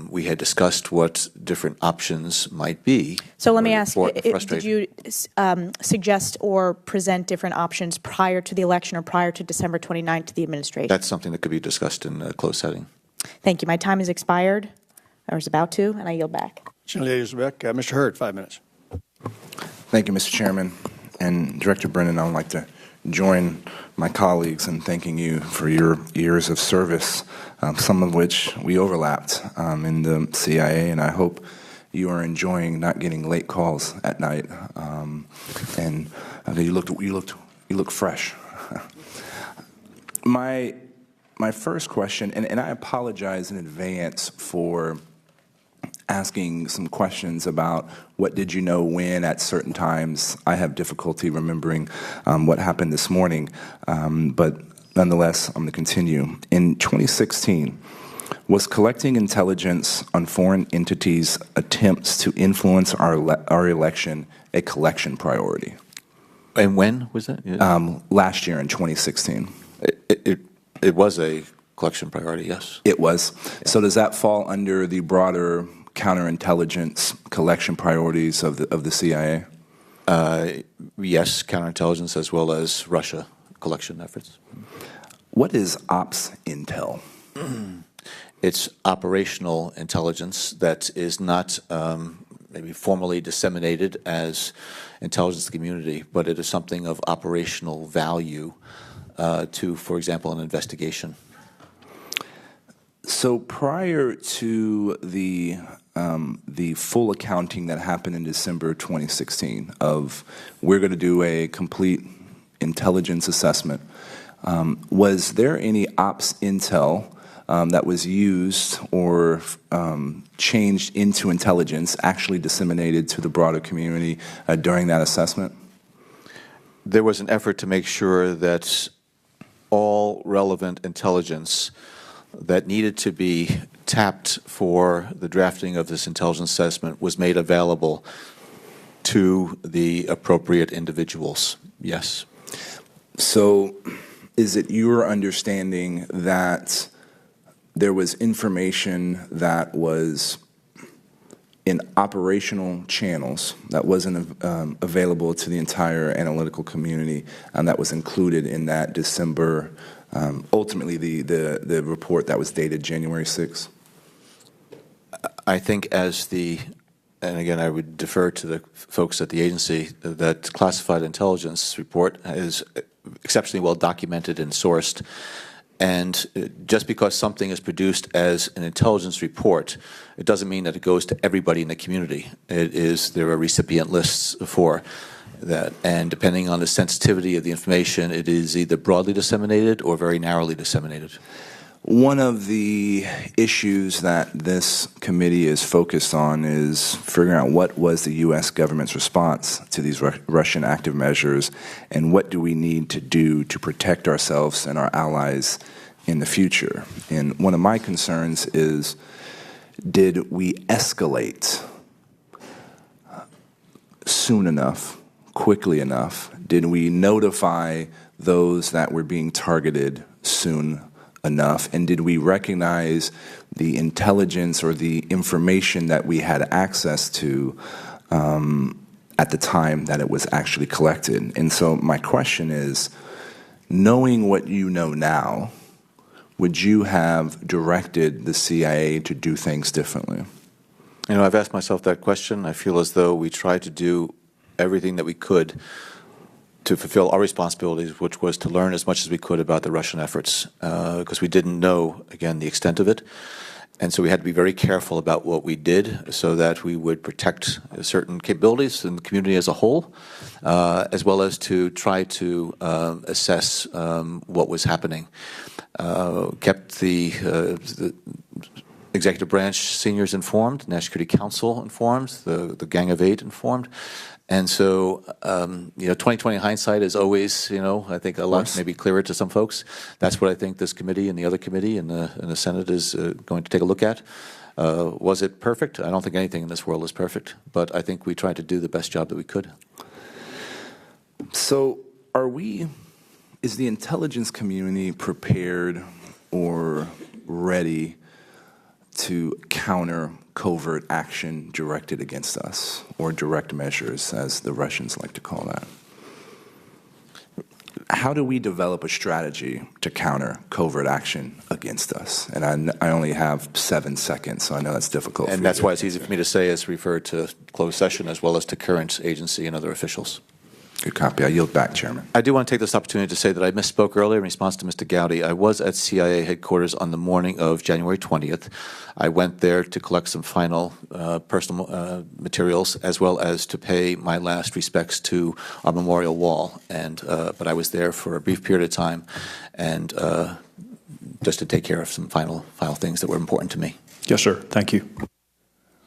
We had discussed what different options might be. So let me ask, did you suggest or present different options prior to the election or prior to December 29th to the administration? That's something that could be discussed in a closed setting. Thank you. My time has expired, or is about to, and I yield back. Mr. Hurd, 5 minutes. Thank you, Mr. Chairman. And Director Brennan, I would like to join my colleagues in thanking you for your years of service, some of which we overlapped in the CIA, and I hope you are enjoying not getting late calls at night. And you look fresh. My first question, and I apologize in advance for asking some questions about what did you know when at certain times. I have difficulty remembering what happened this morning, but nonetheless, I'm going to continue. In 2016, was collecting intelligence on foreign entities' attempts to influence our election a collection priority? And when was that? Last year in 2016. It was a collection priority, yes. It was. Yeah. So does that fall under the broader counterintelligence collection priorities of the CIA? Yes, counterintelligence as well as Russia collection efforts. What is ops intel? It's operational intelligence that is not maybe formally disseminated as intelligence to the community, but it is something of operational value to, for example, an investigation. So prior to the full accounting that happened in December 2016 of we're going to do a complete intelligence assessment, was there any ops intel that was used or changed into intelligence actually disseminated to the broader community during that assessment? There was an effort to make sure that all relevant intelligence that needed to be tapped for the drafting of this intelligence assessment was made available to the appropriate individuals, yes. So is it your understanding that there was information that was in operational channels that wasn't available to the entire analytical community and that was included in that December, ultimately the report that was dated January 6th? I think and again I would defer to the folks at the agency, that classified intelligence report is exceptionally well documented and sourced. And just because something is produced as an intelligence report, it doesn't mean that it goes to everybody in the community. There are recipient lists for that, and depending on the sensitivity of the information, it is either broadly disseminated or very narrowly disseminated. One of the issues that this committee is focused on is figuring out what was the U.S. government's response to these Russian active measures and what do we need to do to protect ourselves and our allies in the future. And one of my concerns is, did we escalate soon enough, quickly enough? Did we notify those that were being targeted soon enough? And did we recognize the intelligence or the information that we had access to at the time that it was actually collected? And so my question is, knowing what you know now, would you have directed the CIA to do things differently? You know, I've asked myself that question. I feel as though we tried to do everything that we could to fulfill our responsibilities, which was to learn as much as we could about the Russian efforts, because we didn't know, again, the extent of it. And so we had to be very careful about what we did so that we would protect certain capabilities in the community as a whole, as well as to try to assess what was happening. Kept the executive branch seniors informed, National Security Council informed, the Gang of Eight informed. And so, 2020 hindsight is always, I think a lot maybe clearer to some folks. That's what I think this committee and the other committee and the Senate is going to take a look at. Was it perfect? I don't think anything in this world is perfect, but I think we tried to do the best job that we could. So is the intelligence community prepared or ready to counter covert action directed against us, or direct measures, as the Russians like to call that? How do we develop a strategy to counter covert action against us? And I only have 7 seconds, so I know that's difficult. And that's why it's easy for me to say is refer to closed session as well as to current agency and other officials. Good copy. I yield back, Chairman. I do want to take this opportunity to say that I misspoke earlier in response to Mr. Gowdy. I was at CIA headquarters on the morning of January 20th. I went there to collect some final personal materials, as well as to pay my last respects to our memorial wall. But I was there for a brief period of time, and just to take care of some final things that were important to me. Yes, sir. Thank you.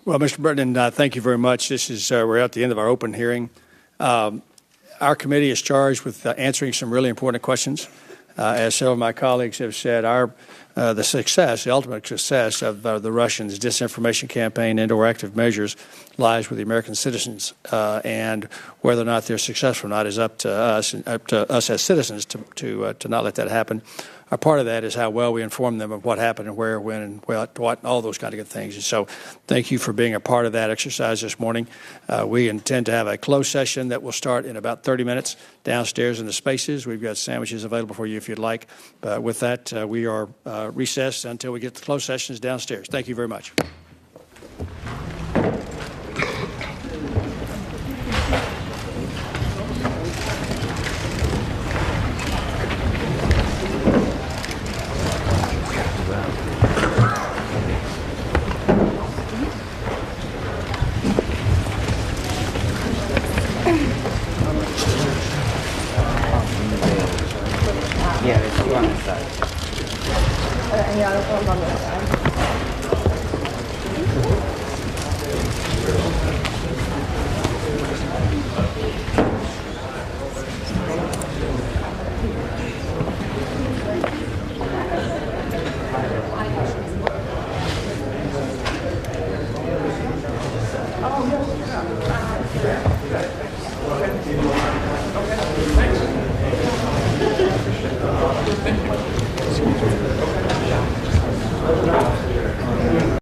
Well, Mr. Brennan, thank you very much. This is we're at the end of our open hearing. Our committee is charged with answering some really important questions. As several of my colleagues have said, the ultimate success of the Russians' disinformation campaign and/or active measures lies with the American citizens, and whether or not they're successful or not is up to us as citizens to not let that happen. A part of that is how well we inform them of what happened and where, when, and what, all those kind of good things. And so thank you for being a part of that exercise this morning. We intend to have a closed session that will start in about 30 minutes downstairs in the spaces. We've got sandwiches available for you if you'd like. But with that, we are recessed until we get to the closed sessions downstairs. Thank you very much. Yeah, there's two on this side. And the other one's on this side. Thanks.